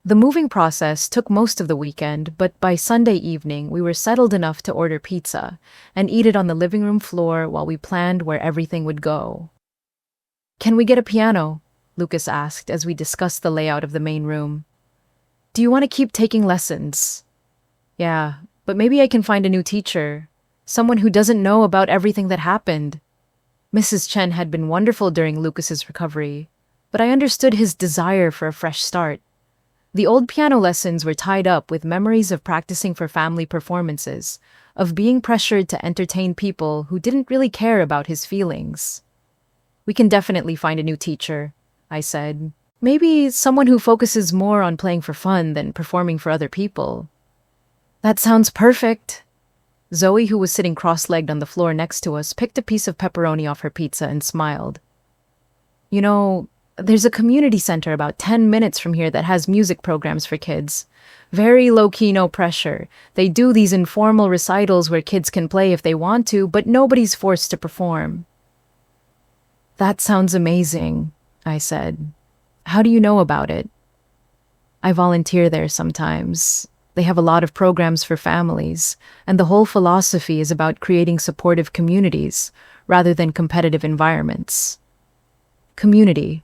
S1: The moving process took most of the weekend, but by Sunday evening we were settled enough to order pizza and eat it on the living room floor while we planned where everything would go. "Can we get a piano?" Lucas asked as we discussed the layout of the main room. "Do you want to keep taking lessons?" "Yeah, but maybe I can find a new teacher." someone who doesn't know about everything that happened. Mrs. Chen had been wonderful during Lucas's recovery, but I understood his desire for a fresh start. The old piano lessons were tied up with memories of practicing for family performances, of being pressured to entertain people who didn't really care about his feelings. We can definitely find a new teacher, I said. Maybe someone who focuses more on playing for fun than performing for other people. That sounds perfect. Zoe, who was sitting cross-legged on the floor next to us, picked a piece of pepperoni off her pizza and smiled. You know, there's a community center about 10 minutes from here that has music programs for kids. Very low-key, no pressure. They do these informal recitals where kids can play if they want to, but nobody's forced to perform. That sounds amazing, I said. How do you know about it? I volunteer there sometimes. They have a lot of programs for families, and the whole philosophy is about creating supportive communities rather than competitive environments. Community.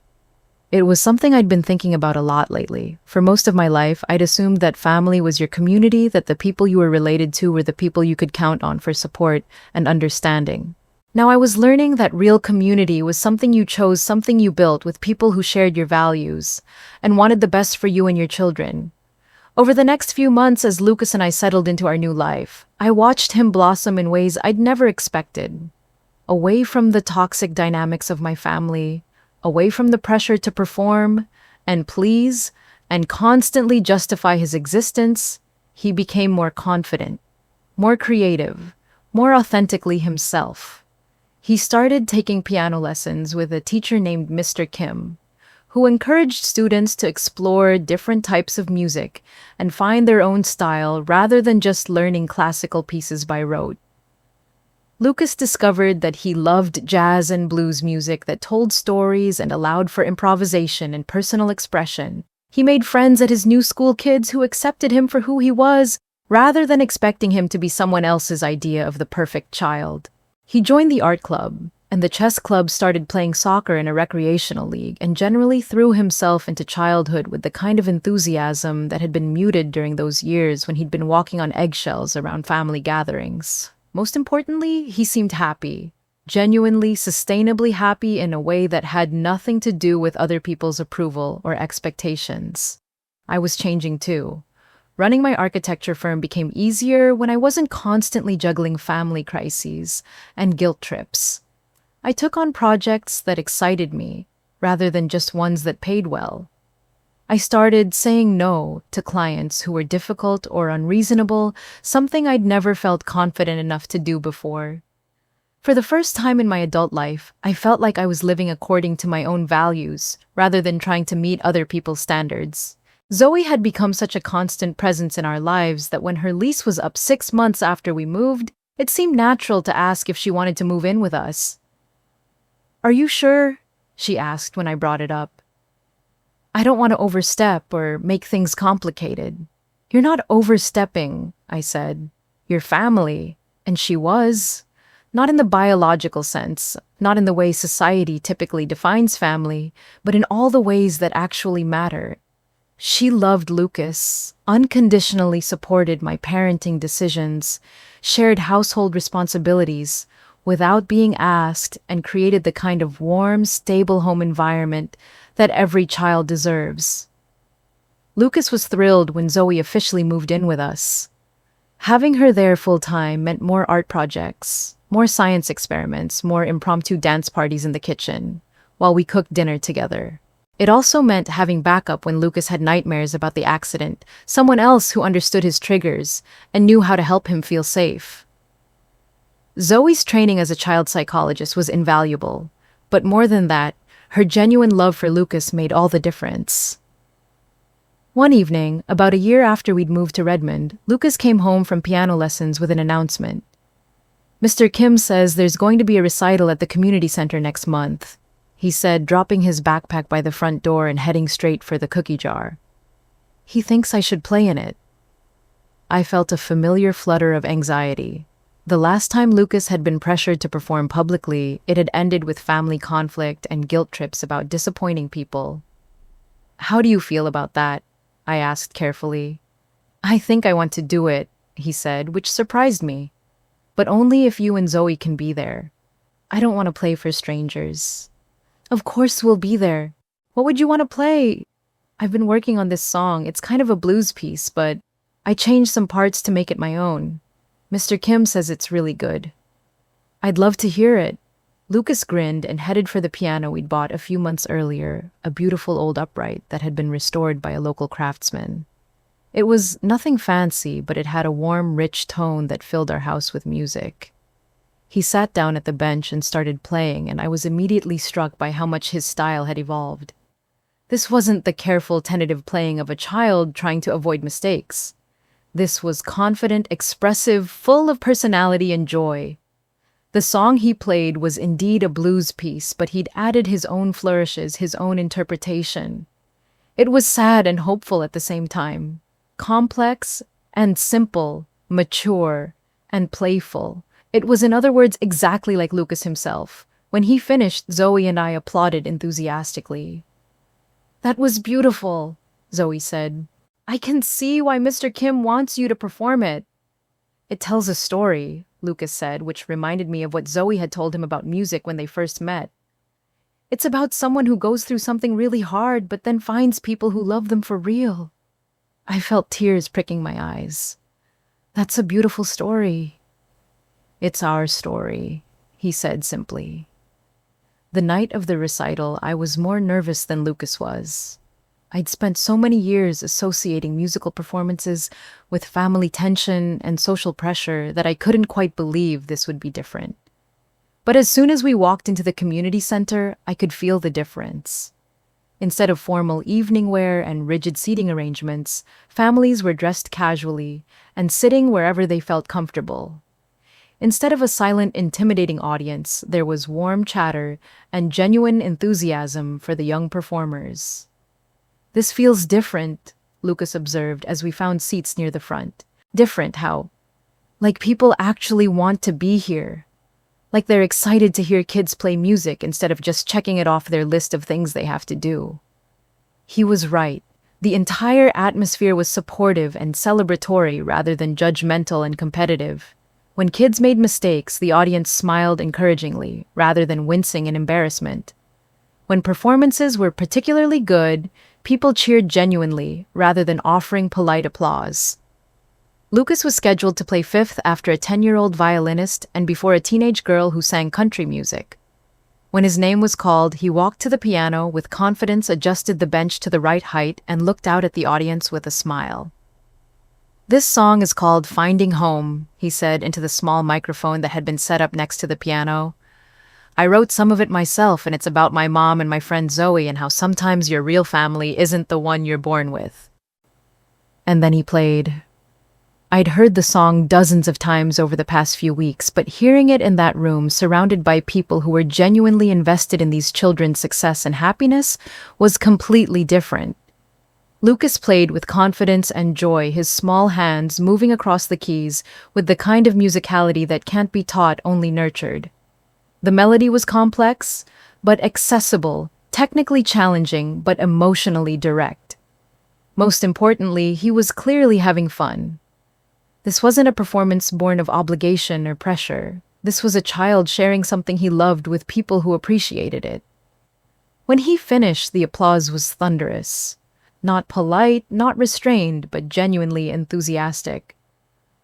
S1: It was something I'd been thinking about a lot lately. For most of my life, I'd assumed that family was your community, that the people you were related to were the people you could count on for support and understanding. Now I was learning that real community was something you chose, something you built with people who shared your values and wanted the best for you and your children. Over the next few months, as Lucas and I settled into our new life, I watched him blossom in ways I'd never expected. Away from the toxic dynamics of my family, away from the pressure to perform and please and constantly justify his existence, he became more confident, more creative, more authentically himself. He started taking piano lessons with a teacher named Mr. Kim, who encouraged students to explore different types of music and find their own style rather than just learning classical pieces by rote. Lucas discovered that he loved jazz and blues music that told stories and allowed for improvisation and personal expression. He made friends at his new school kids who accepted him for who he was, rather than expecting him to be someone else's idea of the perfect child. He joined the art club, and the chess club started playing soccer in a recreational league, and generally threw himself into childhood with the kind of enthusiasm that had been muted during those years when he'd been walking on eggshells around family gatherings. Most importantly, he seemed happy, genuinely, sustainably happy in a way that had nothing to do with other people's approval or expectations. I was changing too. Running my architecture firm became easier when I wasn't constantly juggling family crises and guilt trips. I took on projects that excited me, rather than just ones that paid well. I started saying no to clients who were difficult or unreasonable, something I'd never felt confident enough to do before. For the first time in my adult life, I felt like I was living according to my own values, rather than trying to meet other people's standards. Zoe had become such a constant presence in our lives that when her lease was up 6 months after we moved, it seemed natural to ask if she wanted to move in with us. "Are you sure?" she asked when I brought it up. "I don't want to overstep or make things complicated." "You're not overstepping," I said. "You're family." And she was. Not in the biological sense, not in the way society typically defines family, but in all the ways that actually matter. She loved Lucas, unconditionally supported my parenting decisions, shared household responsibilities without being asked, and created the kind of warm, stable home environment that every child deserves. Lucas was thrilled when Zoe officially moved in with us. Having her there full-time meant more art projects, more science experiments, more impromptu dance parties in the kitchen, while we cooked dinner together. It also meant having backup when Lucas had nightmares about the accident, someone else who understood his triggers and knew how to help him feel safe. Zoe's training as a child psychologist was invaluable, but more than that, her genuine love for Lucas made all the difference. One evening, about a year after we'd moved to Redmond, Lucas came home from piano lessons with an announcement. "Mr. Kim says there's going to be a recital at the community center next month," he said, dropping his backpack by the front door and heading straight for the cookie jar. "He thinks I should play in it." I felt a familiar flutter of anxiety. The last time Lucas had been pressured to perform publicly, it had ended with family conflict and guilt trips about disappointing people. "How do you feel about that?" I asked carefully. "I think I want to do it," he said, which surprised me. But only if you and Zoe can be there. I don't want to play for strangers. Of course we'll be there. What would you want to play? I've been working on this song. It's kind of a blues piece, but I changed some parts to make it my own. Mr. Kim says it's really good. I'd love to hear it. Lucas grinned and headed for the piano we'd bought a few months earlier, a beautiful old upright that had been restored by a local craftsman. It was nothing fancy, but it had a warm, rich tone that filled our house with music. He sat down at the bench and started playing, and I was immediately struck by how much his style had evolved. This wasn't the careful, tentative playing of a child trying to avoid mistakes. This was confident, expressive, full of personality and joy. The song he played was indeed a blues piece, but he'd added his own flourishes, his own interpretation. It was sad and hopeful at the same time, complex and simple, mature and playful. It was, in other words, exactly like Lucas himself. When he finished, Zoe and I applauded enthusiastically. "That was beautiful," Zoe said. "I can see why Mr. Kim wants you to perform it." "It tells a story," Lucas said, which reminded me of what Zoe had told him about music when they first met. "It's about someone who goes through something really hard but then finds people who love them for real." I felt tears pricking my eyes. "That's a beautiful story." "It's our story," he said simply. The night of the recital, I was more nervous than Lucas was. I'd spent so many years associating musical performances with family tension and social pressure that I couldn't quite believe this would be different. But as soon as we walked into the community center, I could feel the difference. Instead of formal evening wear and rigid seating arrangements, families were dressed casually and sitting wherever they felt comfortable. Instead of a silent, intimidating audience, there was warm chatter and genuine enthusiasm for the young performers. "This feels different," Lucas observed as we found seats near the front. "Different how? Like people actually want to be here. Like they're excited to hear kids play music instead of just checking it off their list of things they have to do." He was right. The entire atmosphere was supportive and celebratory rather than judgmental and competitive. When kids made mistakes, the audience smiled encouragingly rather than wincing in embarrassment. When performances were particularly good, people cheered genuinely rather than offering polite applause. Lucas was scheduled to play fifth after a 10-year-old violinist and before a teenage girl who sang country music. When his name was called, he walked to the piano with confidence, adjusted the bench to the right height, and looked out at the audience with a smile. "This song is called Finding Home," he said into the small microphone that had been set up next to the piano. "I wrote some of it myself, and it's about my mom and my friend Zoe and how sometimes your real family isn't the one you're born with." And then he played. I'd heard the song dozens of times over the past few weeks, but hearing it in that room, surrounded by people who were genuinely invested in these children's success and happiness, was completely different. Lucas played with confidence and joy, his small hands moving across the keys with the kind of musicality that can't be taught, only nurtured. The melody was complex, but accessible, technically challenging, but emotionally direct. Most importantly, he was clearly having fun. This wasn't a performance born of obligation or pressure. This was a child sharing something he loved with people who appreciated it. When he finished, the applause was thunderous. Not polite, not restrained, but genuinely enthusiastic.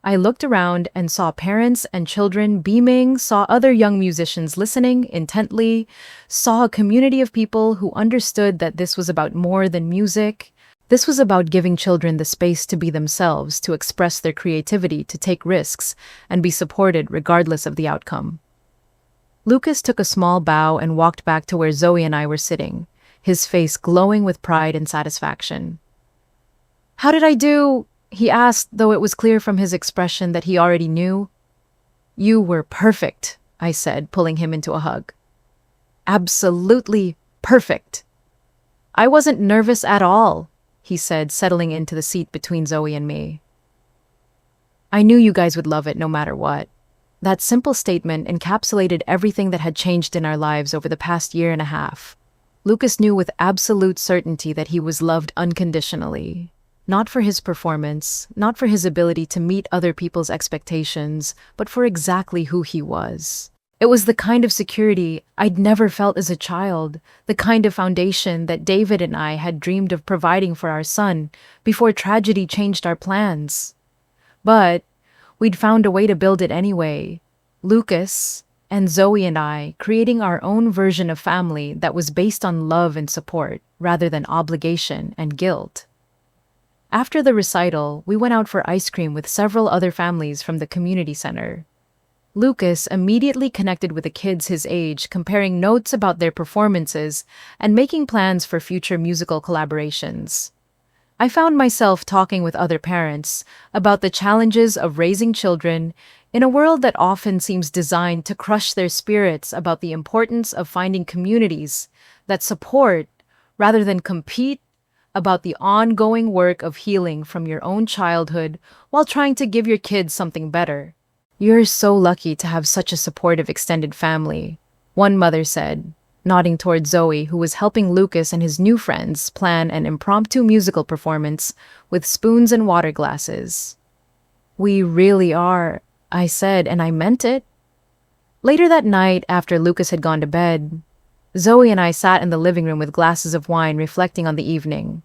S1: I looked around and saw parents and children beaming, saw other young musicians listening intently, saw a community of people who understood that this was about more than music. This was about giving children the space to be themselves, to express their creativity, to take risks, and be supported regardless of the outcome. Lucas took a small bow and walked back to where Zoe and I were sitting, his face glowing with pride and satisfaction. "How did I do?" he asked, though it was clear from his expression that he already knew. "You were perfect," I said, pulling him into a hug. "Absolutely perfect." "I wasn't nervous at all," he said, settling into the seat between Zoe and me. "I knew you guys would love it no matter what." That simple statement encapsulated everything that had changed in our lives over the past year and a half. Lucas knew with absolute certainty that he was loved unconditionally. Not for his performance, not for his ability to meet other people's expectations, but for exactly who he was. It was the kind of security I'd never felt as a child, the kind of foundation that David and I had dreamed of providing for our son before tragedy changed our plans. But we'd found a way to build it anyway. Lucas and Zoe and I creating our own version of family that was based on love and support rather than obligation and guilt. After the recital, we went out for ice cream with several other families from the community center. Lucas immediately connected with the kids his age, comparing notes about their performances and making plans for future musical collaborations. I found myself talking with other parents about the challenges of raising children in a world that often seems designed to crush their spirits, about the importance of finding communities that support rather than compete, about the ongoing work of healing from your own childhood while trying to give your kids something better. "You're so lucky to have such a supportive extended family," one mother said, nodding toward Zoe, who was helping Lucas and his new friends plan an impromptu musical performance with spoons and water glasses. "We really are," I said, and I meant it. Later that night, after Lucas had gone to bed, Zoe and I sat in the living room with glasses of wine, reflecting on the evening.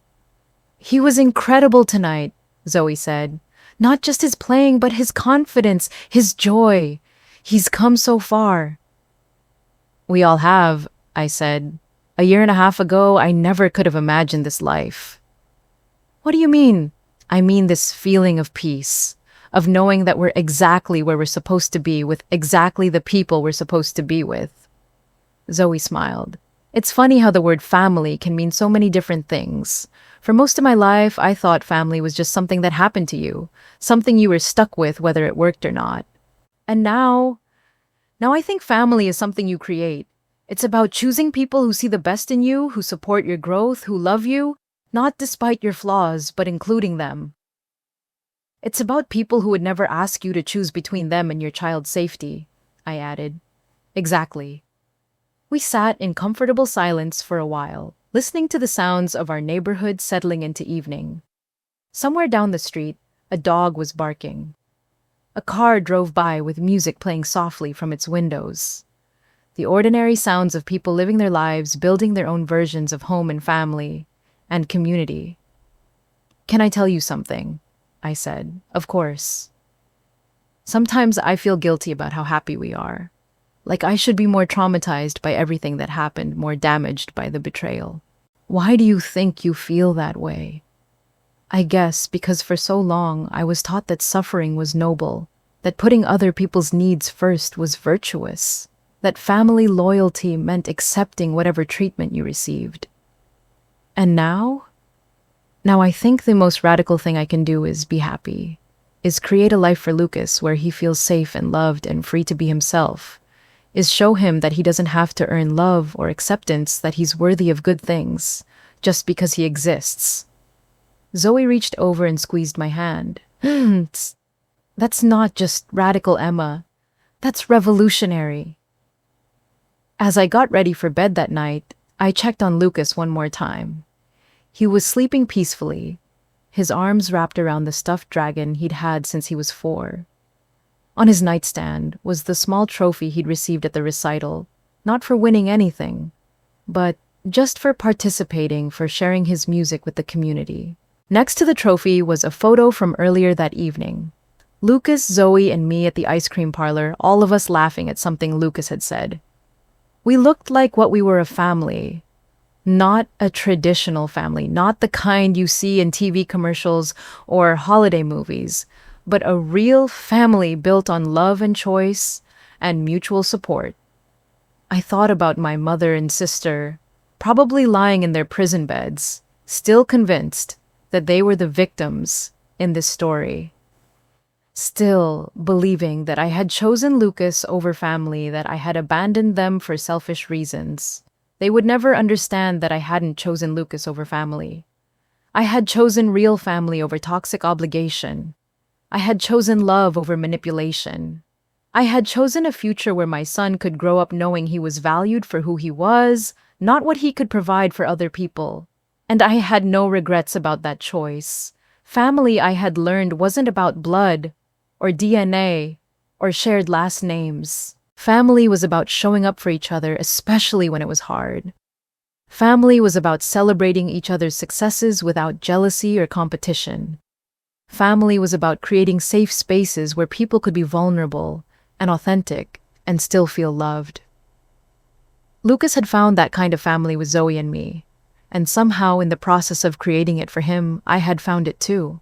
S1: "He was incredible tonight," Zoe said. "Not just his playing, but his confidence, his joy. He's come so far." "We all have," I said. "A year and a half ago, I never could have imagined this life." "What do you mean?" "I mean this feeling of peace, of knowing that we're exactly where we're supposed to be with exactly the people we're supposed to be with." Zoe smiled. "It's funny how the word family can mean so many different things. For most of my life, I thought family was just something that happened to you, something you were stuck with whether it worked or not. And now I think family is something you create. It's about choosing people who see the best in you, who support your growth, who love you, not despite your flaws, but including them. It's about people who would never ask you to choose between them and your child's safety," I added. "Exactly." We sat in comfortable silence for a while, listening to the sounds of our neighborhood settling into evening. Somewhere down the street, a dog was barking. A car drove by with music playing softly from its windows. The ordinary sounds of people living their lives, building their own versions of home and family and community. "Can I tell you something?" I said. "Of course. Sometimes I feel guilty about how happy we are. Like I should be more traumatized by everything that happened, more damaged by the betrayal." "Why do you think you feel that way?" "I guess because for so long I was taught that suffering was noble, that putting other people's needs first was virtuous, that family loyalty meant accepting whatever treatment you received. And now I think the most radical thing I can do is be happy, is create a life for Lucas where he feels safe and loved and free to be himself, is show him that he doesn't have to earn love or acceptance, that he's worthy of good things just because he exists." Zoe reached over and squeezed my hand. "That's not just radical, Emma. That's revolutionary." As I got ready for bed that night, I checked on Lucas one more time. He was sleeping peacefully, his arms wrapped around the stuffed dragon he'd had since he was 4. On his nightstand was the small trophy he'd received at the recital, not for winning anything, but just for participating, for sharing his music with the community. Next to the trophy was a photo from earlier that evening. Lucas, Zoe, and me at the ice cream parlor, all of us laughing at something Lucas had said. We looked like what we were, a family. Not a traditional family, not the kind you see in TV commercials or holiday movies, but a real family built on love and choice and mutual support. I thought about my mother and sister, probably lying in their prison beds, still convinced that they were the victims in this story. Still believing that I had chosen Lucas over family, that I had abandoned them for selfish reasons. They would never understand that I hadn't chosen Lucas over family. I had chosen real family over toxic obligation. I had chosen love over manipulation. I had chosen a future where my son could grow up knowing he was valued for who he was, not what he could provide for other people. And I had no regrets about that choice, Family, I had learned, wasn't about blood or DNA or shared last names. Family was about showing up for each other, especially when it was hard. Family was about celebrating each other's successes without jealousy or competition. Family was about creating safe spaces where people could be vulnerable and authentic and still feel loved. Lucas had found that kind of family with Zoe and me, and somehow in the process of creating it for him, I had found it too.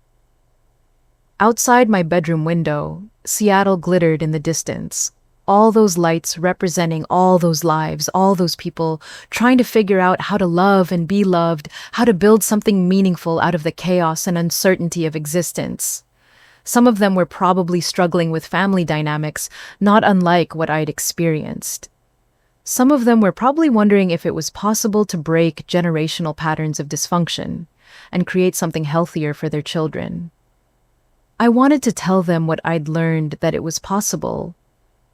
S1: Outside my bedroom window, Seattle glittered in the distance. All those lights representing all those lives, all those people trying to figure out how to love and be loved, how to build something meaningful out of the chaos and uncertainty of existence. Some of them were probably struggling with family dynamics, not unlike what I'd experienced. Some of them were probably wondering if it was possible to break generational patterns of dysfunction and create something healthier for their children. I wanted to tell them what I'd learned, that it was possible,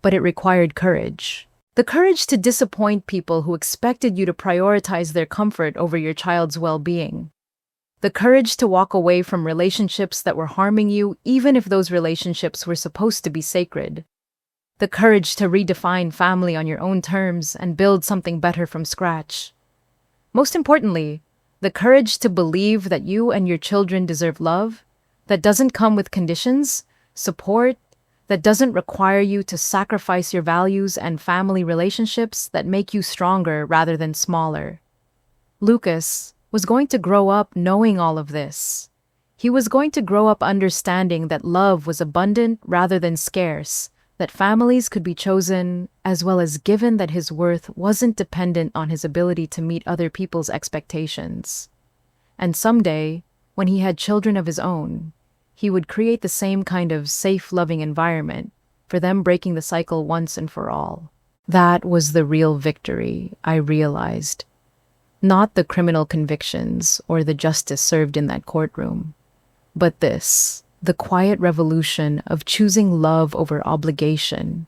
S1: but it required courage. The courage to disappoint people who expected you to prioritize their comfort over your child's well-being. The courage to walk away from relationships that were harming you, even if those relationships were supposed to be sacred. The courage to redefine family on your own terms and build something better from scratch. Most importantly, the courage to believe that you and your children deserve love that doesn't come with conditions, support, that doesn't require you to sacrifice your values, and family relationships that make you stronger rather than smaller. Lucas was going to grow up knowing all of this. He was going to grow up understanding that love was abundant rather than scarce, that families could be chosen as well as given, that his worth wasn't dependent on his ability to meet other people's expectations. And someday, when he had children of his own, he would create the same kind of safe, loving environment for them, breaking the cycle once and for all. That was the real victory, I realized. Not the criminal convictions or the justice served in that courtroom, but this, the quiet revolution of choosing love over obligation,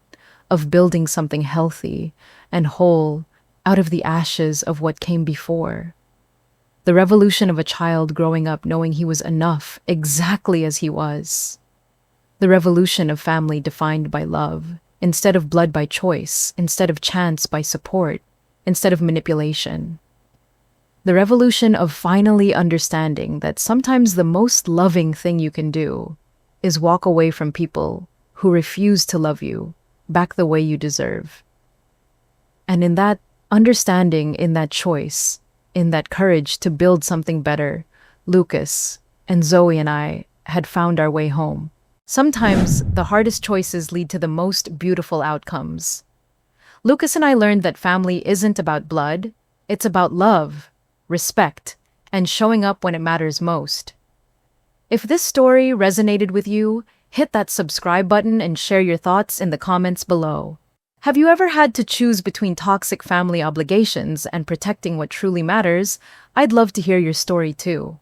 S1: of building something healthy and whole out of the ashes of what came before. The revolution of a child growing up knowing he was enough exactly as he was. The revolution of family defined by love, instead of blood, by choice, instead of chance, by support, instead of manipulation. The revolution of finally understanding that sometimes the most loving thing you can do is walk away from people who refuse to love you back the way you deserve. And in that understanding, in that choice, in that courage to build something better, Lucas and Zoe and I had found our way home. Sometimes the hardest choices lead to the most beautiful outcomes. Lucas and I learned that family isn't about blood, it's about love, respect, and showing up when it matters most. If this story resonated with you, hit that subscribe button and share your thoughts in the comments below. Have you ever had to choose between toxic family obligations and protecting what truly matters? I'd love to hear your story too.